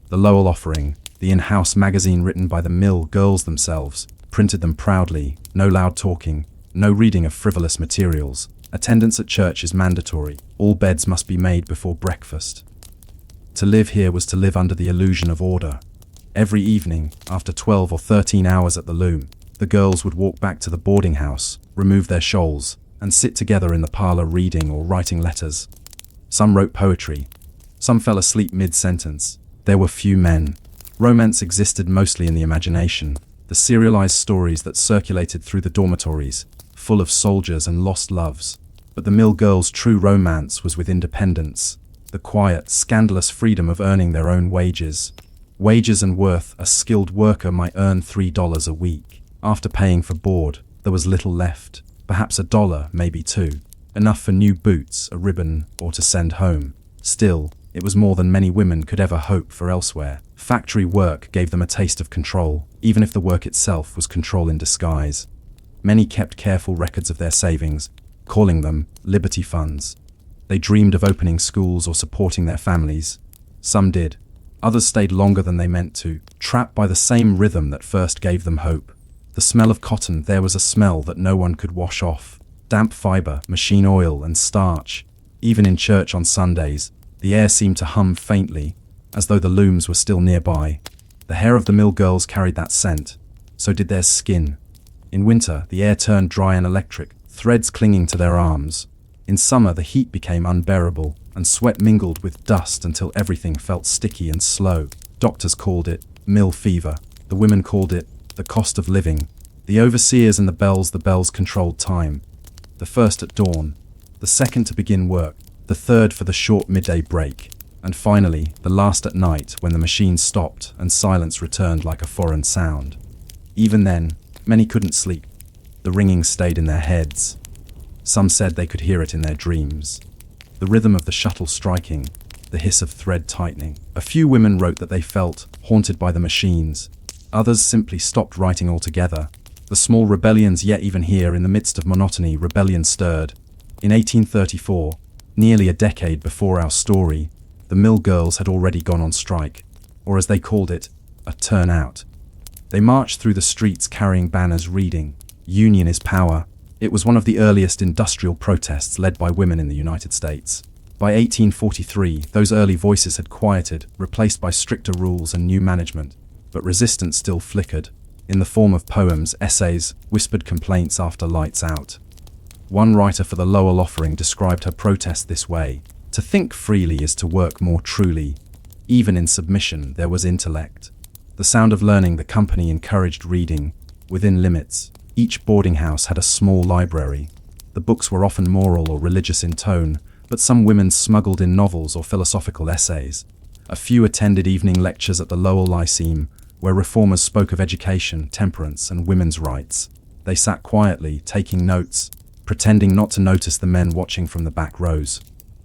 Speaker 1: The Lowell Offering, the in-house magazine written by the mill girls themselves, printed them proudly: no loud talking, no reading of frivolous materials. Attendance at church is mandatory. All beds must be made before breakfast. To live here was to live under the illusion of order. Every evening, after 12 or 13 hours at the loom, the girls would walk back to the boarding house, remove their shawls, and sit together in the parlor reading or writing letters. Some wrote poetry. Some fell asleep mid-sentence. There were few men. Romance existed mostly in the imagination, the serialized stories that circulated through the dormitories, full of soldiers and lost loves. But the mill girls' true romance was with independence, the quiet, scandalous freedom of earning their own wages. Wages and worth: a skilled worker might earn $3 a week. After paying for board, there was little left, perhaps $1, maybe $2, enough for new boots, a ribbon, or to send home. Still, it was more than many women could ever hope for elsewhere. Factory work gave them a taste of control, even if the work itself was control in disguise. Many kept careful records of their savings, calling them Liberty Funds. They dreamed of opening schools or supporting their families. Some did. Others stayed longer than they meant to, trapped by the same rhythm that first gave them hope. The smell of cotton, there was a smell that no one could wash off. Damp fiber, machine oil, and starch. Even in church on Sundays, the air seemed to hum faintly, as though the looms were still nearby. The hair of the mill girls carried that scent. So did their skin. In winter, the air turned dry and electric, threads clinging to their arms. In summer, the heat became unbearable, and sweat mingled with dust until everything felt sticky and slow. Doctors called it mill fever. The women called it the cost of living. The overseers and the bells controlled time. The first at dawn, the second to begin work, the third for the short midday break, and finally, the last at night when the machine stopped and silence returned like a foreign sound. Even then, many couldn't sleep. The ringing stayed in their heads. Some said they could hear it in their dreams. The rhythm of the shuttle striking, the hiss of thread tightening. A few women wrote that they felt haunted by the machines. Others simply stopped writing altogether. The small rebellions, yet even here, in the midst of monotony, rebellion stirred. In 1834, nearly a decade before our story, the mill girls had already gone on strike, or as they called it, a turnout. They marched through the streets carrying banners reading, "Union is power." It was one of the earliest industrial protests led by women in the United States. By 1843, those early voices had quieted, replaced by stricter rules and new management, but resistance still flickered, in the form of poems, essays, whispered complaints after lights out. One writer for the Lowell Offering described her protest this way: "To think freely is to work more truly. Even in submission there was intellect." The sound of learning, the company encouraged reading, within limits. Each boarding house had a small library. The books were often moral or religious in tone, but some women smuggled in novels or philosophical essays. A few attended evening lectures at the Lowell Lyceum, where reformers spoke of education, temperance, and women's rights. They sat quietly, taking notes, pretending not to notice the men watching from the back rows.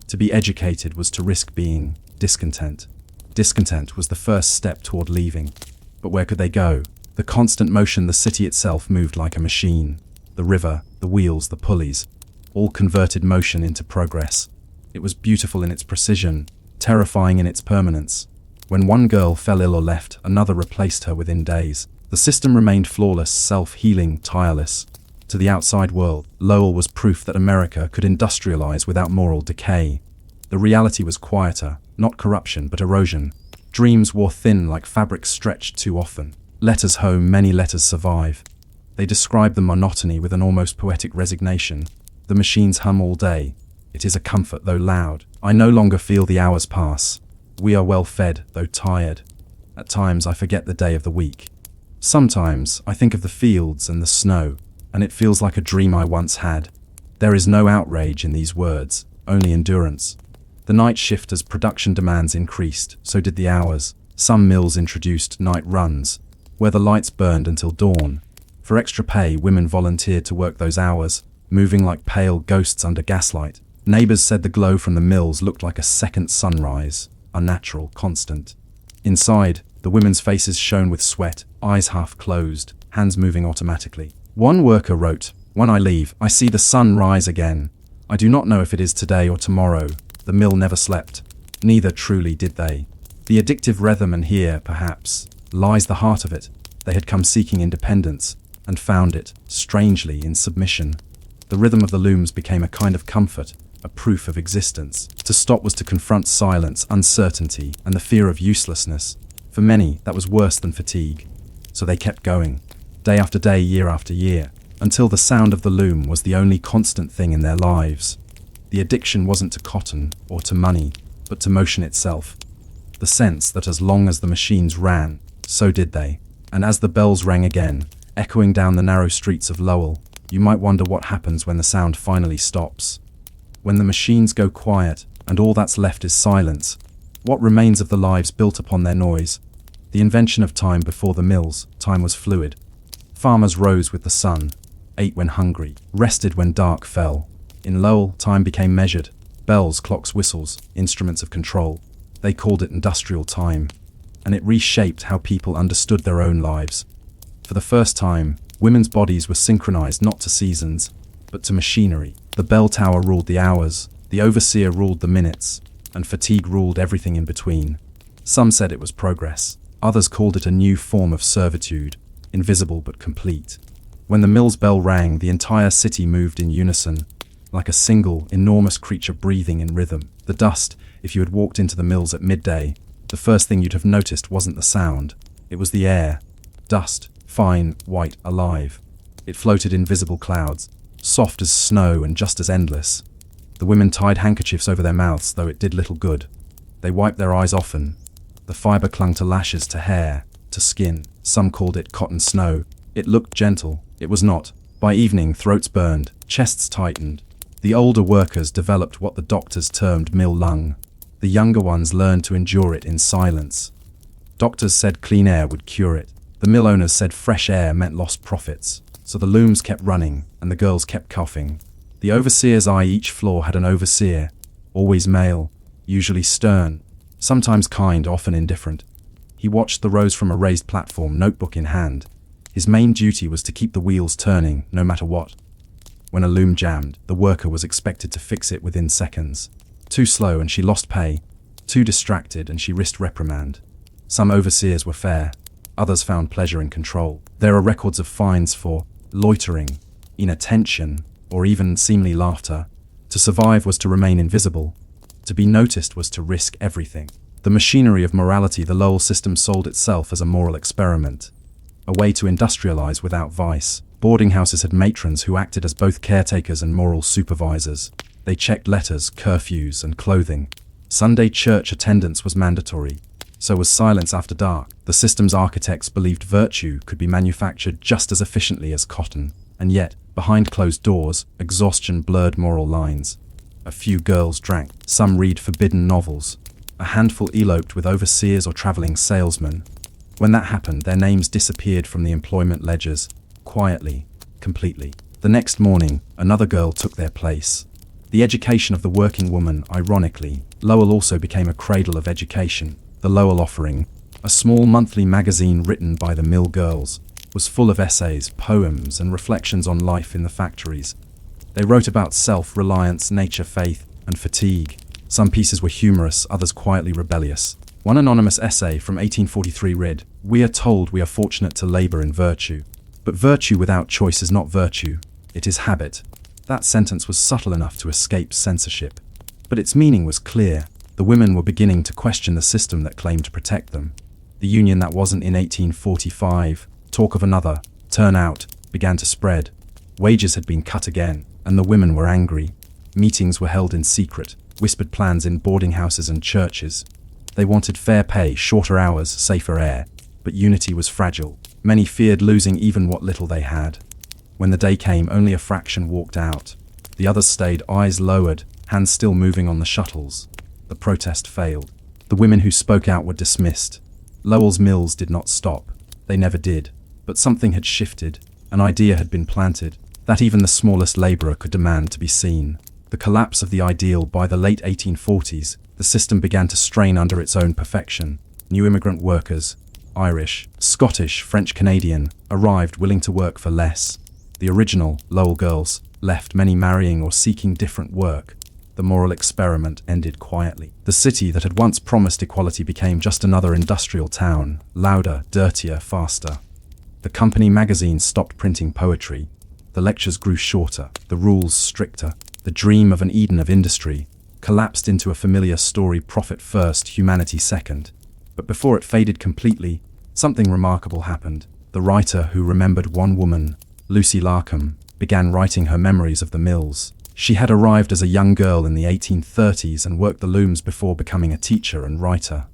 Speaker 1: To be educated was to risk being discontent. Discontent was the first step toward leaving. But where could they go? The constant motion, the city itself moved like a machine. The river, the wheels, the pulleys, all converted motion into progress. It was beautiful in its precision, terrifying in its permanence. When one girl fell ill or left, another replaced her within days. The system remained flawless, self-healing, tireless. To the outside world, Lowell was proof that America could industrialize without moral decay. The reality was quieter, not corruption, but erosion. Dreams wore thin like fabric stretched too often. Letters home, many letters survive. They describe the monotony with an almost poetic resignation. The machines hum all day. It is a comfort, though loud. I no longer feel the hours pass. We are well fed, though tired. At times I forget the day of the week. Sometimes I think of the fields and the snow, and it feels like a dream I once had. There is no outrage in these words, only endurance. The night shift, as production demands increased, so did the hours. Some mills introduced night runs, where the lights burned until dawn. For extra pay, women volunteered to work those hours, moving like pale ghosts under gaslight. Neighbors said the glow from the mills looked like a second sunrise, unnatural, constant. Inside, the women's faces shone with sweat, eyes half closed, hands moving automatically. One worker wrote, "When I leave, I see the sun rise again. I do not know if it is today or tomorrow." The mill never slept. Neither truly did they. The addictive rhythm, and here, perhaps, lies the heart of it. They had come seeking independence, and found it, strangely, in submission. The rhythm of the looms became a kind of comfort, a proof of existence. To stop was to confront silence, uncertainty, and the fear of uselessness. For many, that was worse than fatigue. So they kept going, day after day, year after year, until the sound of the loom was the only constant thing in their lives. The addiction wasn't to cotton or to money, but to motion itself. The sense that as long as the machines ran, so did they. And as the bells rang again, echoing down the narrow streets of Lowell, you might wonder what happens when the sound finally stops. When the machines go quiet, and all that's left is silence, what remains of the lives built upon their noise? The invention of time before the mills, time was fluid. Farmers rose with the sun, ate when hungry, rested when dark fell. In Lowell, time became measured. Bells, clocks, whistles, instruments of control. They called it industrial time, and it reshaped how people understood their own lives. For the first time, women's bodies were synchronized not to seasons, but to machinery. The bell tower ruled the hours, the overseer ruled the minutes, and fatigue ruled everything in between. Some said it was progress. Others called it a new form of servitude, invisible but complete. When the mill's bell rang, the entire city moved in unison, like a single, enormous creature breathing in rhythm. The dust, if you had walked into the mills at midday, the first thing you'd have noticed wasn't the sound. It was the air. Dust, fine, white, alive. It floated in visible clouds, soft as snow and just as endless. The women tied handkerchiefs over their mouths, though it did little good. They wiped their eyes often. The fibre clung to lashes, to hair, to skin. Some called it cotton snow. It looked gentle, It was not. By evening, throats burned, chests tightened. The older workers developed what the doctors termed mill lung. The younger ones learned to endure it in silence. Doctors said clean air would cure it. The mill owners said fresh air meant lost profits. So the looms kept running, and the girls kept coughing. The overseer's eye. Each floor had an overseer, always male, usually stern, sometimes kind, often indifferent. He watched the rows from a raised platform, notebook in hand. His main duty was to keep the wheels turning, no matter what. When a loom jammed, the worker was expected to fix it within seconds. Too slow and she lost pay. Too distracted and she risked reprimand. Some overseers were fair. Others found pleasure in control. There are records of fines for loitering, inattention, or even seemly laughter. To survive was to remain invisible. To be noticed was to risk everything. The machinery of morality. The Lowell system sold itself as a moral experiment, a way to industrialize without vice. Boarding houses had matrons who acted as both caretakers and moral supervisors. They checked letters, curfews, and clothing. Sunday church attendance was mandatory. So was silence after dark. The system's architects believed virtue could be manufactured just as efficiently as cotton. And yet, behind closed doors, exhaustion blurred moral lines. A few girls drank. Some read forbidden novels. A handful eloped with overseers or traveling salesmen. When that happened, their names disappeared from the employment ledgers. Quietly, completely. The next morning, another girl took their place. The education of the working woman. Ironically, Lowell also became a cradle of education. The Lowell Offering, a small monthly magazine written by the mill girls, was full of essays, poems, and reflections on life in the factories. They wrote about self-reliance, nature, faith, and fatigue. Some pieces were humorous, others quietly rebellious. One anonymous essay from 1843 read, "We are told we are fortunate to labor in virtue. But virtue without choice is not virtue. It is habit." That sentence was subtle enough to escape censorship. But its meaning was clear. The women were beginning to question the system that claimed to protect them. The union that wasn't in 1845, talk of another, turnout, began to spread. Wages had been cut again, and the women were angry. Meetings were held in secret, whispered plans in boarding houses and churches. They wanted fair pay, shorter hours, safer air. But unity was fragile. Many feared losing even what little they had. When the day came, only a fraction walked out. The others stayed, eyes lowered, hands still moving on the shuttles. The protest failed. The women who spoke out were dismissed. Lowell's mills did not stop. They never did. But something had shifted. An idea had been planted, that even the smallest laborer could demand to be seen. The collapse of the ideal. By the late 1840s, the system began to strain under its own perfection. New immigrant workers, Irish, Scottish, French, Canadian, arrived willing to work for less. The original Lowell girls left, many marrying or seeking different work. The moral experiment ended quietly. The city that had once promised equality became just another industrial town, louder, dirtier, faster. The company magazines stopped printing poetry. The lectures grew shorter, the rules stricter. The dream of an Eden of industry collapsed into a familiar story: profit first, humanity second. But before it faded completely, something remarkable happened. The writer who remembered one woman, Lucy Larcom, began writing her memories of the mills. She had arrived as a young girl in the 1830s and worked the looms before becoming a teacher and writer.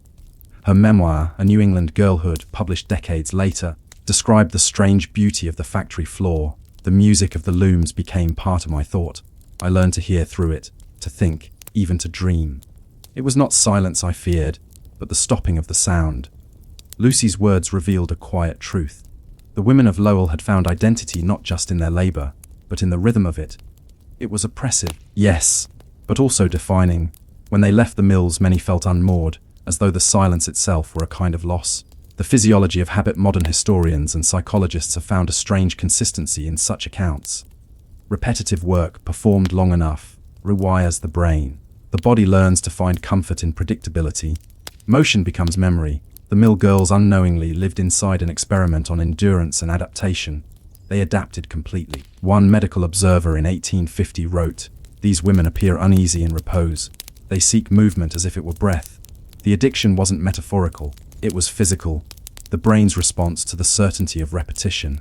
Speaker 1: Her memoir, A New England Girlhood, published decades later, described the strange beauty of the factory floor. The music of the looms became part of my thought. I learned to hear through it, to think, even to dream. It was not silence I feared, but the stopping of the sound. Lucy's words revealed a quiet truth. The women of Lowell had found identity not just in their labor, but in the rhythm of it. It was oppressive, yes, but also defining. When they left the mills, many felt unmoored, as though the silence itself were a kind of loss. The physiology of habit. Modern historians and psychologists have found a strange consistency in such accounts. Repetitive work, performed long enough, rewires the brain. The body learns to find comfort in predictability. Motion becomes memory. The mill girls unknowingly lived inside an experiment on endurance and adaptation. They adapted completely. One medical observer in 1850 wrote, "These women appear uneasy in repose. They seek movement as if it were breath." The addiction wasn't metaphorical, it was physical. The brain's response to the certainty of repetition.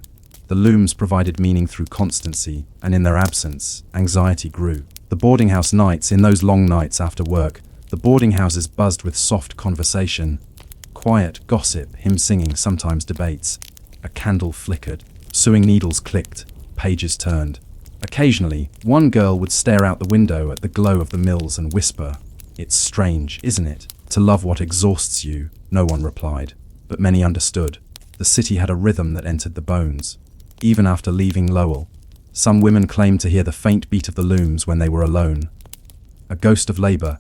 Speaker 1: The looms provided meaning through constancy, and in their absence, anxiety grew. The boarding house nights, in those long nights after work, the boarding houses buzzed with soft conversation. Quiet gossip, hymn singing, sometimes debates. A candle flickered. Sewing needles clicked, pages turned. Occasionally, one girl would stare out the window at the glow of the mills and whisper, "It's strange, isn't it, to love what exhausts you?" No one replied, but many understood. The city had a rhythm that entered the bones. Even after leaving Lowell, some women claimed to hear the faint beat of the looms when they were alone. A ghost of labor,